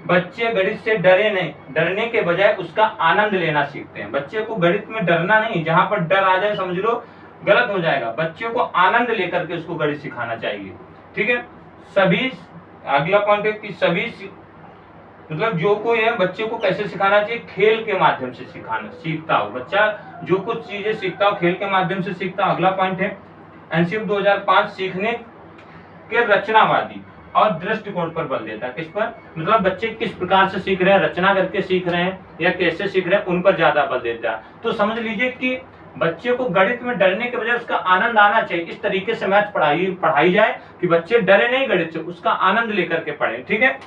बच्चे गणित से डरे नहीं, डरने के बजाय उसका आनंद लेना सीखते हैं। बच्चे को गणित में डरना नहीं, जहां पर डर आ जाए समझ लो गलत हो जाएगा। बच्चे को आनंद लेकर के उसको गणित सिखाना चाहिए। ठीक है। सभी, अगला पॉइंट है कि सभी मतलब जो कोई है बच्चे को कैसे सिखाना चाहिए, खेल के माध्यम से सीखता हो बच्चा, जो कुछ चीजें सीखता हो खेल के माध्यम से सीखता हो। अगला पॉइंट है एनसीएफ 2005 सीखने के रचनावादी और दृष्टिकोण पर बल देता है। किस पर, मतलब बच्चे किस प्रकार से सीख रहे हैं, रचना करके सीख रहे हैं या कैसे सीख रहे हैं, उन पर ज्यादा बल देता है। तो समझ लीजिए कि बच्चे को गणित में डरने के बजाय उसका आनंद आना चाहिए। इस तरीके से मैथ पढ़ाई जाए कि बच्चे डरे नहीं गणित से, उसका आनंद लेकर के पढ़े। ठीक है।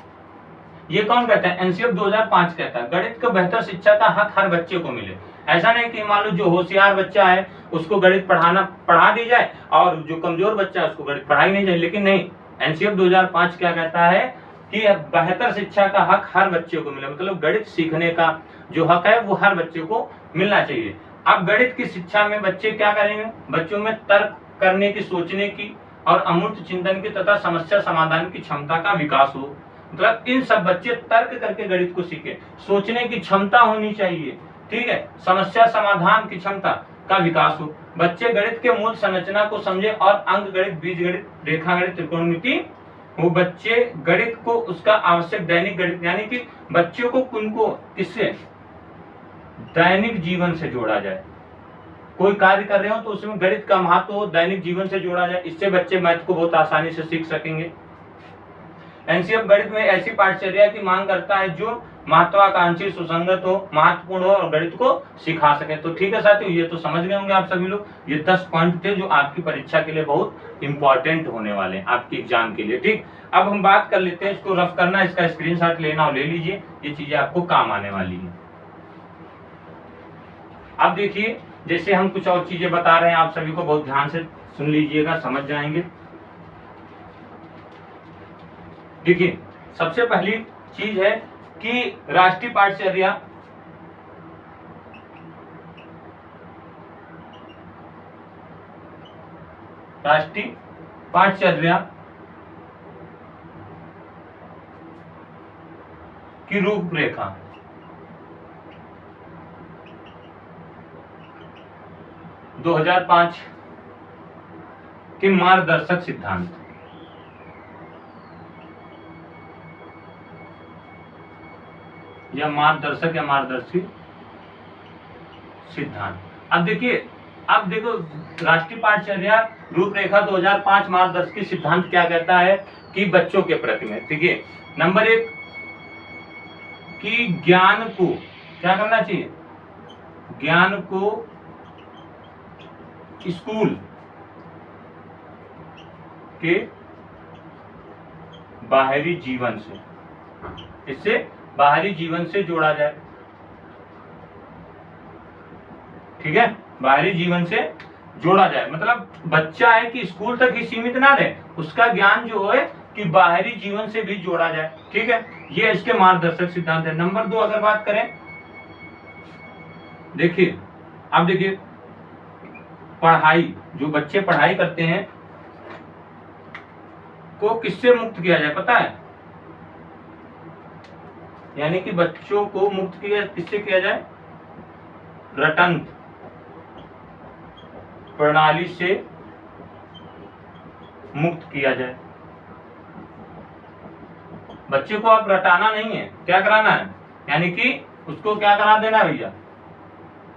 ये कौन कहता है, एनसीएफ 2005 कहता है गणित को बेहतर शिक्षा का हक हर बच्चे को मिले। ऐसा नहीं कि मान लो जो होशियार बच्चा है उसको गणित पढ़ा दी जाए और जो कमजोर बच्चा है उसको गणित पढ़ाई नहीं जाए, लेकिन नहीं, एनसीएफ 2005 क्या कहता है कि बेहतर शिक्षा का हक हर बच्चे को मिले। मतलब गणित सीखने का जो हक है वो हर बच्चे को मिलना चाहिए। अब गणित की शिक्षा में बच्चे क्या करेंगे, बच्चों में तर्क करने की, सोचने की और अमूर्त चिंतन की तथा समस्या समाधान की क्षमता का विकास हो। मतलब इन सब बच्चे तर्क करके गणित को सीखे, सोचने की क्षमता होनी चाहिए। ठीक है। समस्या समाधान की क्षमता का विकास हो, बच्चे गणित के मूल संरचना को समझे और अंक गणित, बीज गणित, रेखा गणित, त्रिकोणमिति वो बच्चे गणित को उसका आवश्यक दैनिक गणित, यानी कि बच्चों को उनको किससे दैनिक जीवन से जोड़ा जाए। कोई कार्य कर रहे हो तो उसमें गणित का महत्व हो, दैनिक जीवन से जोड़ा जाए। इससे बच्चे मैथ को बहुत आसानी से सीख सकेंगे। एनसीएफ गणित में ऐसी पाठचर्या की मांग करता है जो महत्वाकांक्षी, सुसंगत हो, महत्वपूर्ण हो और गणित को सिखा सके। तो ठीक है साथियों, ये तो समझ गए होंगे आप सभी लोग। ये 10 पॉइंट थे जो आपकी परीक्षा के लिए बहुत इंपॉर्टेंट होने वाले हैं, आपकी एग्जाम के लिए। ठीक, अब हम बात कर लेते हैं, इसको रफ करना, इसका स्क्रीनशॉट लेना और ले लीजिए, ये चीजें आपको काम आने वाली है। अब देखिए, जैसे हम कुछ और चीजें बता रहे हैं, आप सभी को बहुत ध्यान से सुन लीजिएगा, समझ जाएंगे। देखिए, सबसे पहली चीज है कि राष्ट्रीय पाठचर्या की रूपरेखा। – 2005 के मार्गदर्शक सिद्धांत, या मार्गदर्शक या मार्गदर्शी सिद्धांत। अब देखो राष्ट्रीय पाठचर्या रूपरेखा 2005 मार्गदर्शी सिद्धांत क्या कहता है कि बच्चों के प्रति में, ठीक है, नंबर 1 कि ज्ञान को क्या करना चाहिए, ज्ञान को स्कूल के बाहरी जीवन से, इससे बाहरी जीवन से जोड़ा जाए। ठीक है, बाहरी जीवन से जोड़ा जाए, मतलब बच्चा है कि स्कूल तक ही सीमित ना रहे, उसका ज्ञान जो है कि बाहरी जीवन से भी जोड़ा जाए। ठीक है, ये इसके मार्गदर्शक सिद्धांत है। नंबर 2 अगर बात करें, देखिए अब देखिए, पढ़ाई, जो बच्चे पढ़ाई करते हैं को किससे मुक्त किया जाए, पता है, यानी कि बच्चों को मुक्त किया किससे किया जाए, रटंत प्रणाली से मुक्त किया जाए। बच्चे को आप रटाना नहीं है, क्या कराना है, यानी कि उसको क्या करा देना है भैया,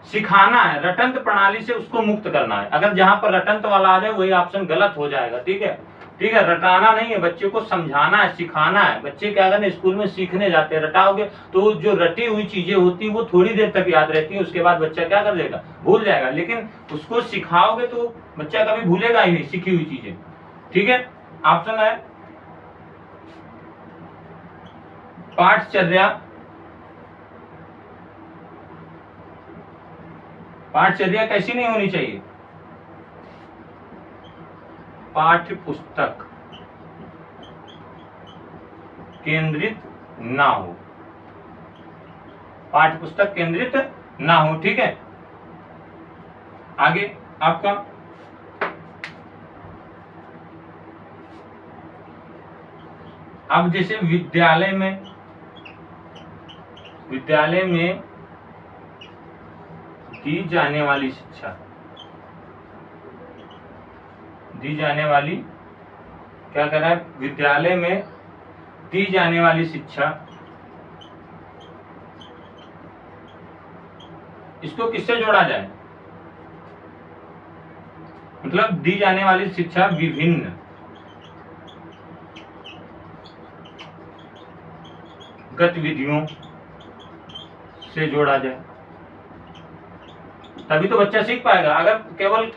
सिखाना है, रटंत प्रणाली से उसको मुक्त करना है। अगर जहां पर रटंत वाला आ जाए वही ऑप्शन गलत हो जाएगा। ठीक है, ठीक है, रटाना नहीं है, बच्चे को समझाना है, सिखाना है। बच्चे क्या करने, स्कूल में सीखने जाते हैं, रटाओगे तो जो रटी हुई चीजें होती है वो थोड़ी देर तक याद रहती है, उसके बाद बच्चा क्या कर देगा, भूल जाएगा। लेकिन उसको सिखाओगे तो बच्चा कभी भूलेगा ही नहीं सीखी हुई चीजें। ठीक है, ऑप्शन है पाठचर्या कैसी नहीं होनी चाहिए, पाठ्य पुस्तक केंद्रित ना हो, पाठ्य पुस्तक केंद्रित ना हो। ठीक है, आगे आपका अब जैसे विद्यालय में दी जाने वाली शिक्षा, दी जाने वाली क्या कह रहा है, विद्यालय में दी जाने वाली शिक्षा, इसको किससे जोड़ा जाए, मतलब दी जाने वाली शिक्षा विभिन्न गतिविधियों से जोड़ा जाए, तभी तो बच्चा सीख पाएगा। अगर केवल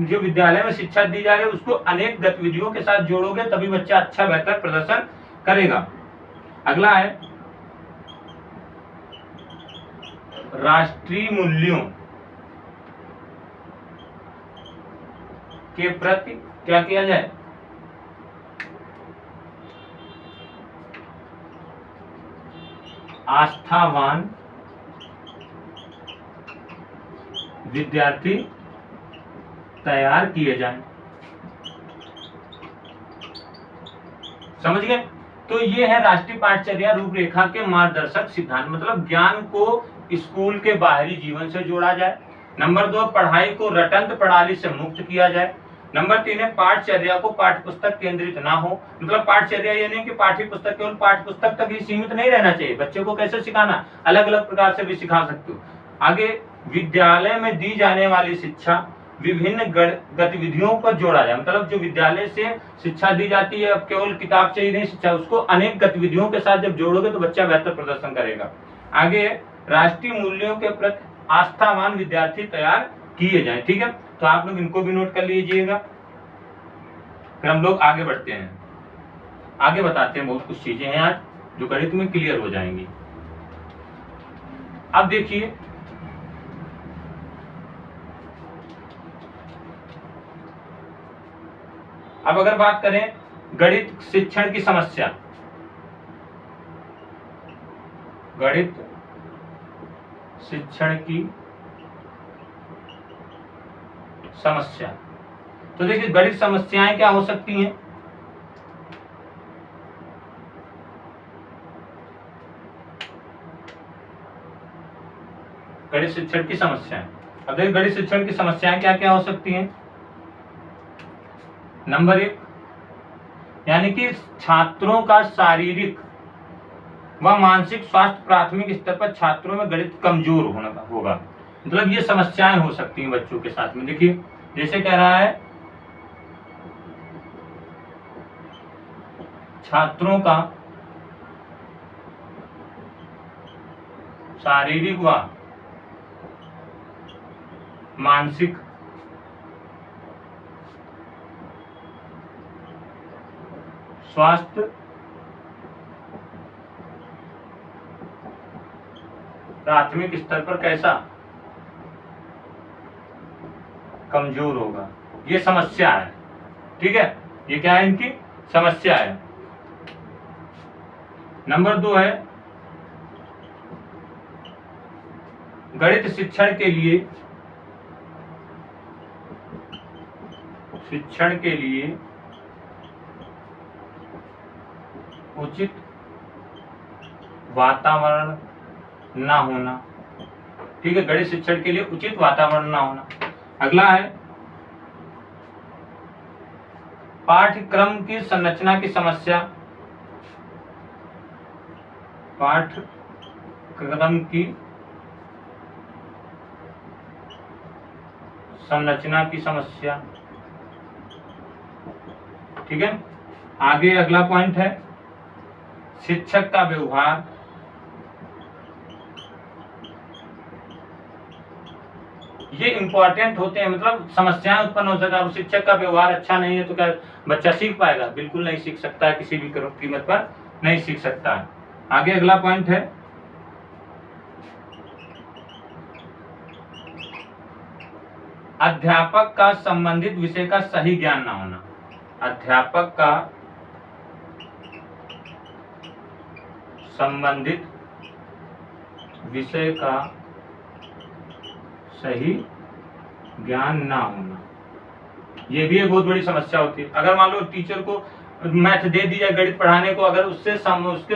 जो विद्यालय में शिक्षा दी जा रही है उसको अनेक गतिविधियों के साथ जोड़ोगे तभी बच्चा अच्छा बेहतर प्रदर्शन करेगा। अगला है राष्ट्रीय मूल्यों के प्रति क्या किया जाए, आस्थावान विद्यार्थी तैयार किए जाएं। समझ गए? तो ये है राष्ट्रीय पाठचर्या रूपरेखा के मार्गदर्शक सिद्धांत, मतलब ज्ञान को स्कूल के बाहरी जीवन से जोड़ा जाए। नंबर 2, पढ़ाई को रटंत प्रणाली से मुक्त किया जाए। नंबर 3 है पाठचर्या को पाठ्य पुस्तक केंद्रित ना हो। मतलब पाठचर्या ये नहीं कि पाठ्य पुस्तक केवल पाठ्य पुस्तक तक ही सीमित नहीं रहना चाहिए। बच्चे को कैसे सिखाना, अलग अलग प्रकार से भी सिखा सकते हो। आगे विद्यालय में दी जाने वाली शिक्षा विभिन्न गतिविधियों पर जोड़ा जाए। मतलब जो विद्यालय से शिक्षा दी जाती है, अब केवल किताब से ही नहीं शिक्षा, उसको अनेक गतिविधियों के साथ जब जोड़ोगे तो बच्चा बेहतर प्रदर्शन करेगा। आगे राष्ट्रीय मूल्यों के प्रति आस्थावान विद्यार्थी तैयार किए जाएं। ठीक है, तो आप लोग इनको भी नोट कर लीजिएगा। फिर हम लोग आगे बढ़ते हैं, आगे बताते हैं। बहुत कुछ चीजें हैं आज जो गणित में क्लियर हो जाएंगी। अब देखिए, अब अगर बात करें गणित शिक्षण की समस्या, गणित शिक्षण की समस्या, तो देखिए गणित समस्याएं क्या हो सकती हैं। गणित शिक्षण की समस्याएं, अब देखिए गणित शिक्षण की समस्याएं क्या क्या हो सकती हैं। नंबर 1, यानी कि छात्रों का शारीरिक व मानसिक स्वास्थ्य प्राथमिक स्तर पर छात्रों में गणित कमजोर होगा। मतलब ये समस्याएं हो सकती हैं बच्चों के साथ में। देखिए जैसे कह रहा है, छात्रों का शारीरिक व मानसिक स्वास्थ्य प्राथमिक स्तर पर कैसा, कमजोर होगा। ये समस्या है। ठीक है, ये क्या है, इनकी समस्या है। नंबर 2 है गणित शिक्षण के लिए उचित वातावरण ना होना। ठीक है, गणित शिक्षण के लिए उचित वातावरण ना होना। अगला है पाठ्यक्रम की संरचना की समस्या, पाठ्यक्रम की संरचना की समस्या। ठीक है, आगे अगला पॉइंट है शिक्षक का व्यवहार, ये इंपॉर्टेंट होते हैं। मतलब समस्याएं उत्पन्न हो सकता है। शिक्षक का व्यवहार अच्छा नहीं है तो क्या बच्चा सीख पाएगा? बिल्कुल नहीं सीख सकता है, किसी भी कीमत पर नहीं सीख सकता है। आगे अगला पॉइंट है अध्यापक का संबंधित विषय का सही ज्ञान ना होना। अध्यापक का संबंधित विषय का सही ज्ञान ना होना, ये भी एक बहुत बड़ी समस्या होती है। अगर मान लो टीचर को मैथ दे दी जाए गणित पढ़ाने को, अगर उसके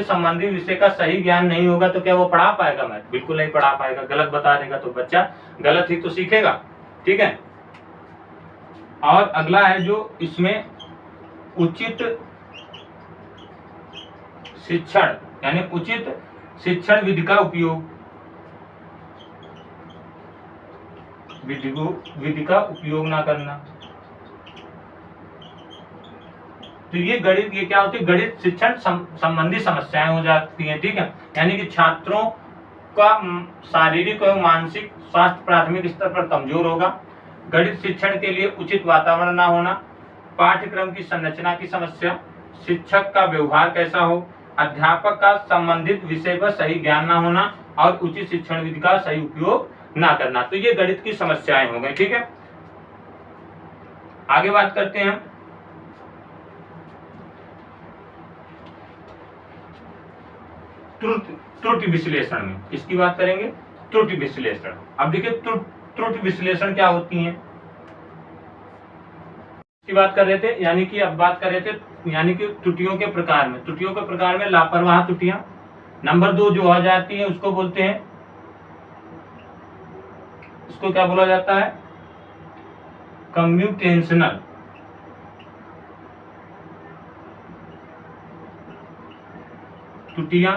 संबंधित विषय का सही ज्ञान नहीं होगा तो क्या वो पढ़ा पाएगा मैथ? बिल्कुल नहीं पढ़ा पाएगा। गलत बता देगा तो बच्चा गलत ही तो सीखेगा। ठीक है, और अगला है जो इसमें उचित शिक्षण, यानी उचित शिक्षण विधि का उपयोग, विधि का उपयोग ना करना। तो ये क्या होती है, गणित शिक्षण संबंधी समस्याएं हो जाती हैं। ठीक है, यानी कि छात्रों का शारीरिक एवं मानसिक स्वास्थ्य प्राथमिक स्तर पर कमजोर होगा, गणित शिक्षण के लिए उचित वातावरण ना होना, पाठ्यक्रम की संरचना की समस्या, शिक्षक का व्यवहार कैसा हो, अध्यापक का संबंधित विषय पर सही ज्ञान ना होना और उचित शिक्षण विधि का सही उपयोग ना करना। तो ये गणित की समस्याएं हो गई। ठीक है, आगे बात करते हैं त्रुटि विश्लेषण में। इसकी बात करेंगे, त्रुटि विश्लेषण। अब देखिए त्रुटि विश्लेषण क्या होती है, इसकी बात कर रहे थे। यानी कि अब बात कर रहे थे यानी कि त्रुटियों के प्रकार में, लापरवाह त्रुटियां। नंबर 2 जो आ जाती है उसको बोलते हैं, इसको क्या बोला जाता है, कम्यूटेशनल त्रुटियां।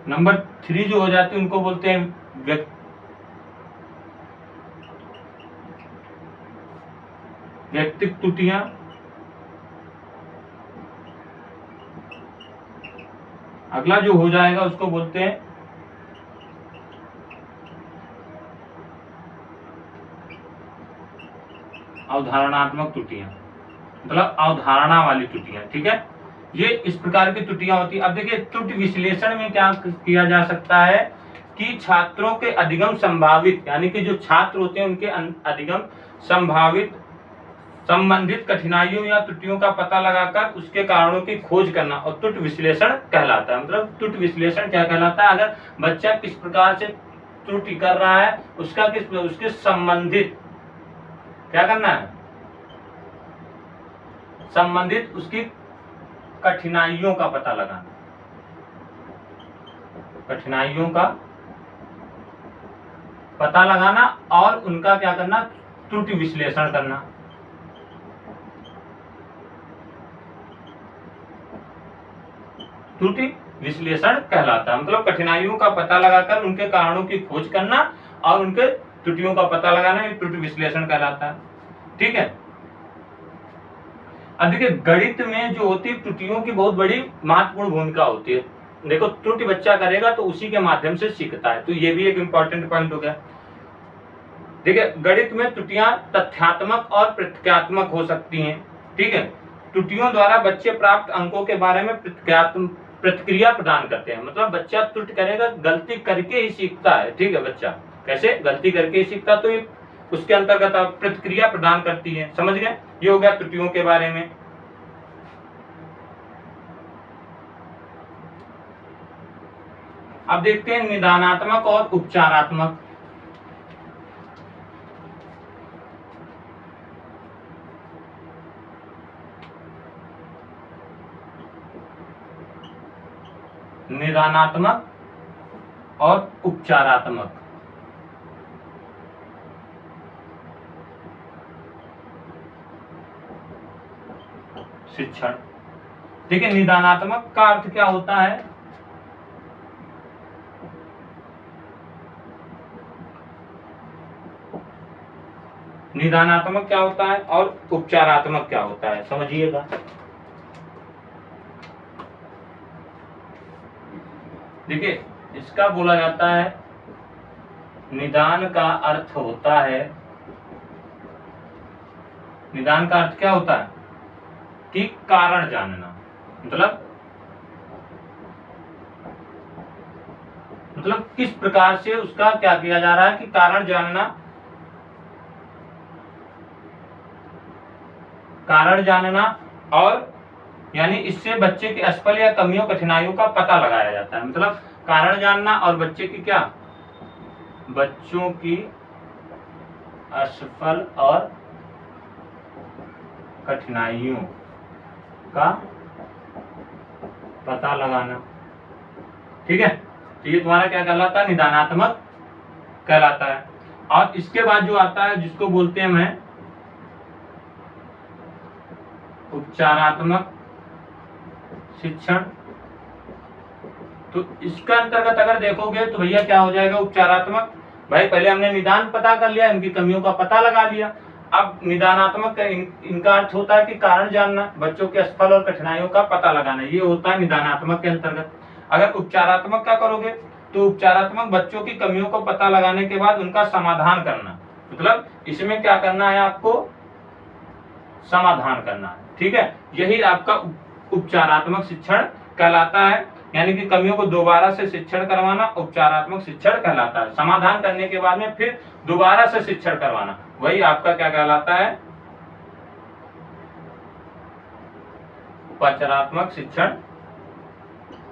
नंबर 3 जो हो जाती है उनको बोलते हैं व्यक्तिक त्रुटियां। अगला जो हो जाएगा उसको बोलते हैं अवधारणात्मक त्रुटियां, मतलब अवधारणा वाली त्रुटियां। ठीक है, ये इस प्रकार की त्रुटियां होती है। अब देखिए त्रुटि विश्लेषण में क्या किया जा सकता है कि छात्रों के अधिगम संभावित, यानी कि जो छात्र होते हैं उनके अधिगम संभावित संबंधित कठिनाइयों या त्रुटियों का पता लगाकर उसके कारणों की खोज करना और त्रुटि विश्लेषण कहलाता है। मतलब त्रुटि विश्लेषण क्या कहलाता है, अगर बच्चा किस प्रकार से त्रुटि कर रहा है उसका उसके संबंधित क्या करना है, संबंधित उसकी कठिनाइयों का पता लगाना, कठिनाइयों का पता लगाना और उनका क्या करना, त्रुटि विश्लेषण करना। त्रुटि विश्लेषण कहलाता है, मतलब कठिनाइयों का पता लगाकर उनके कारणों की खोज करना और उनके त्रुटियों का पता लगाना, ये त्रुटि विश्लेषण कहलाता है। ठीक है, अब देखिए गणित में जो होती है त्रुटियों की बहुत बड़ी महत्वपूर्ण भूमिका होती है। देखो त्रुटि बच्चा करेगा तो उसी के माध्यम से सीखता है, तो ये भी एक इंपॉर्टेंट पॉइंट हो गया। देखिए गणित में त्रुटियां तथ्यात्मक और प्रतीकात्मक हो सकती हैं। ठीक है, त्रुटियों द्वारा बच्चे प्राप्त अंकों के बारे में प्रतिक्रिया प्रदान करते हैं। मतलब बच्चा त्रुटि करेगा, गलती करके ही सीखता है। ठीक है, बच्चा कैसे गलती करके ही सीखता, तो ये उसके अंतर्गत प्रतिक्रिया प्रदान करती है। समझ गए, ये हो गया त्रुटियों के बारे में। अब देखते हैं निदानात्मक और उपचारात्मक। निदानात्मक और उपचारात्मक। शिक्षण। देखिए निदानात्मक का अर्थ क्या होता है, निदानात्मक क्या होता है और उपचारात्मक क्या होता है, समझिएगा। देखिए इसका बोला जाता है, निदान का अर्थ होता है, निदान का अर्थ क्या होता है कि कारण जानना। मतलब किस प्रकार से उसका क्या किया जा रहा है कि कारण जानना, कारण जानना और यानी इससे बच्चे के असफल या कमियों कठिनाइयों का पता लगाया जाता है। मतलब कारण जानना और बच्चे की क्या, बच्चों की असफल और कठिनाइयों का पता लगाना। ठीक है, तो ये तुम्हारा क्या कहलाता है, निदानात्मक कहलाता है। और इसके बाद जो आता है जिसको बोलते हैं मैं उपचारात्मक शिक्षण। तो इसका अंतर्गत अगर देखोगे तो भैया क्या हो जाएगा, उपचारात्मक, भाई पहले हमने निदान पता कर लिया, इनकी कमियों का पता लगा लिया। अब निदानात्मक का इनका अर्थ होता है कि कारण जानना, बच्चों के असफल और कठिनाइयों का पता लगाना, ये होता है निदानात्मक के अंतर्गत। अगर उपचारात्मक का करोगे तो उपचारात्मक बच्चों की कमियों को पता लगाने के बाद उनका समाधान करना। मतलब इसमें क्या करना है, आपको समाधान करना है। ठीक है, यही आपका उपचारात्मक शिक्षण कहलाता है, यानी कि कमियों को दोबारा से शिक्षण करवाना उपचारात्मक शिक्षण कहलाता है। समाधान करने के बाद में फिर दोबारा से शिक्षण करवाना, वही आपका क्या कहलाता है, उपचारात्मक शिक्षण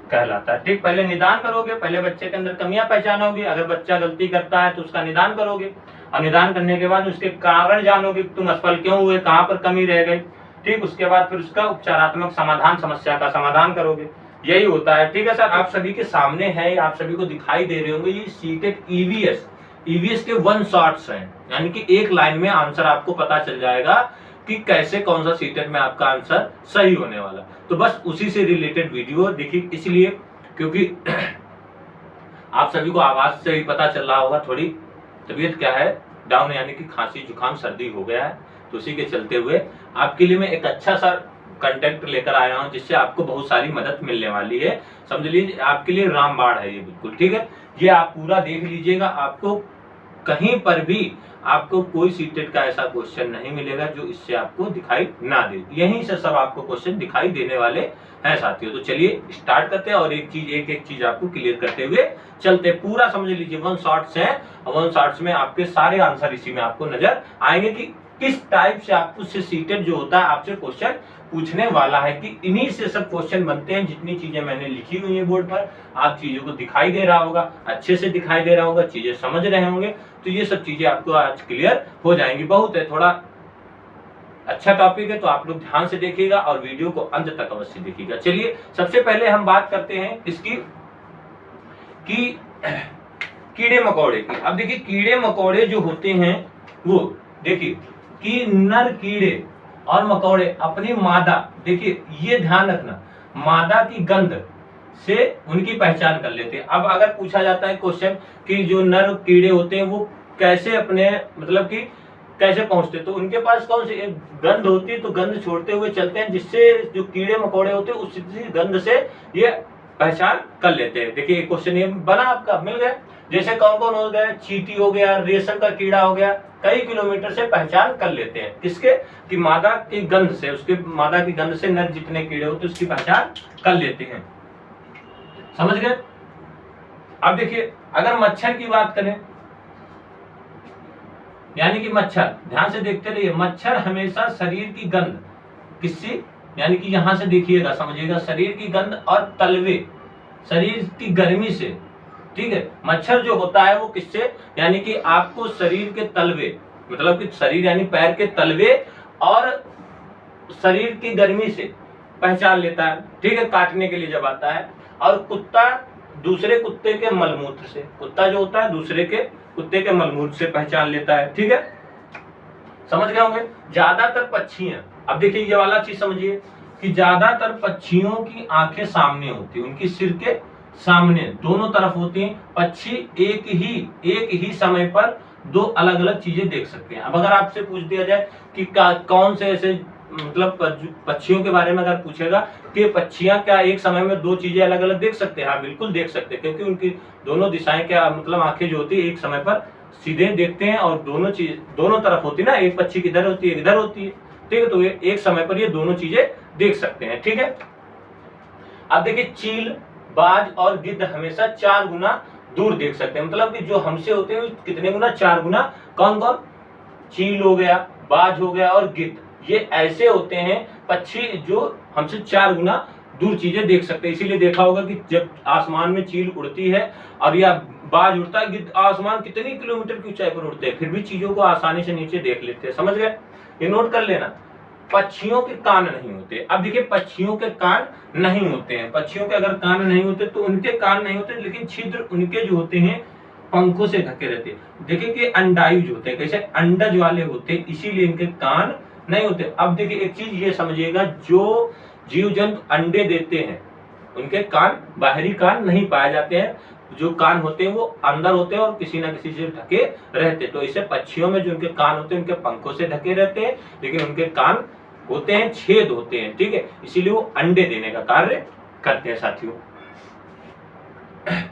कहलाता है। ठीक, पहले निदान करोगे, पहले बच्चे के अंदर कमियां पहचानोगे, अगर बच्चा गलती करता है तो उसका निदान करोगे, और निदान करने के बाद उसके कारण जानोगे, तुम असफल क्यों हुए, कहां पर कमी रह गई। ठीक, उसके बाद फिर उसका उपचारात्मक समाधान, समस्या का समाधान करोगे, यही होता है। ठीक है सर, आप सभी के सामने है, आप सभी को दिखाई दे रहे होंगे, ये सीटेट ईवीएस के 1 शॉट्स हैं, यानी कि एक लाइन में आंसर आपको पता चल जाएगा कि कैसे कौन सा सीटेट में आपका आंसर सही होने वाला। तो बस उसी से रिलेटेड वीडियो देखिए, इसलिए क्योंकि आप सभी को आवाज से ही पता चल रहा होगा थोड़ी तबीयत क्या है, डाउन, यानी कि खांसी जुकाम सर्दी हो गया है। तो उसी के चलते हुए आपके लिए मैं एक अच्छा सा कंटेंट लेकर आया हूं जिससे आपको बहुत सारी मदद मिलने वाली है। समझ लीजिए आपके लिए रामबाण है ये बिल्कुल, ठीक है। ये आप पूरा देख लीजिएगा, आपको कहीं पर भी आपको कोई सीटेट का ऐसा क्वेश्चन नहीं मिलेगा जो इससे आपको दिखाई ना दे। यहीं से सब आपको क्वेश्चन दिखाई देने वाले हैं साथियों। तो चलिए स्टार्ट करते हैं और एक चीज आपको क्लियर करते हुए चलते। पूरा समझ लीजिए 1 शॉर्ट्स है, 1 शॉर्ट्स में आपके सारे आंसर इसी में आपको नजर आएंगे कि किस टाइप से आपको सीटेट जो होता है आपसे क्वेश्चन पूछने वाला है, कि इन्हीं से सब क्वेश्चन बनते हैं। जितनी चीजें मैंने लिखी हुई है बोर्ड पर, आप चीजों को दिखाई दे रहा होगा, अच्छे से दिखाई दे रहा होगा, चीजें समझ रहे होंगे, तो ये सब चीजें आपको आज क्लियर हो जाएंगी। बहुत है, थोड़ा अच्छा टॉपिक है, तो आप लोग ध्यान से देखिएगा और वीडियो को अंत तक अवश्य देखिएगा। चलिए सबसे पहले हम बात करते हैं इसकी कि कीड़े मकोड़े की। अब देखिए कीड़े मकोड़े जो होते हैं वो देखिए कि नर कीड़े और मकोड़े अपनी मादा, देखिए ये ध्यान रखना, मादा की गंध से उनकी पहचान कर लेते हैं। अब अगर पूछा जाता है क्वेश्चन कि जो नर कीड़े होते हैं वो कैसे अपने मतलब कि कैसे पहुंचते, तो उनके पास कौन सी गंध होती है, तो गंध छोड़ते हुए चलते हैं, जिससे जो कीड़े मकोड़े होते हैं उसी गंध से ये पहचान कर लेते हैं। देखिए क्वेश्चन ये बना आपका, मिल गया। जैसे कौन कौन हो गया, चींटी हो गया, रेशम का कीड़ा हो गया, कई किलोमीटर से पहचान कर लेते हैं किसके, कि मादा की गंध से, उसके मादा की गंध से नर जितने कीड़े होते हैं उसकी पहचान कर लेते हैं। समझ गए। अब देखिए अगर मच्छर की बात करें, यानी कि मच्छर, ध्यान से देखते रहिए, मच्छर हमेशा शरीर की गंध किससे, यानी कि यहां से देखिएगा समझिएगा, शरीर की गंध और तलवे, शरीर की गर्मी से, ठीक है। मच्छर जो होता है वो किससे, यानी कि आपको शरीर के तलवे, मतलब कि शरीर यानी पैर के तलवे और शरीर की गर्मी से पहचान लेता है, ठीक है, काटने के लिए जब आता है। और कुत्ता दूसरे कुत्ते के मलमूत्र से, कुत्ता जो होता है दूसरे के कुत्ते के मलमूत्र से पहचान लेता है, ठीक है, समझ गए होंगे। ज्यादातर पक्षियां, अब देखिए ये वाला चीज समझिए कि ज्यादातर पक्षियों की आंखें सामने होती है, उनकी सिर के सामने दोनों तरफ होती हैं। पक्षी एक ही समय पर दो अलग अलग चीजें देख सकते हैं। अब अगर आपसे पूछ दिया जाए कि कौन से ऐसे मतलब पक्षियों के बारे में अगर पूछेगा कि पक्षियां क्या एक समय में दो चीजें अलग अलग देख सकते हैं, हाँ बिल्कुल देख सकते हैं, क्योंकि उनकी दोनों दिशाएं क्या मतलब आंखें जो होती है एक समय पर सीधे देखते हैं और दोनों तरफ होती है ना, एक पक्षी किधर होती है इधर होती है, ठीक है, तो ये एक समय पर ये दोनों चीजें देख सकते हैं, ठीक है। अब देखिए चील, बाज और गिद्ध हमेशा 4 गुना दूर देख सकते हैं, मतलब कि जो हमसे होते हैं कितने गुना, 4 गुना। कौन कौन, चील हो गया, बाज हो गया और गिद्ध, ये ऐसे होते हैं पक्षी जो हमसे 4 गुना दूर चीजें देख सकते हैं। इसीलिए देखा होगा कि जब आसमान में चील उड़ती है और या बाज उड़ता है, गिद्ध आसमान कितनी किलोमीटर की ऊंचाई पर उड़ते हैं, फिर भी चीजों को आसानी से नीचे देख लेते हैं। समझ गए, ये नोट कर लेना। पक्षियों के कान नहीं होते। अब देखिए पक्षियों के कान नहीं होते हैं, पक्षियों के अगर कान नहीं होते तो उनके कान नहीं होते, लेकिन छिद्र उनके जो होते हैं पंखों से ढके रहते हैं। देखिए कि अंडायुज होते हैं, कैसे अंडज वाले होते हैं, इसीलिए इनके कान नहीं होते। अब देखिए एक चीज ये समझिएगा, जो जीव जंतु अंडे देते हैं उनके कान, बाहरी कान नहीं पाए जाते हैं, जो कान होते हैं वो अंदर होते हैं और किसी ना किसी से ढके रहते हैं। तो इसे पक्षियों में जो उनके कान होते हैं उनके पंखों से ढके रहते हैं, लेकिन उनके कान होते हैं छेद होते हैं, ठीक है, इसीलिए वो अंडे देने का कार्य करते हैं साथियों।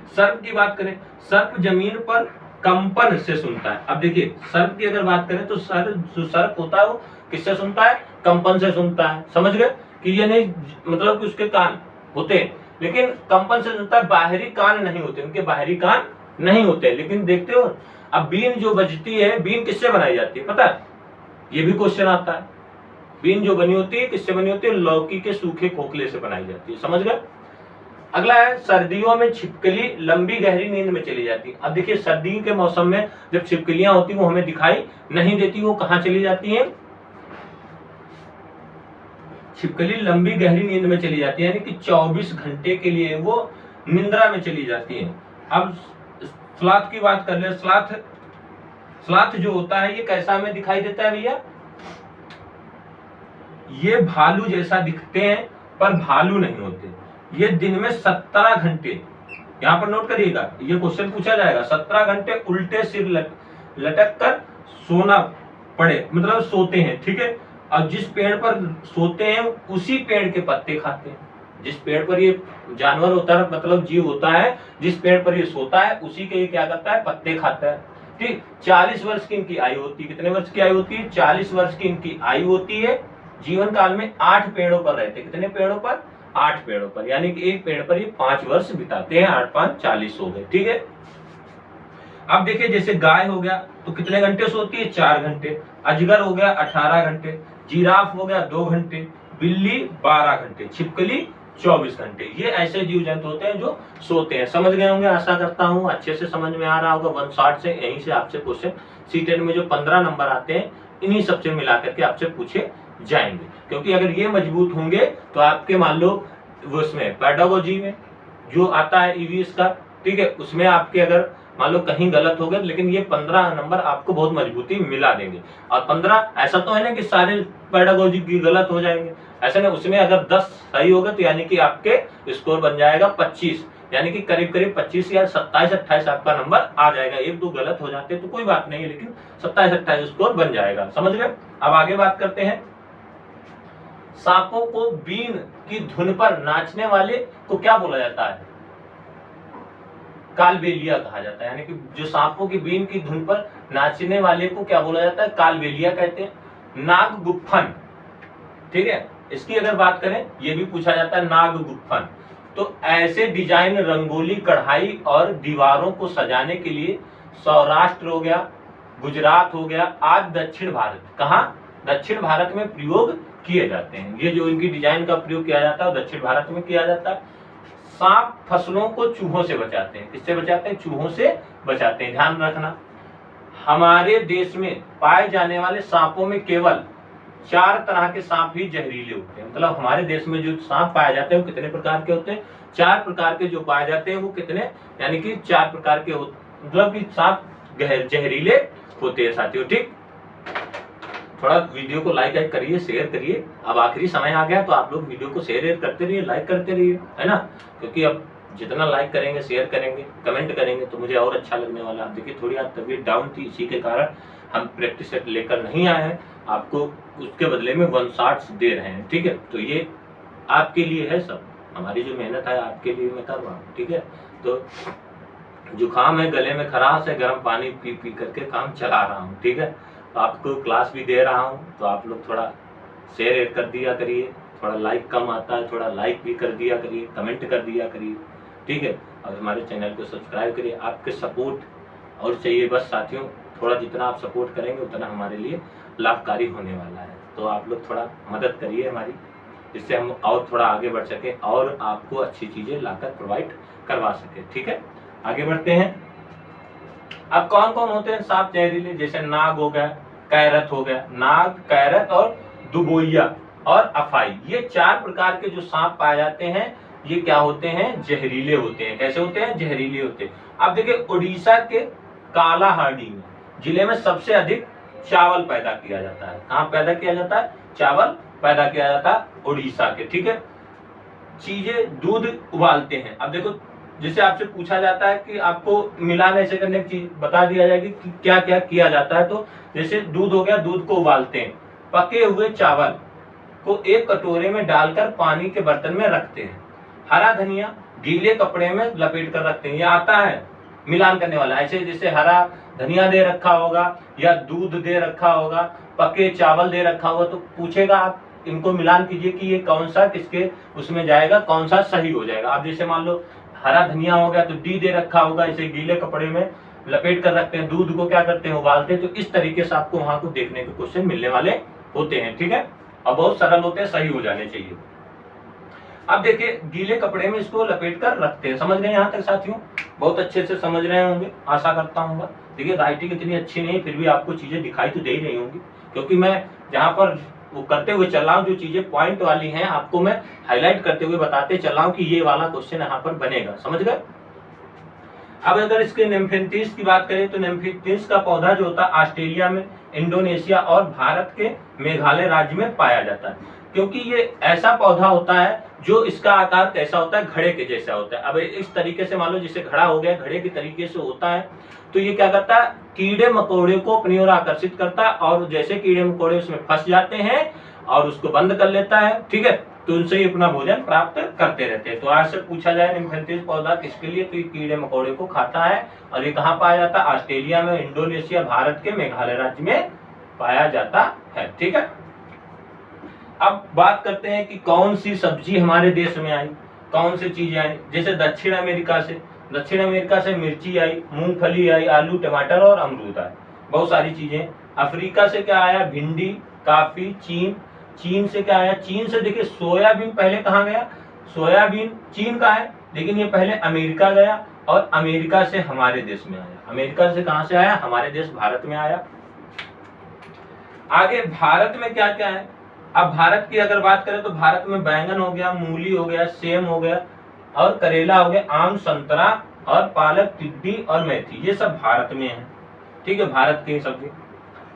सर्प की बात करें, सर्प जमीन पर कंपन से सुनता है। अब देखिए सर्प की अगर बात करें तो जो सर्प होता है वो किससे सुनता है, कंपन से सुनता है। समझ गए कि ये नहीं मतलब कि उसके कान होते हैं लेकिन कंपन से सुनता है, बाहरी कान नहीं होते, उनके बाहरी कान नहीं होते। लेकिन देखते हो अब बीन जो बजती है, बीन किससे बनाई जाती है पता है, ये भी क्वेश्चन आता है। बीन जो बनी होती है किससे बनी होती है, लौकी के सूखे खोखले से बनाई जाती है। समझ गए। अगला है सर्दियों में छिपकली लंबी गहरी नींद में चली जाती है। अब देखिए सर्दी के मौसम में जब छिपकलियां होती वो हमें दिखाई नहीं देती, वो कहां चली जाती है, छिपकली लंबी गहरी नींद में चली जाती है, यानी कि 24 घंटे के लिए वो निंद्रा में चली जाती है। अब स्लॉथ की बात कर ले, स्लॉथ जो होता है ये कैसा हमें दिखाई देता है भैया, ये भालू जैसा दिखते हैं पर भालू नहीं होते। ये दिन में 17 घंटे, यहाँ पर नोट करिएगा, ये क्वेश्चन पूछा जाएगा, 17 घंटे उल्टे सिर लटक कर सोना पड़े, मतलब सोते हैं, ठीक है। और जिस पेड़ पर सोते हैं उसी पेड़ के पत्ते खाते हैं। जिस पेड़ पर ये जानवर होता है, मतलब जीव होता है, जिस पेड़ पर ये सोता है उसी के ये क्या करता है, पत्ते खाता है, ठीक। 40 वर्ष की इनकी आयु होती है। कितने वर्ष की आयु होती है? 40 वर्ष की इनकी आयु होती है। जीवन काल में 8 पेड़ों पर रहते हैं। कितने पेड़ों पर? 8 पेड़ों पर, यानी कि एक पेड़ पर ये 5 वर्ष बिताते हैं। 8 5 40 हो गए, ठीक है। अब देखिए, जैसे गाय हो गया तो कितने घंटे सोती है? 4 घंटे। अजगर हो गया 18 घंटे। जिराफ हो गया 2 घंटे। बिल्ली 12 घंटे। छिपकली 24 घंटे। ये ऐसे जीव जंतु होते हैं जो सोते हैं। समझ गए होंगे, आशा करता हूँ अच्छे से समझ में आ रहा होगा। 160 से यहीं से आपसे क्वेश्चन C10 में जो 15 नंबर आते हैं, इन्हीं सबसे मिलाकर के आपसे पूछे जाएंगे। क्योंकि अगर ये मजबूत होंगे तो आपके मान लो उसमें पेडागोजी में जो आता है EVS का, ठीक है, उसमें आपके अगर मान लो कहीं गलत हो गए, लेकिन ये 15 नंबर आपको बहुत मजबूती मिला देंगे। और 15 ऐसा तो है ना कि सारे पेडागोजी की गलत हो जाएंगे, ऐसा ना। उसमें अगर 10 सही होगा तो यानी कि आपके स्कोर बन जाएगा 25, यानी कि करीब करीब 25 या 27-28 आपका नंबर आ जाएगा। 1-2 गलत हो जाते तो कोई बात नहीं है, लेकिन 27-28 स्कोर बन जाएगा। समझ गए? अब आगे बात करते हैं। सांपों को बीन की धुन पर नाचने वाले को क्या बोला जाता है? कालबेलिया कहा जाता है। यानी कि जो सांपों की बीन की धुन पर नाचने वाले को क्या बोला जाता है? कालबेलिया कहते हैं। नागगुफ्फन, ठीक है, इसकी अगर बात करें, ये भी पूछा जाता है नागगुफ्फन। तो ऐसे डिजाइन रंगोली, कढ़ाई और दीवारों को सजाने के लिए सौराष्ट्र हो गया, गुजरात हो गया, आज दक्षिण भारत, कहाँ? दक्षिण भारत में प्रयोग किए जाते हैं। ये जो इनकी डिजाइन का प्रयोग किया जाता है दक्षिण भारत में किया जाता है। सांप फसलों को चूहों से बचाते हैं। किससे बचाते हैं? चूहों से बचाते हैं। ध्यान रखना, हमारे देश में पाए जाने वाले सांपों में केवल 4 तरह के सांप ही जहरीले होते हैं। मतलब हमारे देश में जो सांप पाए जाते हैं वो कितने प्रकार के होते हैं? 4 प्रकार के जो पाए जाते हैं वो कितने, यानी कि 4 प्रकार के मतलब कि सांप जहरीले होते हैं साथियों, ठीक। थोड़ा वीडियो को लाइक करिए, शेयर करिए। अब आखिरी समय आ गया तो आप लोग वीडियो को शेयर करते रहिए, लाइक करते रहिए, है ना। क्योंकि अब जितना लाइक करेंगे, शेयर करेंगे, कमेंट करेंगे तो मुझे और अच्छा लगने वाला। आप देखिए, थोड़ी आज तबीयत डाउन थी, इसी के कारण हम प्रैक्टिस सेट लेकर नहीं आए हैं। आपको उसके बदले में 1 शॉट्स दे रहे हैं, ठीक है। तो ये आपके लिए है, सब हमारी जो मेहनत है आपके लिए मैं कर रहा हूँ, ठीक है। तो जुकाम है, गले में खराश है, गर्म पानी पी पी करके काम चला रहा हूँ, ठीक है। तो आपको क्लास भी दे रहा हूँ, तो आप लोग थोड़ा शेयर कर दिया करिए। थोड़ा लाइक कम आता है, थोड़ा लाइक भी कर दिया करिए, कमेंट कर दिया करिए, ठीक है। और हमारे चैनल को सब्सक्राइब करिए। आपके सपोर्ट और चाहिए बस साथियों, थोड़ा जितना आप सपोर्ट करेंगे उतना हमारे लिए लाभकारी होने वाला है। तो आप लोग थोड़ा मदद करिए हमारी, जिससे हम और थोड़ा आगे बढ़ सके और आपको अच्छी चीज़ें लाकर प्रोवाइड करवा सके, ठीक है। आगे बढ़ते हैं। अब कौन कौन होते हैं सांप जहरीले? जैसे नाग हो गया, कैरत हो गया, नाग, कैरत और दुबोइया और अफाई, ये 4 प्रकार के जो सांप पाए जाते हैं ये क्या होते हैं? जहरीले होते हैं। कैसे होते हैं? जहरीले होते हैं। अब देखिए, उड़ीसा के कालाहांडी में जिले में सबसे अधिक चावल पैदा किया जाता है। कहाँ पैदा किया जाता है? चावल पैदा किया जाता है उड़ीसा के, ठीक है। चीजें, दूध उबालते हैं। अब देखो, जिससे आपसे पूछा जाता है कि आपको मिलान ऐसे करने की चीज बता दिया जाएगी कि क्या क्या किया जाता है। तो जैसे दूध हो गया, दूध को उबालते हैं, पके हुए चावल को एक कटोरे में डालकर पानी के बर्तन में रखते हैं, हरा धनिया गीले कपड़े में लपेट कर रखते हैं। ये आता है मिलान करने वाला। ऐसे जैसे हरा धनिया दे रखा होगा या दूध दे रखा होगा, पके चावल दे रखा होगा, तो पूछेगा आप इनको मिलान कीजिए कि ये कौन सा किसके उसमें जाएगा, कौन सा सही हो जाएगा। अब जैसे मान लो हरा धनिया हो गया तो डी दे रखा होगा, इसे गीले कपड़े में लपेट कर रखते हैं, दूध को क्या करते हैं? उबालते हैं। तो इस तरीके से आपको वहां को देखने के क्वेश्चन मिलने वाले होते हैं, ठीक है। और बहुत सरल होते हैं, सही हो जाने चाहिए। अब देखिए, गीले कपड़े में इसको लपेट कर रखते हैं। समझ गए यहाँ तक साथियों? बहुत अच्छे से समझ रहे होंगे, आशा करता हूँ। देखिए, राइटिंग इतनी अच्छी नहीं, फिर भी आपको चीजें दिखाई तो दे ही रही होंगी, क्योंकि मैं जहाँ पर वो करते हुए चल रहा हूँ, जो चीजें पॉइंट वाली हैं आपको मैं हाईलाइट करते हुए बताते चल रहा हूँ कि ये वाला क्वेश्चन यहाँ पर बनेगा। समझ गए? अब अगर इसके नेम्फेंथिस की बात करें तो नेम्फेंथिस का पौधा जो होता है ऑस्ट्रेलिया में, इंडोनेशिया और भारत के मेघालय राज्य में पाया जाता है। क्योंकि ये ऐसा पौधा होता है जो इसका आकार कैसा होता है, घड़े के जैसा होता है। अब इस तरीके से मान लो जिसे घड़ा हो गया, घड़े के तरीके से होता है, तो ये क्या करता है, कीड़े मकोड़े को अपनी ओर आकर्षित करता है, और जैसे कीड़े मकोड़े उसमें फंस जाते हैं और उसको बंद कर लेता है, ठीक है, तो उनसे ही अपना भोजन प्राप्त करते रहते हैं। तो आज से पूछा जाए निम्फेंथिस पौधा किसके लिए, तो ये कीड़े मकोड़े को खाता है, और ये कहाँ पाया जाता है, ऑस्ट्रेलिया में, इंडोनेशिया, भारत के मेघालय राज्य में पाया जाता है, ठीक है। अब बात करते हैं कि कौन सी सब्जी हमारे देश में आई, कौन सी चीजें आई। जैसे दक्षिण अमेरिका से मिर्ची आई, मूंगफली आई, आलू, टमाटर और अमरूद आए, बहुत सारी चीजें। अफ्रीका से क्या आया, भिंडी, काफी, चीन से क्या आया, चीन से देखिए सोयाबीन पहले कहाँ गया, सोयाबीन चीन का है, लेकिन ये पहले अमेरिका गया, और अमेरिका से हमारे देश में आया। अमेरिका से कहां से आया, हमारे देश भारत में आया। आगे भारत में क्या क्या है, अब भारत की अगर बात करें तो भारत में बैंगन हो गया, मूली हो गया, सेम हो गया, और करेला हो गया, आम, संतरा और पालक, टिड्डी और मेथी, ये सब भारत में है, ठीक है, भारत की सब्जी।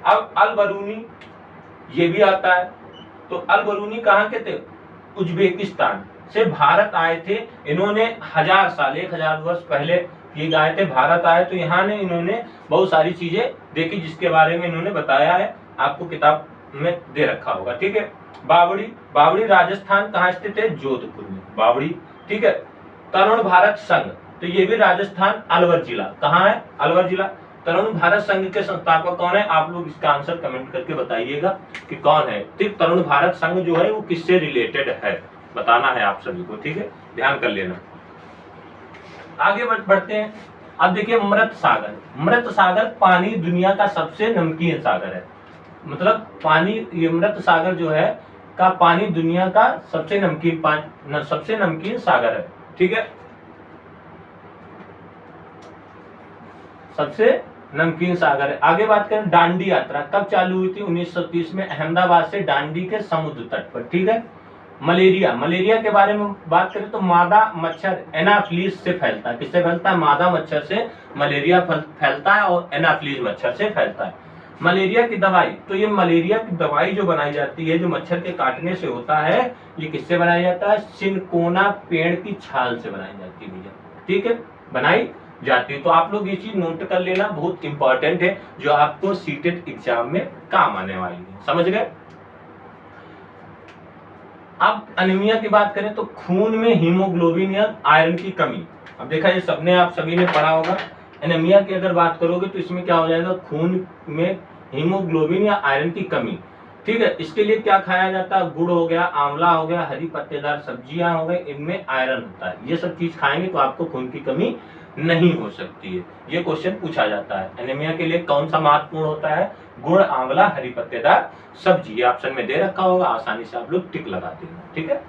अब अलबरूनी ये भी आता है, तो अलबरूनी कहाँ के थे, उज्बेकिस्तान से भारत आए थे। इन्होंने 1000 साल 1000 वर्ष पहले ये आए थे, भारत आए, तो यहाँ ने इन्होंने बहुत सारी चीजें देखी जिसके बारे में इन्होंने बताया है, आपको किताब में दे रखा होगा, ठीक है। बावड़ी राजस्थान कहाँ स्थित है, जोधपुर में बावड़ी, ठीक है। तरुण भारत संघ, तो ये भी राजस्थान, अलवर जिला, कहाँ है, अलवर जिला। तरुण भारत संघ के संस्थापक कौन है, आप लोग इसका आंसर कमेंट करके बताइएगा कि कौन है। ठीक, तरुण भारत संघ जो है वो किससे रिलेटेड है, बताना है आप सभी को, ठीक है, ध्यान कर लेना। आगे बढ़ते हैं। अब देखिए मृत सागर पानी दुनिया का सबसे नमकीन सागर है, मतलब पानी, ये मृत सागर जो है का पानी दुनिया का सबसे नमकीन सागर है, ठीक है, सबसे नमकीन सागर है। आगे बात करें, दांडी यात्रा कब चालू हुई थी, 1930 में, अहमदाबाद से दांडी के समुद्र तट पर, ठीक है। मलेरिया के बारे में बात करें तो मादा मच्छर एनाफ्लीज से फैलता है, किससे फैलता है, मादा मच्छर से मलेरिया फैलता है, और एनाफ्लीज मच्छर से फैलता है। मलेरिया की दवाई, तो ये मलेरिया की दवाई जो बनाई जाती है, जो मच्छर के काटने से होता है, ये किससे बनाया जाता है, सिनकोना पेड़ की छाल से बनाई जाती है भैया, ठीक है, बनाई जाती है। तो आप लोग ये चीज नोट कर लेना, बहुत इंपॉर्टेंट है, जो आपको सीटेट एग्जाम में काम आने वाली है, समझ गए। अब एनीमिया की बात करें तो खून में हीमोग्लोबिन या आयरन की कमी। अब देखा ये आप सभी ने पढ़ा होगा, एनीमिया की अगर बात करोगे तो इसमें क्या हो जाएगा, खून में हीमोग्लोबिन या आयरन की कमी, ठीक है। इसके लिए क्या खाया जाता है, गुड़ हो गया, आंवला हो गया, हरी पत्तेदार सब्जियां हो गई, इनमें आयरन होता है, ये सब चीज खाएंगे तो आपको खून की कमी नहीं हो सकती है। ये क्वेश्चन पूछा जाता है, एनीमिया के लिए कौन सा महत्वपूर्ण होता है, गुड़, आंवला, हरी पत्तेदार सब्जी, ये ऑप्शन में दे रखा होगा, आसानी से आप लोग टिक लगा देना, ठीक है।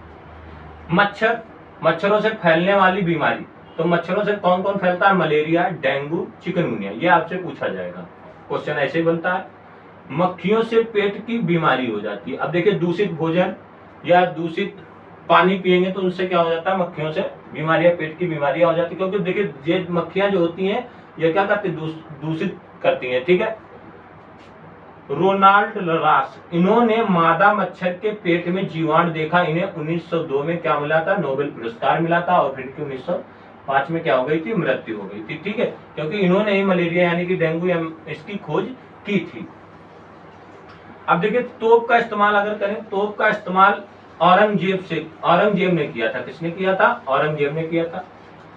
मच्छरों से फैलने वाली बीमारी, तो मच्छरों से कौन कौन फैलता है, मलेरिया, डेंगू, चिकनगुनिया, ये आपसे पूछा जाएगा, क्वेश्चन ऐसे ही बनता है। मक्खियों से पेट की बीमारी हो जाती है। अब देखिए दूषित भोजन या दूषित पानी पिएंगे तो उनसे क्या हो जाता है, मक्खियों से बीमारियां, पेट की बीमारियां हो जाती है, क्योंकि देखिए ये मक्खियां जो होती हैं ये क्या करती है, दूषित करती हैं, ठीक है। रोनाल्ड लरास, इन्होंने मादा मच्छर के पेट में जीवाणु देखा, इन्हें 1902 में क्या मिला था, नोबेल पुरस्कार मिला था, और फिर 1905 में क्या हो गई थी, मृत्यु हो गई थी, ठीक है, क्योंकि इन्होंने ही मलेरिया यानी कि डेंगू या इसकी खोज की थी। अब देखिए तोप का इस्तेमाल अगर करें, तोप का इस्तेमाल औरंगजेब ने किया था, किसने किया था, औरंगजेब ने किया था।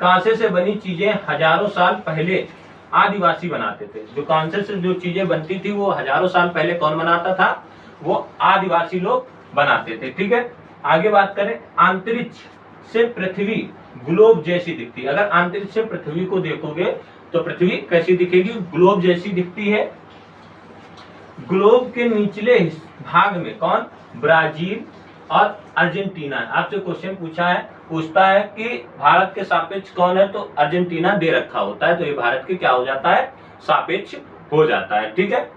कांसे से बनी चीजें हजारों साल पहले आदिवासी बनाते थे, जो कांसे से जो चीजें बनती थी वो हजारों साल पहले कौन बनाता था, वो आदिवासी लोग बनाते थे, ठीक है। आगे बात करें, अंतरिक्ष से पृथ्वी ग्लोब जैसी दिखती है। अगर अंतरिक्ष से पृथ्वी को देखोगे तो पृथ्वी कैसी दिखेगी, ग्लोब जैसी दिखती है। ग्लोब के निचले भाग में कौन, ब्राजील और अर्जेंटीना। आपसे क्वेश्चन पूछता है कि भारत के सापेक्ष कौन है, तो अर्जेंटीना दे रखा होता है, तो ये भारत के क्या हो जाता है, सापेक्ष हो जाता है, ठीक है।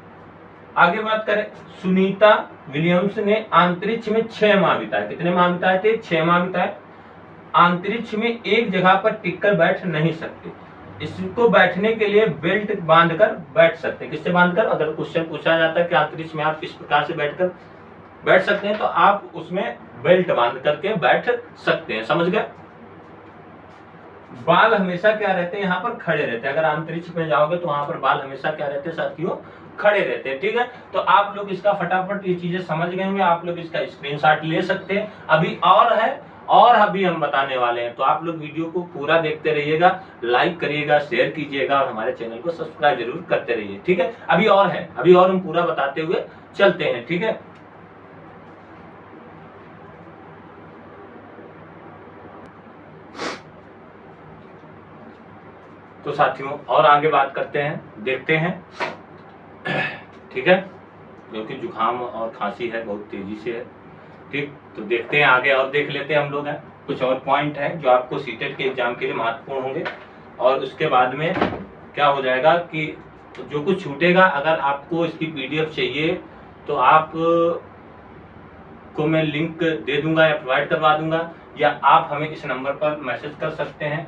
आगे बात करें, सुनीता विलियम्स ने अंतरिक्ष में 6 माह बिताए, कितने माह बिताए थे, 6 माह बिताए। अंतरिक्ष में एक जगह पर टिककर बैठ नहीं सकते, इसको बैठने के लिए बेल्ट बांधकर बैठ सकते, किससे बांधकर, अगर क्वेश्चन पूछा जाता है कि अंतरिक्ष में आप किस प्रकार से बैठकर बैठ सकते हैं, तो आप उसमें बेल्ट बांध करके बैठ सकते हैं, समझ गए। बाल हमेशा क्या रहते हैं, यहाँ पर खड़े रहते हैं। अगर अंतरिक्ष में जाओगे तो वहां पर बाल हमेशा क्या रहते हैं साथियों, खड़े रहते हैं, ठीक है। तो आप लोग इसका फटाफट ये चीजें समझ गए होंगे, आप लोग इसका स्क्रीनशॉट ले सकते हैं। अभी और है, और अभी हम बताने वाले हैं, तो आप लोग वीडियो को पूरा देखते रहिएगा, लाइक करिएगा, शेयर कीजिएगा और हमारे चैनल को सब्सक्राइब जरूर करते रहिए, ठीक है। अभी और है, अभी और हम पूरा बताते हुए चलते हैं, ठीक है। तो साथियों और आगे बात करते हैं, देखते हैं, ठीक है, क्योंकि जुकाम और खांसी है बहुत तेजी से है, ठीक। तो देखते हैं आगे और देख लेते हैं हम लोग हैं कुछ और पॉइंट है जो आपको सीटेट के एग्जाम के लिए महत्वपूर्ण होंगे। और उसके बाद में क्या हो जाएगा कि जो कुछ छूटेगा, अगर आपको इसकी पीडीएफ चाहिए तो आप को मैं लिंक दे दूंगा या प्रोवाइड करवा दूंगा, या आप हमें इस नंबर पर मैसेज कर सकते हैं,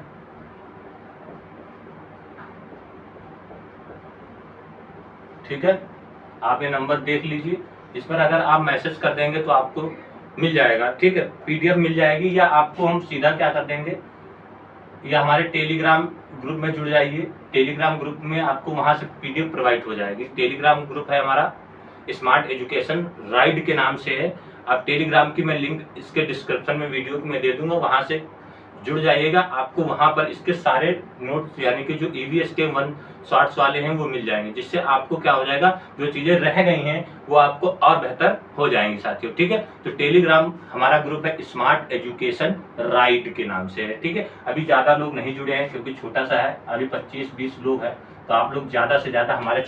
ठीक है। आप ये नंबर देख लीजिए, इस पर अगर आप मैसेज कर देंगे तो आपको मिल जाएगा, ठीक है, पीडीएफ मिल जाएगी। या आपको हम सीधा क्या कर देंगे, या हमारे टेलीग्राम ग्रुप में जुड़ जाइए, टेलीग्राम ग्रुप में आपको वहां से पीडीएफ प्रोवाइड हो जाएगी। टेलीग्राम ग्रुप है हमारा स्मार्ट एजुकेशन राइड के नाम से है। आप टेलीग्राम की मैं लिंक इसके डिस्क्रिप्शन में वीडियो में दे दूंगा, वहां से जुड़ जाइएगा। आपको वहां पर इसके सारे नोट्स यानी कि जो ईवीएस के 1 शॉर्ट्स वाले हैं वो मिल जाएंगे, जिससे आपको क्या हो जाएगा, जो चीजें रह गई हैं वो आपको और बेहतर हो जाएंगी साथियों, ठीक है। तो टेलीग्राम हमारा ग्रुप है स्मार्ट एजुकेशन राइड के नाम से है, ठीक है। अभी ज्यादा लोग नहीं जुड़े हैं क्योंकि छोटा सा है, अभी 25-20 लोग हैं, तो आप लोग ज्यादा से ज्यादा हमारे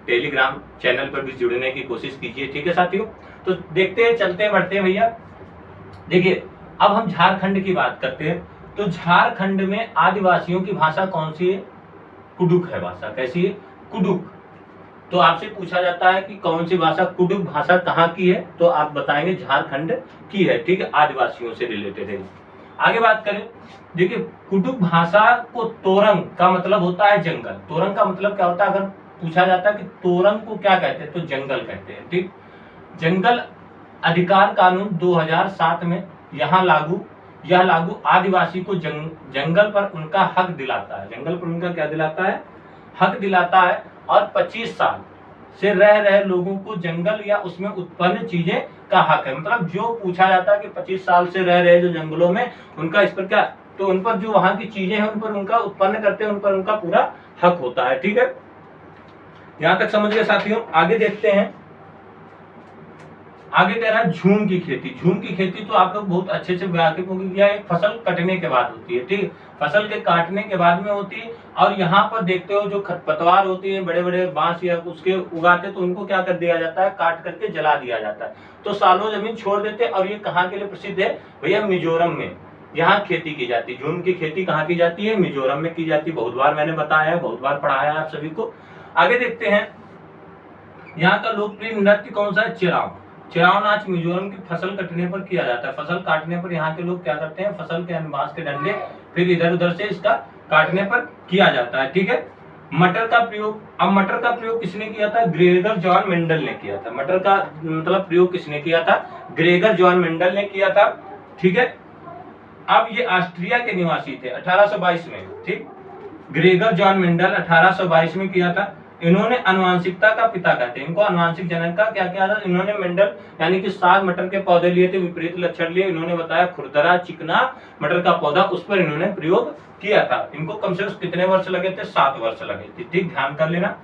टेलीग्राम चैनल पर भी जुड़ने की कोशिश कीजिए, ठीक है साथियों। तो देखते हैं, चलते हैं, बढ़ते हैं भैया। देखिए अब हम झारखंड की बात करते हैं, तो झारखंड में आदिवासियों की भाषा कौन सी है, कुडुक है भाषा। कैसी है, कुडुक। तो आपसे पूछा जाता है कि कौन सी भाषा, कुडुक भाषा कहाँ की है, तो आप बताएंगे झारखंड की है, ठीक है, आदिवासियों से रिलेटेड है। आगे बात करें, देखिए कुडुक भाषा को तोरंग का मतलब होता है जंगल। तोरंग का मतलब क्या होता है, अगर पूछा जाता है कि तोरंग को क्या कहते हैं, तो जंगल कहते हैं, ठीक। जंगल अधिकार कानून 2007 में यह लागू आदिवासी को जंगल पर उनका हक दिलाता है। जंगल पर उनका क्या दिलाता है, हक दिलाता है। और 25 साल से रह रहे लोगों को जंगल या उसमें उत्पन्न चीजें का हक है। मतलब जो पूछा जाता है कि 25 साल से रह रहे जो जंगलों में, उनका इस पर क्या, तो उन पर जो वहां की चीजें हैं उन पर उनका उत्पन्न करते हैं, उन पर उनका पूरा हक होता है, ठीक है। यहां तक समझ गए साथियों। आगे देखते हैं, आगे कह रहा है झूम की खेती। झूम की खेती तो आप लोग बहुत अच्छे से वाकिफ होंगे, यह एक फसल कटने के बाद होती है, ठीक। फसल के काटने के बाद में होती है। और यहाँ पर देखते हो जो खरपतवार होती है, बड़े बड़े बांस या उसके उगाते, तो उनको क्या कर दिया जाता है, काट करके जला दिया जाता है, तो सालों जमीन छोड़ देते। और ये कहाँ के लिए प्रसिद्ध है भैया, मिजोरम में यहाँ खेती की जाती है। झूम की खेती कहाँ की जाती है, मिजोरम में की जाती है। बहुत बार मैंने बताया है, बहुत बार पढ़ाया है आप सभी को। आगे देखते हैं, यहाँ का लोकप्रिय नृत्य कौन सा है, चिराव। चिराव नाच मिजोरम की फसल कटने पर किया जाता है। फसल काटने पर यहाँ के लोग क्या करते हैं, फसल के बांस के डंडे फिर इधर उधर से इसका काटने पर किया जाता है, ठीक है। मटर का प्रयोग, अब मटर का प्रयोग किसने किया था, ग्रेगर जॉन मेंडल ने किया था। मटर का मतलब प्रयोग किसने किया था, ग्रेगर जॉन मेंडल ने किया था, ठीक है। अब ये ऑस्ट्रिया के निवासी थे 1822 में, ठीक। ग्रेगर जॉन मेंडल 1822 में किया था। इन्होंने अनुवांशिकता का पिता कहते हैं, इनको अनुवांशिक जनक का क्या किया था। इन्होंने मेंडल यानी कि 7 मटर के पौधे लिए थे, विपरीत लक्षण लिए। इन्होंने बताया खुरदरा चिकना मटर का पौधा, उस पर इन्होंने प्रयोग किया था। इनको कम से कम कितने वर्ष लगे थे, 7 वर्ष लगे थे, ठीक, ध्यान कर लेना।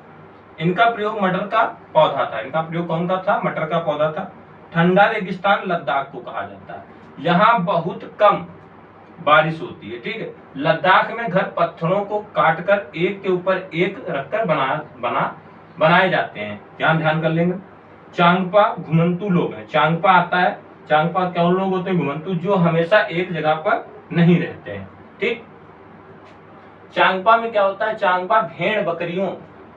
इनका प्रयोग मटर का पौधा था, इनका प्रयोग कौन का था, मटर का पौधा था। ठंडा रेगिस्तान लद्दाख को कहा जाता है, यहाँ बहुत कम बारिश होती है, ठीक है। लद्दाख में घर पत्थरों को काटकर एक के ऊपर एक रखकर बनाए जाते हैं, ध्यान कर लेंगे। चांगपा घुमंतु लोग हैं, चांगपा आता है, चांगपा कौन लोग होते हैं, घुमंतु, जो हमेशा एक जगह पर नहीं रहते हैं, ठीक। चांगपा में क्या होता है, चांगपा भेड़ बकरियों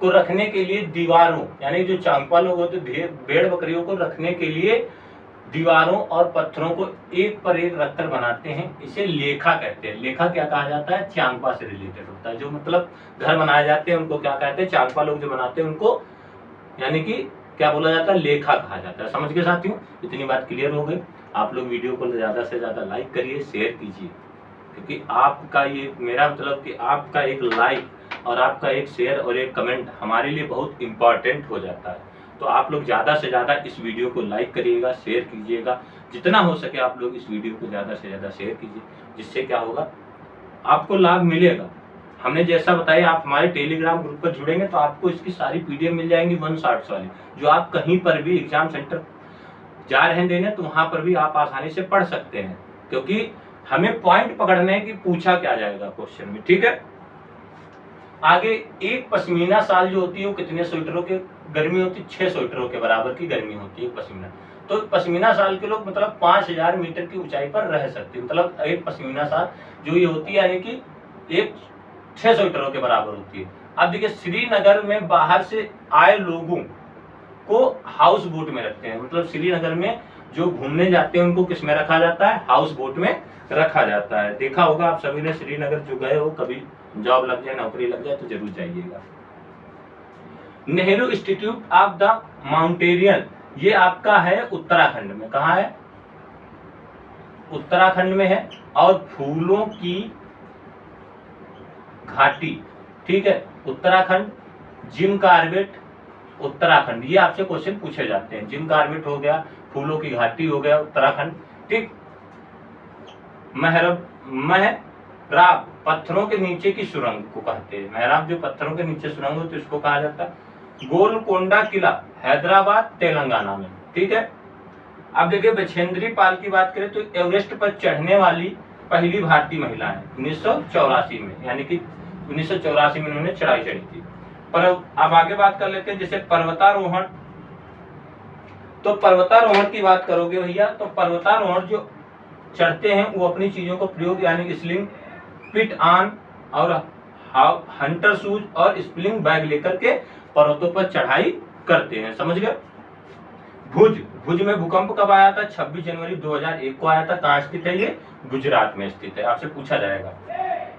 को रखने के लिए दीवारों, यानी जो चांगपा लोग होते हैं भेड़ बकरियों को रखने के लिए दीवारों और पत्थरों को एक पर एक रखकर बनाते हैं। इसे लेखा कहते हैं। लेखा क्या कहा जाता है, चांगपा से रिलेटेड होता है। जो मतलब घर बनाए जाते हैं उनको क्या कहते हैं, चांगपा लोग जो बनाते हैं उनको, यानी कि क्या बोला जाता है, लेखा कहा जाता है। समझ गए साथियों, इतनी बात क्लियर हो गई। आप लोग वीडियो को ज्यादा से ज्यादा लाइक करिए, शेयर कीजिए, क्योंकि आपका ये, मेरा मतलब कि आपका एक लाइक और आपका एक शेयर और एक कमेंट हमारे लिए बहुत इंपॉर्टेंट हो जाता है। तो आप लोग ज़्यादा से ज़्यादा इस वीडियो को लाइक करिएगा, शेयर कीजिएगा, जितना हो सके आप लोग इस वीडियो को ज़्यादा से ज़्यादा शेयर कीजिए, जिससे क्या होगा, आपको लाभ मिलेगा। हमने जैसा बताया, आप हमारे टेलीग्राम ग्रुप पर जुड़ेंगे तो आपको इसकी सारी पीडीएफ मिल जाएंगी 1 शॉट्स वाली, जो आप कहीं पर भी एग्जाम सेंटर जा रहे हैं देने तो वहां पर भी आप आसानी से पढ़ सकते हैं, क्योंकि हमें पॉइंट पकड़ने हैं कि पूछा क्या जाएगा क्वेश्चन में। ठीक है, आगे एक पश्मीना साल जो होती है वो कितने स्वेटरों के गर्मी होती है, 6 स्वेटरों के बराबर की गर्मी होती है पश्मीना। तो पश्मीना साल के लोग मतलब 5000 मीटर की ऊंचाई पर रह सकते हैं, मतलब एक पश्मीना साल जो ये होती है यानी कि एक 6 स्वेटरों के बराबर होती है। अब देखिए, श्रीनगर में बाहर से आए लोगों को हाउस बोट में रखते हैं, मतलब श्रीनगर में जो घूमने जाते हैं उनको किस में रखा जाता है, हाउस बोट में रखा जाता है। देखा होगा आप सभी ने, श्रीनगर जो गए हो, कभी जॉब लग जाए, नौकरी लग जाए तो जरूर जाइएगा। Nehru institute of the mountaineer, ये आपका है उत्तराखंड में। कहाँ है, उत्तराखंड में है। और फूलों की घाटी, ठीक है, उत्तराखंड। जिम कार्बेट, उत्तराखंड, ये आपसे क्वेश्चन पूछे जाते हैं। जिम कार्बेट हो गया, फूलों की घाटी हो गया, उत्तराखंड। ठीक, महराब, पत्थरों के नीचे की सुरंग को कहते हैं। महराब जो पत्थरों के नीचे सुरंग होती है उसको कहा जाता है। गोलकोंडा किला, हैदराबाद, तेलंगाना में। ठीक है, अब देखिए, बछेंद्री पाल की बात करें तो एवरेस्ट पर चढ़ने वाली पहली भारतीय महिला है 1984 में, यानी कि 1984 में उन्होंने चढ़ाई चढ़ी थी। पर अब आगे बात कर लेते हैं, जैसे पर्वतारोहण। तो पर्वतारोहण की बात करोगे भैया, तो पर्वतारोहण जो चढ़ते हैं वो अपनी चीजों को प्रयोग, यानी स्लिंग, पिट ऑन और हंटर शूज और स्प्लिंग बैग लेकर के पर्वतों पर चढ़ाई करते हैं। समझ गए। भुज में भूकंप कब आया था, 26 जनवरी 2001 को आया था। कहाँ स्थित है ये, गुजरात में स्थित है, आपसे पूछा जाएगा।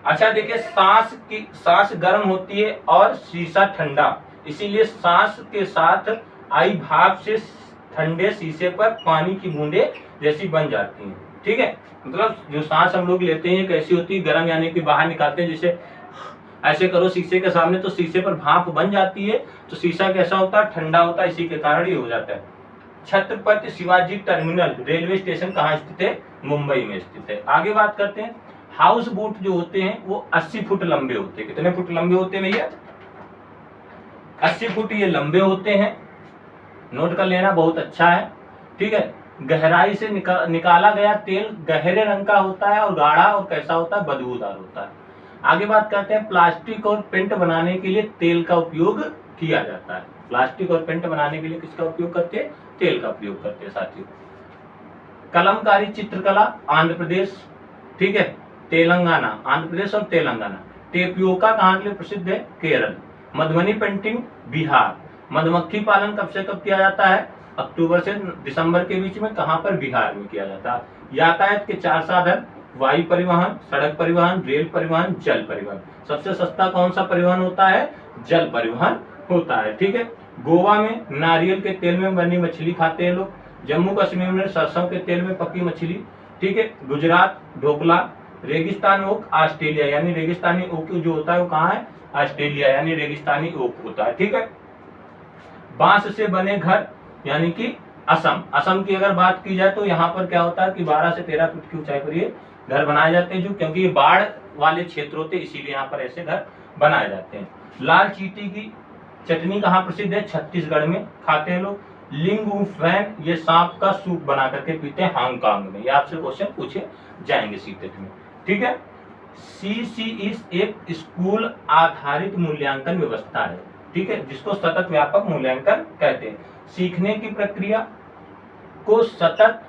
अच्छा देखिए, सांस गर्म होती है और शीशा ठंडा, इसीलिए सांस के साथ आई भाप से ठंडे शीशे पर पानी की बूंदे जैसी बन जाती हैं। ठीक है, मतलब जो सांस हम लोग लेते हैं कैसी होती है, गर्म, यानी कि बाहर निकालते हैं, जैसे ऐसे करो शीशे के सामने तो शीशे पर भाप बन जाती है, तो शीशा कैसा होता है, ठंडा होता है, इसी के कारण ये हो जाता है। Chhatrapati Shivaji terminal railway station कहाँ स्थित है, मुंबई में स्थित है। आगे बात करते हैं, हाउस बोट जो होते हैं वो 80 फुट लंबे होते हैं। कितने फुट लंबे होते हैं भैया, 80 फुट ये लंबे होते हैं। नोट कर लेना, बहुत अच्छा है। ठीक है, गहराई से निकाला गया तेल गहरे रंग का होता है और गाढ़ा और कैसा होता है, बदबूदार होता है। आगे बात करते हैं, प्लास्टिक और पेंट बनाने के लिए तेल का उपयोग किया जाता है। प्लास्टिक और पेंट बनाने के लिए किसका उपयोग करते हैं, तेल का प्रयोग करते हैं साथियों। कलमकारी चित्रकला, आंध्र प्रदेश, ठीक है, तेलंगाना, आंध्र प्रदेश और तेलंगाना। टेपियोका कहाँ के लिए प्रसिद्ध है, केरल। मधुबनी पेंटिंग, बिहार। मधुमक्खी पालन कब से कब किया जाता है, अक्टूबर से दिसंबर के बीच में। कहाँ पर, बिहार में किया जाता है। यातायात के 4 साधन, वायु परिवहन, सड़क परिवहन, रेल परिवहन, जल परिवहन। सबसे सस्ता कौन सा परिवहन होता है, जल परिवहन होता है। ठीक है, गोवा में नारियल के तेल में बनी मछली खाते हैं लोग। जम्मू कश्मीर में सरसों के तेल में पकी मछली। ठीक है, गुजरात ढोकला। रेगिस्तान ओक, ऑस्ट्रेलिया, यानी रेगिस्तानी ओक जो होता है वो कहाँ है, ऑस्ट्रेलिया, यानी रेगिस्तानी ओक होता है। ठीक है, बांस से बने घर, यानी कि असम। असम की अगर बात की जाए तो यहाँ पर क्या होता है कि 12 से 13 फुट की ऊंचाई पर ये घर बनाए जाते हैं, जो क्योंकि ये बाढ़ वाले क्षेत्र होते हैं, इसीलिए यहाँ पर ऐसे घर बनाए जाते हैं। लाल चींटी की चटनी कहाँ प्रसिद्ध है, छत्तीसगढ़ में खाते हैं लोग। लिंगू फैन, ये सांप का सूप बना करके पीते हैं हांगकांग में। ये आपसे क्वेश्चन पूछे जाएंगे सीटेट में। ठीक है, CCE एक स्कूल आधारित मूल्यांकन व्यवस्था है। ठीक है, जिसको सतत व्यापक मूल्यांकन कहते हैं। सीखने की प्रक्रिया को सतत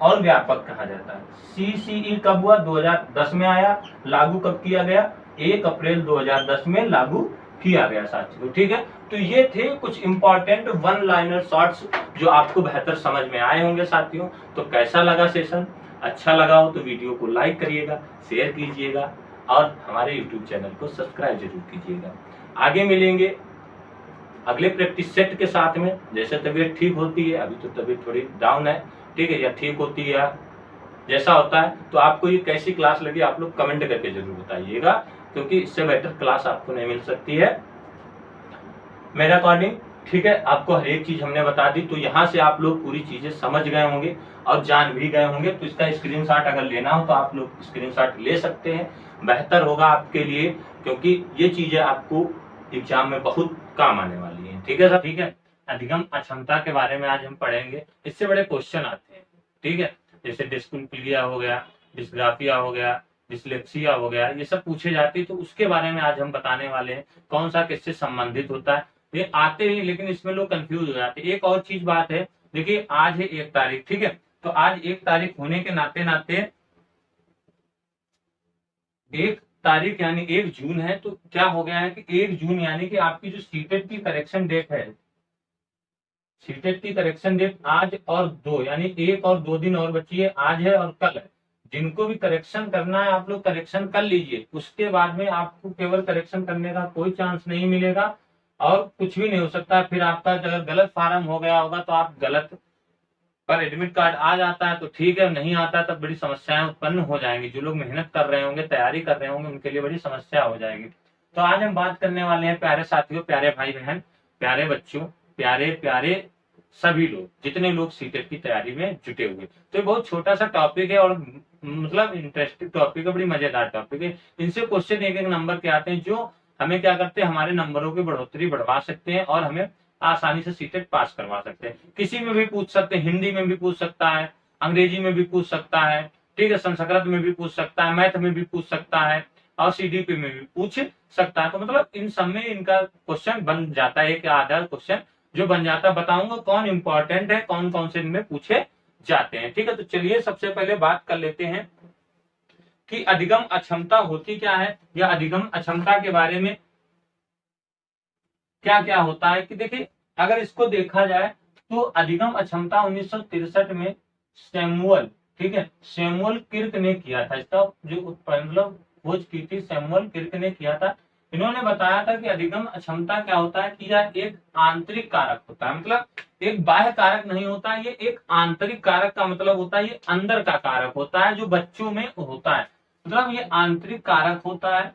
और व्यापक कहा जाता है। CCE कब हुआ, 2010 में आया। लागू कब किया गया, 1 अप्रैल 2010 में लागू किया गया साथियों। ठीक है, तो ये थे कुछ इंपॉर्टेंट 1 लाइनर शॉर्ट्स जो आपको बेहतर समझ में आए होंगे साथियों। तो कैसा लगा सेशन, अच्छा लगा हो तो वीडियो को लाइक करिएगा, शेयर कीजिएगा और हमारे YouTube चैनल को सब्सक्राइब जरूर कीजिएगा। आगे मिलेंगे अगले प्रैक्टिस सेट के साथ में जैसे तबीयत ठीक होती है, अभी तो तबीयत थोड़ी डाउन है, ठीक है, या ठीक होती है, या जैसा होता है, तो आपको ये कैसी क्लास लगी आप लोग कमेंट करके जरूर बताइएगा, क्योंकि इससे बेटर क्लास आपको नहीं मिल सकती है मेरे अकॉर्डिंग। ठीक है, आपको हर एक चीज हमने बता दी, तो यहाँ से आप लोग पूरी चीजें समझ गए होंगे और जान भी गए होंगे। तो इसका स्क्रीनशॉट अगर लेना हो तो आप लोग स्क्रीनशॉट ले सकते हैं, बेहतर होगा आपके लिए, क्योंकि ये चीजें आपको एग्जाम में बहुत काम आने वाली है। ठीक है सर, ठीक है। अधिगम अक्षमता के बारे में आज हम पढ़ेंगे। इससे बड़े क्वेश्चन आते हैं, ठीक है, जैसे डिस्कैल्कुलिया हो गया, डिस्ग्राफिया हो गया, डिसलेक्सिया हो गया, ये सब पूछे जाते हैं, तो उसके बारे में आज हम बताने वाले हैं, कौन सा किससे संबंधित होता है। ये आते ही, लेकिन इसमें लोग कंफ्यूज हो जाते हैं। एक और चीज बात है, देखिए आज है 1 तारीख, ठीक है, तो आज 1 तारीख होने के नाते 1 तारीख यानी 1 जून है, तो क्या हो गया है कि 1 जून यानी कि आपकी जो सीटेट की करेक्शन डेट है, सीटेट की करेक्शन डेट आज और 2 यानी 1 और 2 दिन और बची है, आज है और कल है। जिनको भी करेक्शन करना है आप लोग करेक्शन कर लीजिए, उसके बाद में आपको केवल करेक्शन करने का कोई चांस नहीं मिलेगा और कुछ भी नहीं हो सकता। फिर आपका अगर गलत फार्म हो गया होगा तो आप गलत पर एडमिट कार्ड आ जाता है तो ठीक है, नहीं आता तब बड़ी समस्याएं उत्पन्न हो जाएंगी। जो लोग मेहनत कर रहे होंगे, तैयारी कर रहे होंगे, उनके लिए बड़ी समस्या हो जाएगी। तो आज हम बात करने वाले हैं प्यारे साथियों, प्यारे भाई बहन, प्यारे बच्चों, प्यारे प्यारे सभी लोग, जितने लोग सीटेट की तैयारी में जुटे हुए। तो ये बहुत छोटा सा टॉपिक है और मतलब इंटरेस्टिंग टॉपिक है, बड़ी मजेदार टॉपिक है। इनसे क्वेश्चन 1-1 नंबर के आते हैं, जो हमें क्या करते हैं, हमारे नंबरों की बढ़ोतरी बढ़वा सकते हैं और हमें आसानी से सीटेट पास करवा सकते हैं। किसी में भी पूछ सकते हैं, हिंदी में भी पूछ सकता है, अंग्रेजी में भी पूछ सकता है, ठीक है, संस्कृत में भी पूछ सकता है, मैथ में भी पूछ सकता है और सीडीपी में भी पूछ सकता है। तो मतलब इन सब में इनका क्वेश्चन बन जाता है, एक आधा क्वेश्चन जो बन जाता है। बताऊंगा कौन इंपॉर्टेंट है, कौन कौन से इनमें पूछे जाते हैं। ठीक है, तो चलिए सबसे पहले बात कर लेते हैं कि अधिगम अक्षमता होती क्या है, या अधिगम अक्षमता के बारे में क्या क्या होता है। कि देखिए, अगर इसको देखा जाए तो अधिगम अक्षमता 1963 में सैमुअल, ठीक है, सैमुअल किर्क ने किया था। इसका जो मतलब खोज की थी सैमुअल किर्क ने किया था। इन्होंने बताया था कि अधिगम अक्षमता क्या होता है कि यह एक आंतरिक कारक होता है, मतलब एक बाह्य कारक नहीं होता है, ये एक आंतरिक कारक का मतलब होता है, ये अंदर का कारक होता है जो बच्चों में होता है, मतलब ये आंतरिक कारक होता है।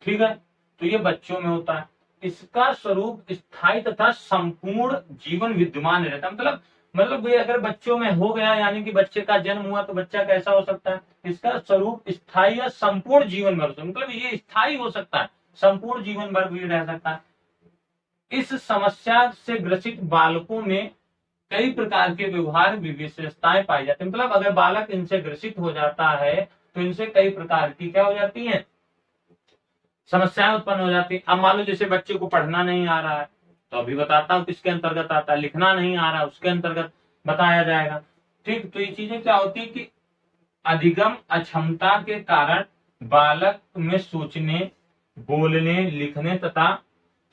ठीक है, तो ये बच्चों में होता है। इसका स्वरूप स्थायी तथा संपूर्ण जीवन विद्यमान रहता है, मतलब ये अगर बच्चों में हो गया यानी कि बच्चे का जन्म हुआ तो बच्चा कैसा हो सकता है, इसका स्वरूप स्थायी या संपूर्ण जीवन भर, मतलब ये स्थायी हो सकता है, संपूर्ण जीवन भर भी रह सकता है। इस समस्या से ग्रसित बालकों में कई प्रकार के व्यवहार विशेषताएं पाई जाती है, मतलब अगर बालक इनसे ग्रसित हो जाता है तो इनसे कई प्रकार की क्या हो जाती है, समस्याएं उत्पन्न हो जाती है। अब मान लो जैसे बच्चे को पढ़ना नहीं आ रहा है, तो अभी बताता हूँ किसके अंतर्गत आता है, लिखना नहीं आ रहा है उसके अंतर्गत बताया जाएगा। ठीक, तो ये चीजें क्या होती है कि अधिगम अक्षमता के कारण बालक में सोचने, बोलने, लिखने तथा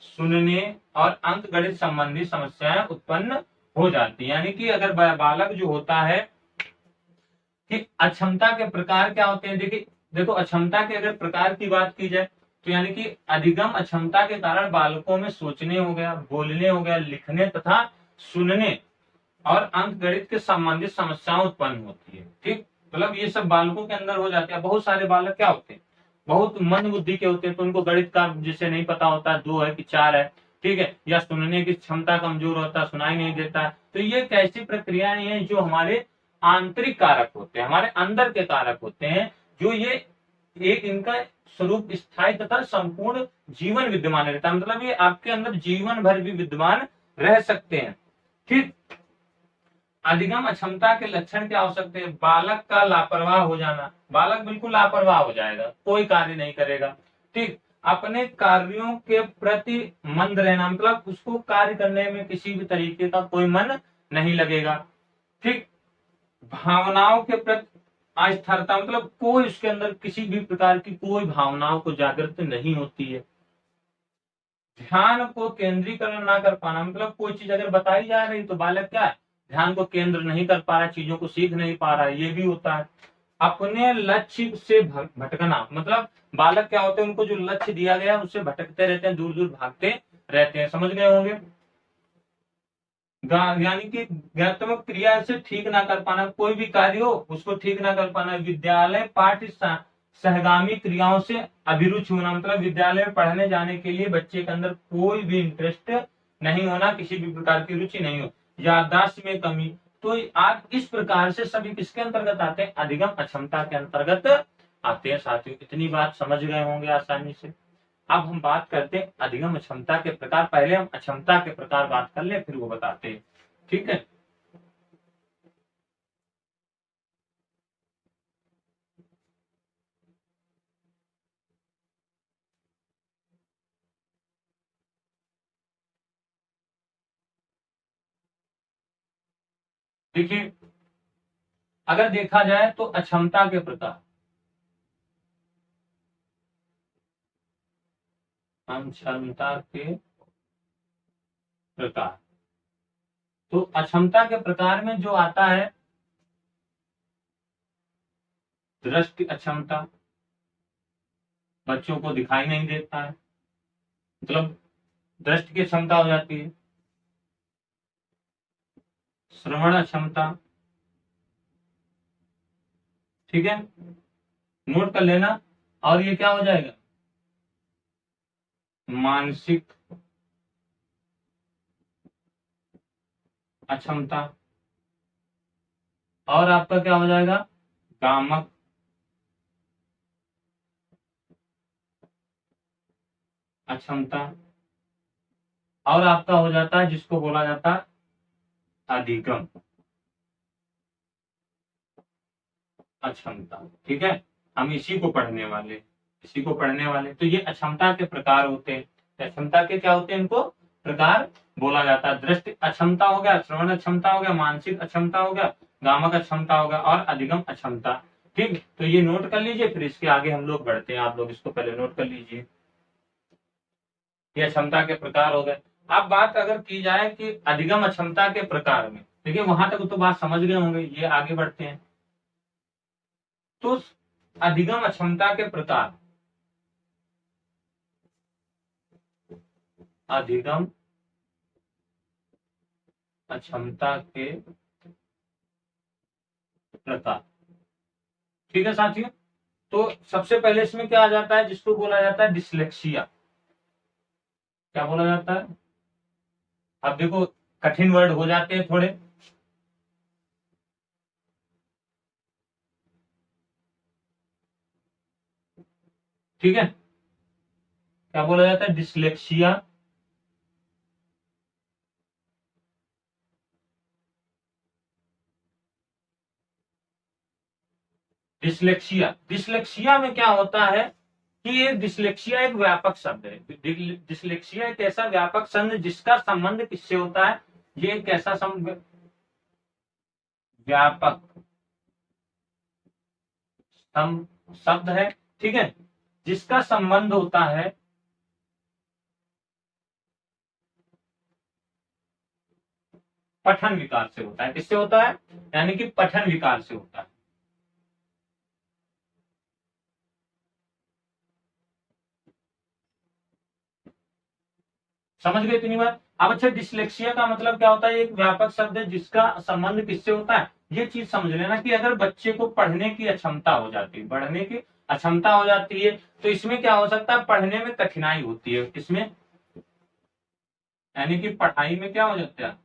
सुनने और अंकगणित संबंधी समस्याएं उत्पन्न हो जाती है। यानी कि अगर बालक जो होता है कि अक्षमता के प्रकार क्या होते हैं, देखिए देखो अक्षमता के अगर प्रकार की बात की जाए तो यानी कि अधिगम अक्षमता के कारण बालकों में सोचने हो गया, बोलने हो गया, लिखने तथा सुनने और अंकगणित के संबंधित समस्याएं उत्पन्न होती है। ठीक, मतलब ये सब बालकों के अंदर हो जाते हैं। बहुत सारे बालक क्या होते हैं, बहुत मंद बुद्धि के होते हैं, तो उनको गणित का जिसे नहीं पता होता 2 है कि 4 है, ठीक है, या सुनने की क्षमता कमजोर होता है, सुनाई नहीं देता। तो ये कैसी प्रक्रियाएं हैं जो हमारे आंतरिक कारक होते हैं, हमारे अंदर के कारक होते हैं, जो ये एक इनका स्वरूप स्थायी तथा संपूर्ण जीवन विद्यमान रहता है, मतलब ये आपके अंदर जीवन भर भी विद्यमान रह सकते हैं। ठीक, अधिगम अक्षमता के लक्षण क्या हो सकते हैं, बालक का लापरवाह हो जाना, बालक बिल्कुल लापरवाह हो जाएगा, कोई कार्य नहीं करेगा। ठीक, अपने कार्यों के प्रति मंद रहना, मतलब उसको कार्य करने में किसी भी तरीके का कोई मन नहीं लगेगा। ठीक, भावनाओं के प्रति अस्थिरता, मतलब कोई उसके अंदर किसी भी प्रकार की कोई भावनाओं को जागृत नहीं होती है। ध्यान को केंद्रीकरण ना कर पाना, मतलब कोई चीज अगर बताई जा रही तो बालक क्या है, ध्यान को केंद्र नहीं कर पा रहा, चीजों को सीख नहीं पा रहा, ये भी होता है। अपने लक्ष्य से भटकना, मतलब बालक क्या होते हैं, उनको जो लक्ष्य दिया गया उससे भटकते रहते हैं, दूर दूर भागते रहते हैं। समझ गए होंगे। यानी कि ज्ञानात्मक क्रिया से ठीक ना कर पाना, कोई भी कार्य हो उसको ठीक ना कर पाना। विद्यालय पाठ्य सहगामी क्रियाओं से अभिरुचि होना, मतलब विद्यालय में पढ़ने जाने के लिए बच्चे के अंदर कोई भी इंटरेस्ट नहीं होना, किसी भी प्रकार की रुचि नहीं हो। याददाश्त में कमी, तो आज इस प्रकार से सभी किसके अंतर्गत आते हैं? अधिगम अक्षमता के अंतर्गत आते हैं। साथियों, इतनी बात समझ गए होंगे आसानी से। अब हम बात करते हैं अधिगम अक्षमता के प्रकार। पहले हम अक्षमता के प्रकार बात कर ले, फिर वो बताते हैं। ठीक है। देखिए, अगर देखा जाए तो अक्षमता के प्रकार, अक्षमता के प्रकार, तो अक्षमता के प्रकार में जो आता है दृष्टि अक्षमता, बच्चों को दिखाई नहीं देता है, मतलब दृष्टि की क्षमता हो जाती है। श्रवण अक्षमता, ठीक है, नोट कर लेना। और ये क्या हो जाएगा? मानसिक अक्षमता। और आपका क्या हो जाएगा? गामक अक्षमता। और आपका हो जाता है जिसको बोला जाता है अधिगम अक्षमता। ठीक है, हम इसी को पढ़ने वाले। तो ये अक्षमता के प्रकार होते हैं। अक्षमता के क्या होते हैं? इनको प्रकार बोला जाता है। दृष्टि अक्षमता हो गया, श्रवण अक्षमता हो गया, मानसिक अक्षमता हो गया, गामक अक्षमता हो गया और अधिगम अक्षमता। ठीक, तो ये नोट कर लीजिए, फिर इसके आगे हम लोग बढ़ते हैं। आप लोग इसको पहले नोट कर लीजिए। ये अक्षमता के प्रकार हो गए। अब बात अगर की जाए कि अधिगम अक्षमता के प्रकार में, देखिए वहां तक तो बात समझ गए होंगे, ये आगे बढ़ते हैं। तो अधिगम अक्षमता के प्रकार, अधिगम अक्षमता के प्रकार, ठीक है साथियों। तो सबसे पहले इसमें क्या आ जाता है? जिसको बोला जाता है डिसलेक्सिया। क्या बोला जाता है? अब देखो, कठिन वर्ड हो जाते हैं थोड़े। ठीक है, क्या बोला जाता है? डिसलेक्सिया। डिसलेक्सिया में क्या होता है कि ये डिसलेक्सिया एक व्यापक शब्द है। डिसलेक्सिया एक ऐसा व्यापक शब्द जिसका संबंध किससे होता है? ये एक ऐसा व्यापक शब्द है, ठीक है, जिसका संबंध होता है पठन विकार से होता है। किससे होता है? यानी कि पठन विकार से होता है। समझ गए इतनी बात? अब अच्छा, डिसलेक्सिया का मतलब क्या होता है? एक व्यापक शब्द है जिसका संबंध किससे होता है। ये चीज समझ लेना कि अगर बच्चे को पढ़ने की अक्षमता हो जाती है, पढ़ने की अक्षमता हो जाती है, तो इसमें क्या हो सकता है? पढ़ने में कठिनाई होती है। इसमें यानी कि पढ़ाई में क्या हो जाता है?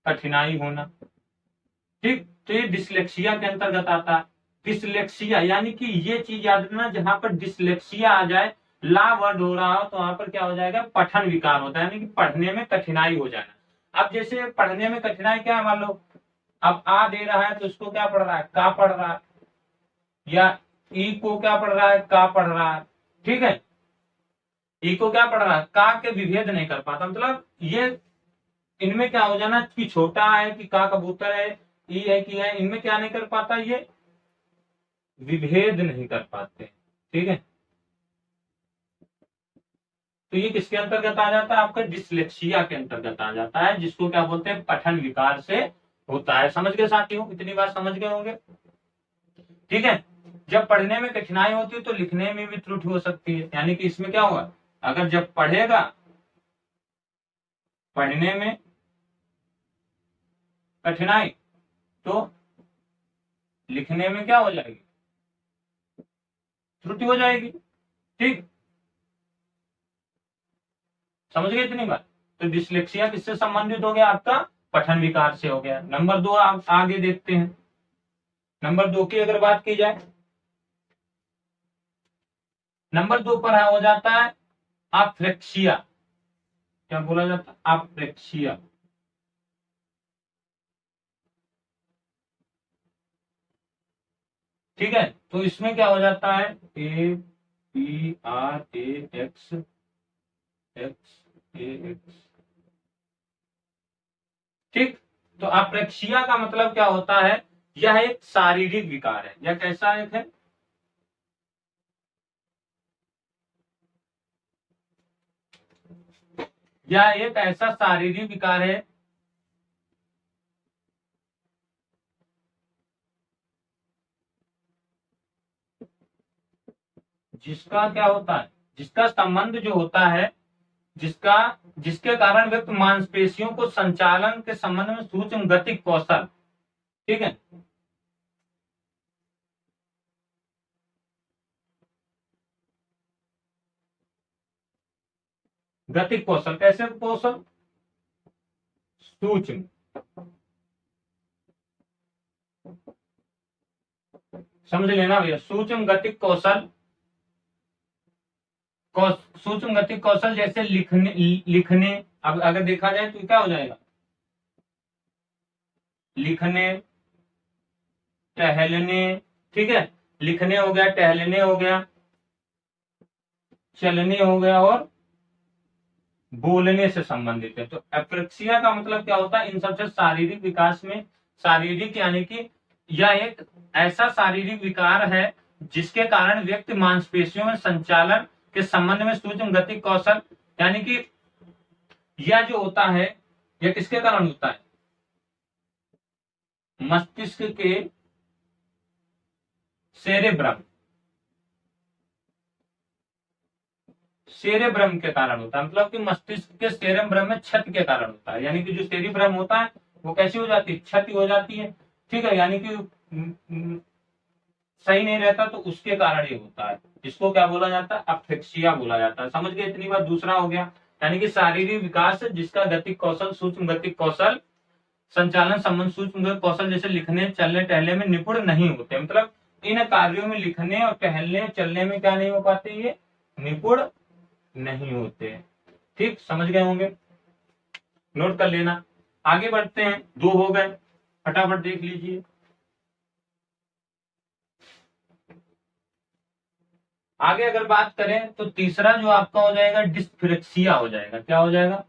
कठिनाई होना। ठीक, तो ये डिसलेक्सिया के अंतर्गत आता है। डिसलेक्सिया यानी कि ये चीज याद रखना, जहां पर डिसलेक्सिया आ जाए, ला वर्ड हो रहा हो, तो वहां पर क्या हो जाएगा? पठन विकार होता है, यानी कि पढ़ने में कठिनाई हो जाना। अब जैसे पढ़ने में कठिनाई क्या है? मान लो अब आ दे रहा है तो उसको क्या पढ़ रहा है? का पढ़ रहा है। या ई को क्या पढ़ रहा है? का पढ़ रहा है। ठीक है, ई को क्या पढ़ रहा है? का के विभेद नहीं कर पाता। मतलब ये इनमें क्या हो जाना कि छोटा है कि का कबूतर है, ई है कि है, इनमें क्या नहीं कर पाता? ये विभेद नहीं कर पाते। ठीक है, तो ये किसके अंतर्गत आ जाता है? आपका डिसलेक्सिया के अंतर्गत आ जाता है, जिसको क्या बोलते हैं? पठन विकार से होता है। समझ गए साथियों? इतनी बात समझ गए होंगे। ठीक है, जब पढ़ने में कठिनाई होती है तो लिखने में भी त्रुटि हो सकती है, यानी कि इसमें क्या होगा? अगर जब पढ़ेगा, पढ़ने में कठिनाई, तो लिखने में क्या हो जाएगी, त्रुटि हो जाएगी। ठीक, समझ गए इतनी बात। तो डिसलेक्सिया किससे संबंधित हो गया, आपका पठन विकार से हो गया। नंबर 2 आप आगे देखते हैं। नंबर 2 की अगर बात की जाए, नंबर 2 पर हो जाता है अफ्रेक्सिया। क्या बोला जाता है, अफ्रेक्सिया। ठीक है, तो इसमें क्या हो जाता है, APRAX XAX। ठीक, तो अप्रेक्सिया का मतलब क्या होता है, यह एक शारीरिक विकार है। यह कैसा एक है, यह एक ऐसा शारीरिक विकार है जिसका क्या होता है, जिसका संबंध जो होता है, जिसका जिसके कारण व्यक्ति मांसपेशियों को संचालन के संबंध में सूक्ष्म गतिक कौशल, ठीक है, गतिक कौशल, कैसे कौशल, सूक्ष्म, समझ लेना भैया, सूक्ष्म गतिक कौशल, सूक्ष्म गतिक कौशल जैसे लिखने लिखने, अब अगर देखा जाए तो क्या हो जाएगा, लिखने, टहलने, ठीक है, लिखने हो गया, टहलने हो गया, चलने हो गया, और बोलने से संबंधित है। तो एप्रेक्सिया का मतलब क्या होता है, इन सबसे शारीरिक विकास में, शारीरिक यानी कि यह एक ऐसा शारीरिक विकार है जिसके कारण व्यक्ति मांसपेशियों में संचालन के संबंध में सूक्ष्म गतिक कौशल, यानी कि यह जो होता है, यह किसके कारण होता है, मस्तिष्क के सेरेब्रम, सेरेब्रम के कारण होता है। मतलब कि मस्तिष्क के सेरेब्रम में क्षति के कारण होता है। यानी कि जो सेरेब्रम होता है वो कैसी हो जाती है, क्षति हो जाती है। ठीक है, यानी कि सही नहीं रहता, तो उसके कारण ये होता है। इसको क्या बोला जाता है, अफेक्सिया बोला जाता है। समझ गए इतनी बात। दूसरा हो गया, यानी कि शारीरिक विकास जिसका गतिक कौशल, सूक्ष्म गतिक कौशल, संचालन संबंध सूक्ष्म कौशल जैसे लिखने, चलने, टहलने में निपुण नहीं होते। मतलब इन कार्यों में लिखने और टहलने, चलने में क्या नहीं हो पाते, ये निपुण नहीं होते। ठीक, समझ गए होंगे, नोट कर लेना। आगे बढ़ते हैं, 2 हो गए, फटाफट देख लीजिए। आगे अगर बात करें तो तीसरा जो आपका हो जाएगा डिस्फ्रेक्सिया हो जाएगा। क्या हो जाएगा,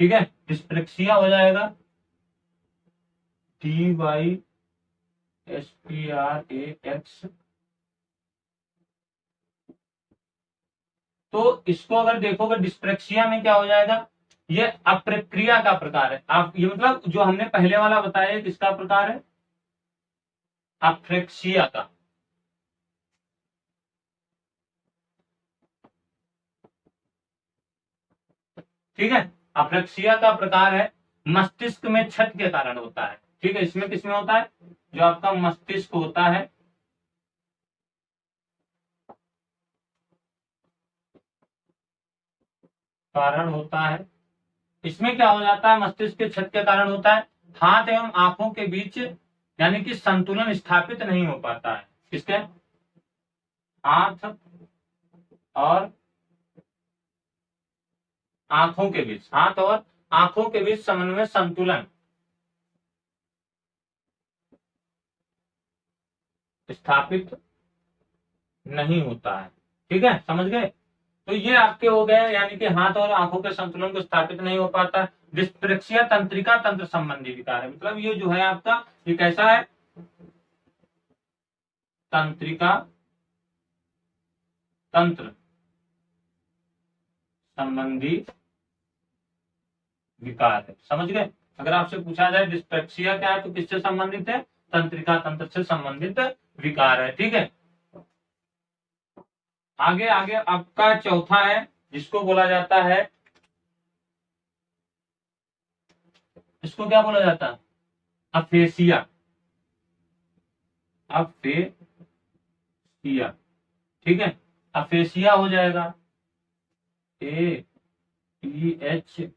ठीक है, डिस्फ्रेक्सिया हो जाएगा, DYSPRAX। तो इसको अगर देखोगे, डिस्प्रेक्सिया में क्या हो जाएगा, ये अप्रक्रिया का प्रकार है। आप ये मतलब जो हमने पहले वाला बताया किसका प्रकार है, अफ्रेक्सिया का। ठीक है, अफ्रेक्सिया का प्रकार है, मस्तिष्क में क्षति के कारण होता है। ठीक है, इसमें किसमें होता है, जो आपका मस्तिष्क होता है, कारण होता है। इसमें क्या हो जाता है, मस्तिष्क के क्षति के कारण होता है। हाथ एवं आंखों के बीच यानी कि संतुलन स्थापित नहीं हो पाता है। किसके, हाथ और आंखों के बीच, हाथ और आंखों के बीच समन्वय, संतुलन स्थापित नहीं होता है। ठीक है, समझ गए। तो ये आपके हो गए, यानी कि हाथ और आंखों के संतुलन को स्थापित नहीं हो पाता। डिस्प्रेक्सिया तंत्रिका तंत्र संबंधी विकार है। मतलब ये जो है आपका, ये कैसा है, तंत्रिका तंत्र संबंधी विकार है। समझ गए? अगर आपसे पूछा जाए डिस्पेप्सिया क्या है तो किससे संबंधित है? तंत्रिका तंत्र से संबंधित विकार है। ठीक है, आगे आगे आपका चौथा है जिसको बोला जाता है, इसको क्या बोला जाता है? अफेसिया। अफेसिया, ठीक है, अफेसिया हो जाएगा, APHASIA,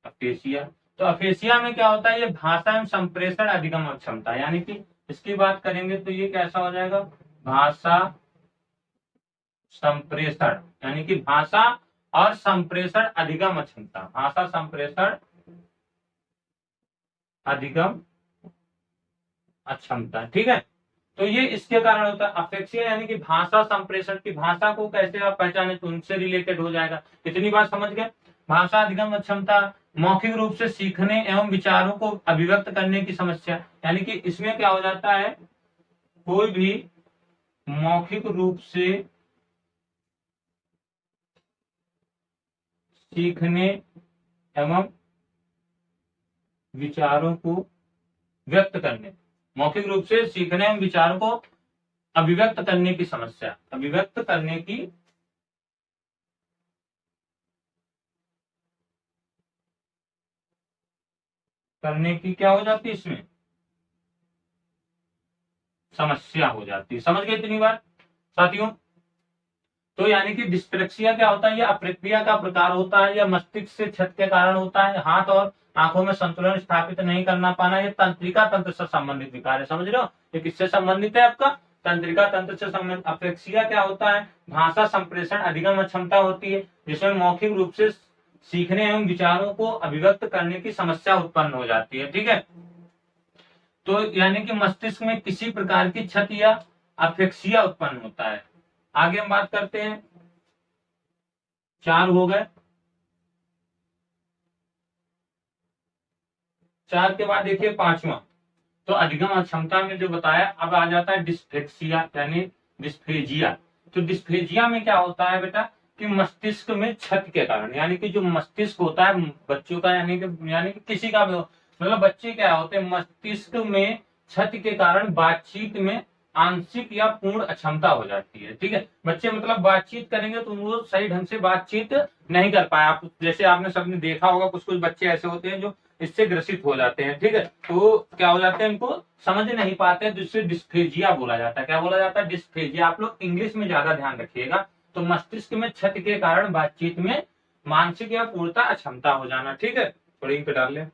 अफेसिया। तो अफेसिया में क्या होता है? ये भाषा एवं संप्रेषण अधिगम अक्षमता, यानी कि इसकी बात करेंगे तो ये कैसा हो जाएगा? भाषा संप्रेषण, यानी कि भाषा और संप्रेषण अधिगम अक्षमता, भाषा संप्रेषण अधिगम अक्षमता। ठीक है, तो ये इसके कारण होता है अफेक्सिया, यानी कि भाषा संप्रेषण की, भाषा को कैसे आप पहचाने तो उनसे रिलेटेड हो जाएगा। इतनी बात समझ गए? भाषा अधिगम अक्षमता, मौखिक रूप से सीखने एवं विचारों को अभिव्यक्त करने की समस्या, यानी कि इसमें क्या हो जाता है? कोई भी मौखिक रूप से सीखने एवं विचारों को व्यक्त करने, मौखिक रूप से सीखने एवं विचारों को अभिव्यक्त करने की समस्या, अभिव्यक्त करने की क्या हो जाती है? इसमें समस्या हो जाती है। समझ गए इतनी बात साथियों? तो यानी कि डिस्प्लेक्सिया क्या होता है? यह अप्रक्रिया का प्रकार होता है, यह मस्तिष्क से क्षत के कारण होता है, हाथ और आंखों में संतुलन स्थापित नहीं करना पाना, यह तंत्रिका तंत्र से संबंधित विकार है। समझ रहे हो? ये किससे संबंधित है? आपका तंत्रिका तंत्र से संबंधित। अप्रेक्सिया क्या होता है? भाषा संप्रेषण अधिगम अक्षमता होती है, जिसमें मौखिक रूप से सीखने एवं विचारों को अभिव्यक्त करने की समस्या उत्पन्न हो जाती है। ठीक है, तो यानी कि मस्तिष्क में किसी प्रकार की क्षति या अपेक्सिया उत्पन्न होता है। आगे हम बात करते हैं, 4 हो गए। 4 के बाद देखिए 5वां, तो अधिगम अक्षमता में जो बताया, अब आ जाता है डिस्फेक्सिया यानी डिस्फेजिया। तो डिस्फेजिया में क्या होता है बेटा? कि मस्तिष्क में क्षति के कारण, यानी कि जो मस्तिष्क होता है बच्चों का, यानी कि किसी का भी हो, मतलब बच्चे क्या होते हैं, मस्तिष्क में क्षति के कारण बातचीत में आंशिक या पूर्ण अक्षमता हो जाती है। ठीक है, बच्चे मतलब बातचीत करेंगे तो वो सही ढंग से बातचीत नहीं कर पाए। आप जैसे आपने सबने देखा होगा, कुछ कुछ बच्चे ऐसे होते हैं जो इससे ग्रसित हो जाते हैं। ठीक है, तो क्या हो जाते हैं, इनको समझ नहीं पाते हैं, जिससे डिस्फेजिया बोला जाता है। क्या बोला जाता है? डिस्फेजिया। आप लोग इंग्लिश में ज्यादा ध्यान रखिएगा। तो मस्तिष्क में क्षति के कारण बातचीत में मानसिक या पूर्णता अक्षमता हो जाना। ठीक है, थोड़ी पे डाल ले।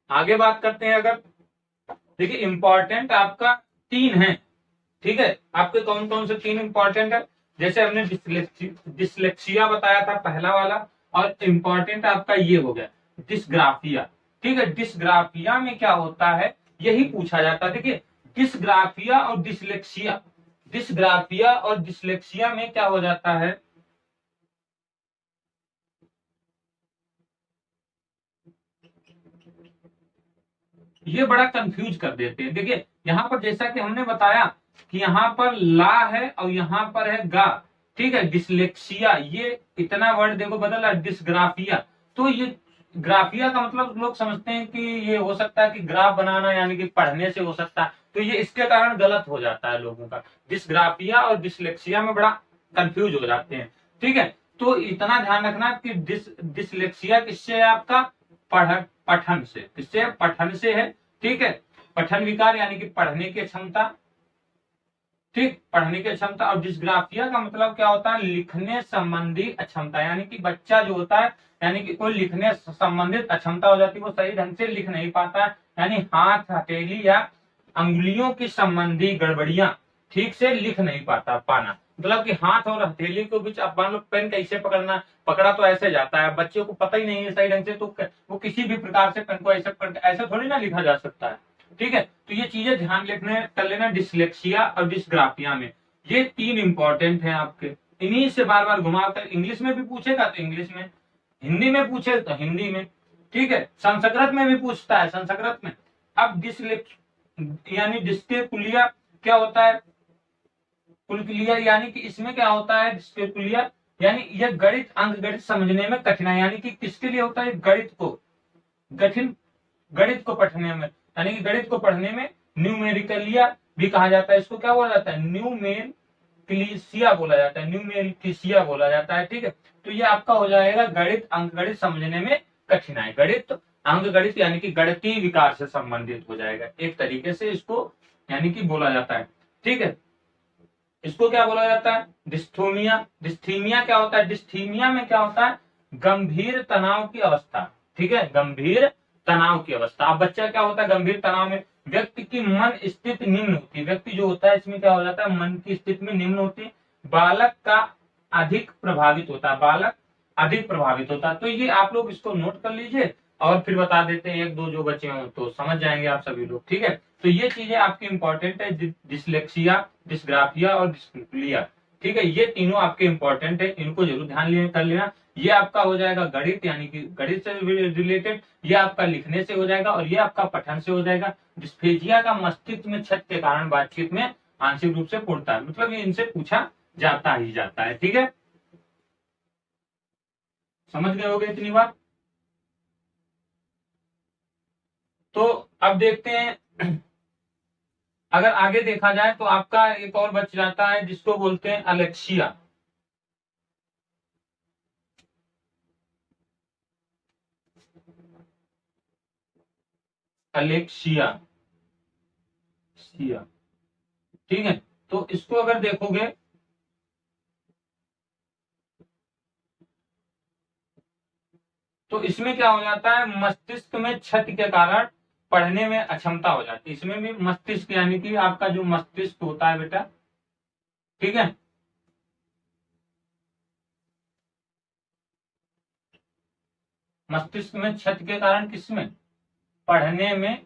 आगे बात करते हैं, अगर देखिए इंपॉर्टेंट आपका 3 है। ठीक है, आपके कौन कौन से 3 इंपॉर्टेंट है? जैसे हमने डिसलेक्सिया बताया था पहला वाला, और इंपॉर्टेंट आपका ये हो गया डिस्ग्राफिया। ठीक है, डिस्ग्राफिया में क्या होता है यही पूछा जाता है। देखिए डिस्ग्राफिया और डिसलेक्सिया, डिस्ग्राफिया और डिसलेक्सिया में क्या हो जाता है? ये बड़ा कंफ्यूज कर देते हैं। देखिए यहाँ पर जैसा कि हमने बताया कि यहाँ पर ला है और यहाँ पर है गा। ठीक है, डिसलेक्सिया, ये इतना वर्ड देखो बदला, डिस्ग्राफिया। तो ये ग्राफिया का मतलब लोग समझते हैं कि ये हो सकता है कि ग्राफ बनाना, यानी कि पढ़ने से हो सकता है, तो ये इसके कारण गलत हो जाता है लोगों का। डिस्ग्राफिया और डिसलेक्सिया में बड़ा कंफ्यूज हो जाते हैं। ठीक है, तो इतना ध्यान रखना कि डिसलेक्सिया किससे है? आपका पठन से। किससे? पठन से है। ठीक है, पठन विकार यानी कि पढ़ने की क्षमता। ठीक, पढ़ने की क्षमता। और डिस्ग्राफिया का मतलब क्या होता है? लिखने संबंधी अक्षमता, यानी कि बच्चा जो होता है, यानी कि कोई लिखने संबंधित अक्षमता हो जाती है, वो सही ढंग से लिख नहीं पाता है, यानी हाथ हथेली या अंगुलियों की संबंधी गड़बड़ियां ठीक से लिख नहीं पाना। मतलब कि हाथ और हथेली के बीच, आप मान लो पेन कैसे पकड़ना, पकड़ा तो ऐसे जाता है, बच्चे को पता ही नहीं है सही ढंग से, तो वो किसी भी प्रकार से पेन को ऐसे ऐसे थोड़ी ना लिखा जा सकता है। ठीक है, तो ये चीजें ध्यान कर लेना डिसलेक्सिया और डिस्ग्राफिया में। ये 3 इंपॉर्टेंट हैं आपके, इन्हीं से बार बार घुमाकर, इंग्लिश में भी पूछेगा तो इंग्लिश में, हिंदी में पूछे तो हिंदी में। ठीक है, संस्कृत में भी पूछता है, संस्कृत में। अब यानी डिस्केकुलिया क्या होता है? डिस्कैलकुलिया यानी कि इसमें क्या होता है, डिस्कैलकुलिया यानी यह गणित, अंक गणित समझने में कठिनाई, यानी कि किसके लिए होता है, गणित को कठिन, गणित को पढ़ने में, यानी कि गणित को पढ़ने में। न्यूमेरिकलिया भी कहा जाता है, इसको क्या बोला जाता है, न्यूमेरिकलिसिया बोला जाता है, न्यूमेरिकलिसिया बोला जाता है। ठीक है, तो ये आपका हो जाएगा गणित, अंक गणित समझने में कठिनाई। गणित, अंक गणित यानी कि गणितीय विकार से संबंधित हो जाएगा, एक तरीके से इसको यानी कि बोला जाता है। ठीक है, इसको क्या बोला जाता है, डिस्थोमिया। डिस्थीमिया क्या होता है, डिस्थीमिया में क्या होता है, गंभीर तनाव की अवस्था। ठीक है, गंभीर तनाव की अवस्था। अब बच्चा क्या होता है गंभीर तनाव में, व्यक्ति की मन स्थिति निम्न होती है। व्यक्ति जो होता है इसमें क्या हो जाता है, मन की स्थिति में निम्न होती है, बालक का अधिक प्रभावित होता है, बालक अधिक प्रभावित होता है। तो ये आप लोग इसको नोट कर लीजिए और फिर बता देते हैं, एक दो जो बचे हों तो समझ जाएंगे आप सभी लोग। ठीक है, तो ये चीजें आपकी इंपॉर्टेंट है, डिसलेक्सिया, डिस्ग्राफिया और डिस्कैलकुलिया। ठीक है, ये तीनों आपके इंपॉर्टेंट है, इनको जरूर ध्यान कर लेना। ये आपका हो जाएगा गणित, यानी कि गणित से रिलेटेड, ये आपका लिखने से हो जाएगा और ये आपका पठन से हो जाएगा। डिस्फेजिया का मस्तिष्क में क्षत के कारण बातचीत में आंशिक रूप से पूर्णता है, मतलब ये इनसे पूछा जाता ही जाता है। ठीक है, समझ गए होगे इतनी बात। तो अब देखते हैं, अगर आगे देखा जाए तो आपका एक और बच जाता है जिसको बोलते हैं अलेक्सिया। अलेक्सिया, ठीक है, तो इसको अगर देखोगे तो इसमें क्या हो जाता है, मस्तिष्क में क्षति के कारण पढ़ने में अक्षमता हो जाती है। इसमें भी मस्तिष्क यानी कि आपका जो मस्तिष्क होता है बेटा, ठीक है, मस्तिष्क में क्षति के कारण किसमें, पढ़ने में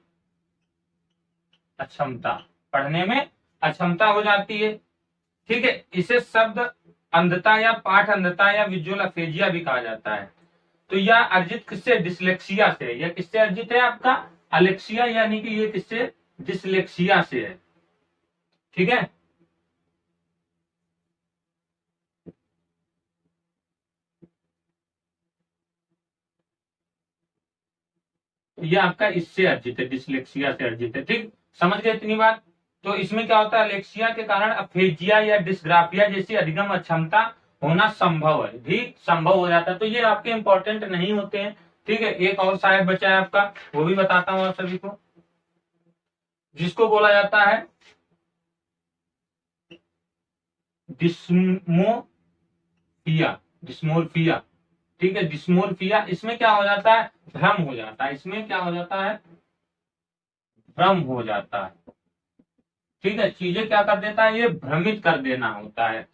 अक्षमता, पढ़ने में अक्षमता हो जाती है। ठीक है, इसे शब्द अंधता या पाठ अंधता या विजुअल अफेजिया भी कहा जाता है। तो यह अर्जित किससे, डिसलेक्सिया से। यह किससे अर्जित है आपका, अलेक्सिया, यानी कि ये किससे, डिसलेक्सिया से है। ठीक है, तो ये आपका इससे अर्जित है, डिसलेक्सिया से अर्जित है। ठीक, समझ गए इतनी बात। तो इसमें क्या होता है, अलेक्सिया के कारण अफेजिया या डिस्ग्राफिया जैसी अधिगम अक्षमता होना संभव है, ठीक, संभव हो जाता है। तो ये आपके इंपॉर्टेंट नहीं होते हैं। ठीक है, एक और शायद बचा है आपका, वो भी बताता हूं आप सभी को, जिसको बोला जाता है डिस्मोर्फिया, डिस्मोर्फिया। ठीक है, डिस्मोर्फिया, इसमें क्या हो जाता है, भ्रम हो जाता है। इसमें क्या हो जाता है, भ्रम हो जाता है। ठीक है, चीजें क्या कर देता है, ये भ्रमित कर देना होता है।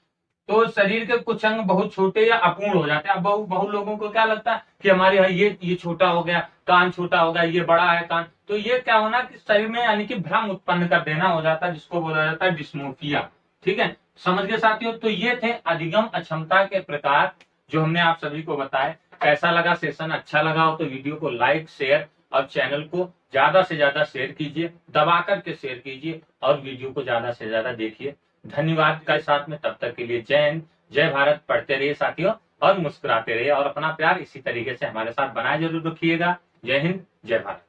तो शरीर के कुछ अंग बहुत छोटे या अपूर्ण हो जाते हैं। अब बहुत लोगों को क्या लगता है कि हमारे यहाँ ये छोटा हो गया, कान छोटा हो गया, ये बड़ा है कान, तो ये क्या होना कि शरीर में यानी कि भ्रम उत्पन्न कर देना हो जाता है, जिसको बोला जाता है डिस्मोर्फिया। ठीक है, समझ गए साथियों। तो ये थे अधिगम अक्षमता के प्रकार जो हमने आप सभी को बताए। कैसा लगा सेशन, अच्छा लगा हो तो वीडियो को लाइक, शेयर और चैनल को ज्यादा से ज्यादा शेयर कीजिए, दबा करके शेयर कीजिए और वीडियो को ज्यादा से ज्यादा देखिए। धन्यवाद के साथ में, तब तक के लिए जय हिंद, जय भारत। पढ़ते रहिए साथियों और मुस्कुराते रहिए और अपना प्यार इसी तरीके से हमारे साथ बनाए जरूर रखिएगा। जय हिंद, जय भारत।